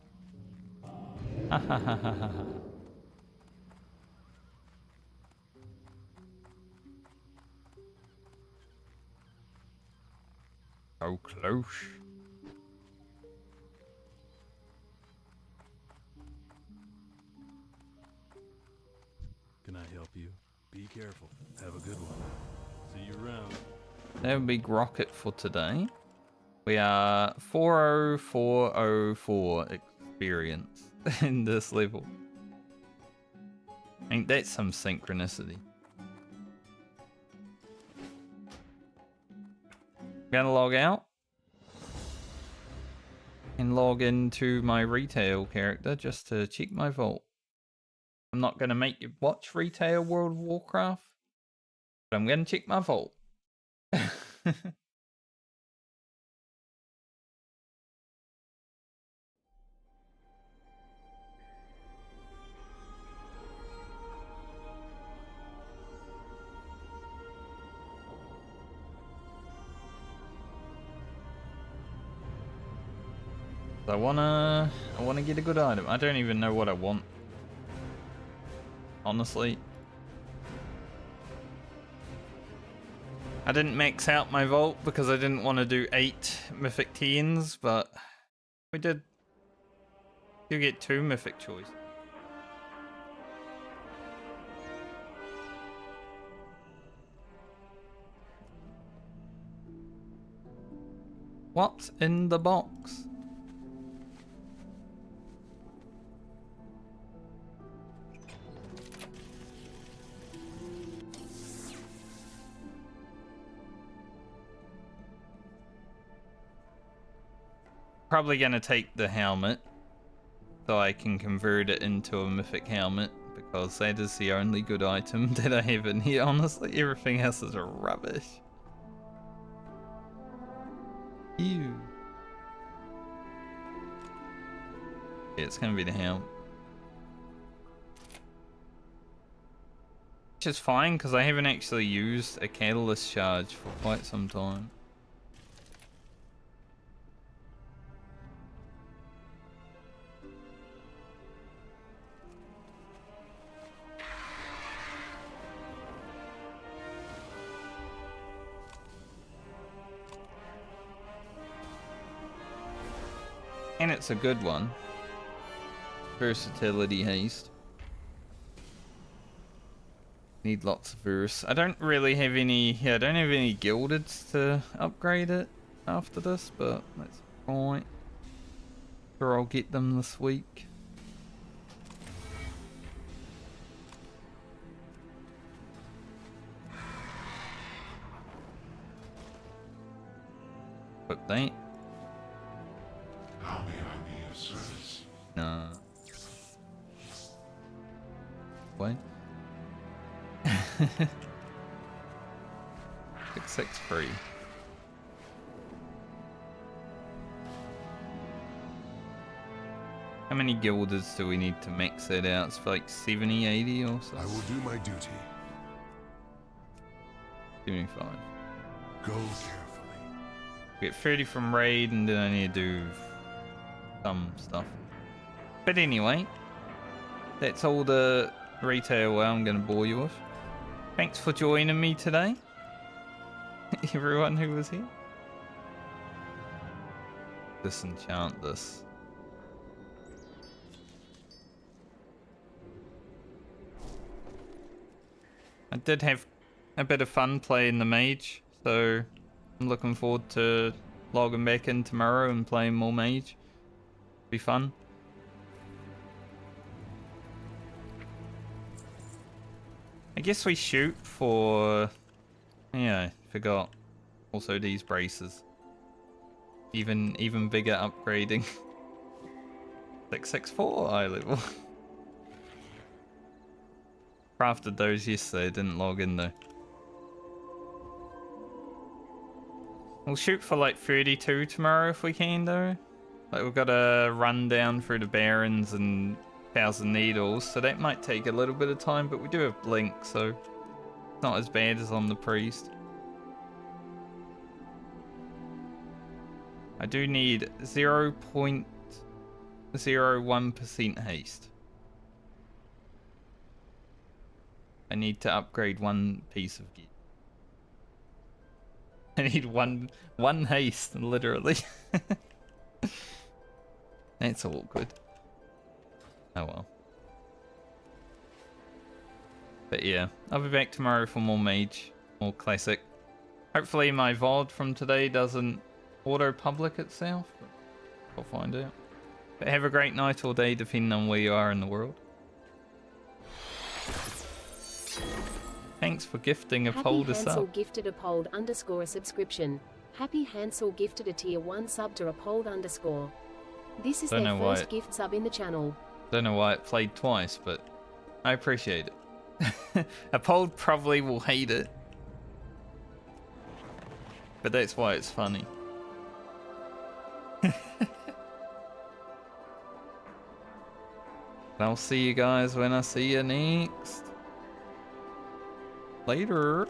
So close. Can I help you? Be careful. Have a good one. See you around. No big rocket for today. We are 40404 experience in this level. Ain't that some synchronicity? I'm gonna log out and log into my retail character just to check my vault. I'm not gonna make you watch retail World of Warcraft, but I'm gonna check my vault. I wanna get a good item. I don't even know what I want. Honestly. I didn't max out my vault because I didn't want to do 8 mythic 10s, but we did. You get 2 mythic choice. What's in the box? Probably gonna take the helmet so I can convert it into a mythic helmet because that is the only good item that I have in here. Honestly, everything else is rubbish. Ew. Yeah, it's gonna be the helmet. Which is fine because I haven't actually used a catalyst charge for quite some time. And it's a good one. Versatility haste. Need lots of verse. I don't really have any. Yeah, I don't have any gildeds to upgrade it after this, but that's fine. Sure, I'll get them this week. But they. How may I be of service? Nah. Wait. 663. How many guilders do we need to max it out? It's like 70, 80 or so. I will do my duty. 75. Go carefully. We get 30 from raid, and then I need to do some stuff. But anyway, that's all the retail WoW I'm going to bore you with. Thanks for joining me today, everyone who was here. Disenchant this. I did have a bit of fun playing the Mage, so I'm looking forward to logging back in tomorrow and playing more Mage. Be fun. I guess we shoot for... Yeah, forgot. Also these braces. Even bigger upgrading. 664 eye level. Crafted those yesterday, didn't log in though. We'll shoot for like 32 tomorrow if we can though. Like we've got to run down through the Barrens and 1,000 Needles, so that might take a little bit of time, but we do have Blink, so it's not as bad as on the Priest. I do need 0.01% haste. I need to upgrade one piece of gear. I need one haste, literally. That's awkward. Oh well. But yeah, I'll be back tomorrow for more Mage, more classic. Hopefully my VOD from today doesn't auto-public itself, but we'll find out. But have a great night or day depending on where you are in the world. Thanks for gifting a poll to Hansel sub. gifted a poll _ a subscription. Happy Hansel gifted a tier 1 sub to a poll _. This is Don't their know why first gift sub in the channel. Don't know why it played twice, but I appreciate it. A poll probably will hate it. But that's why it's funny. I'll see you guys when I see you next. Later.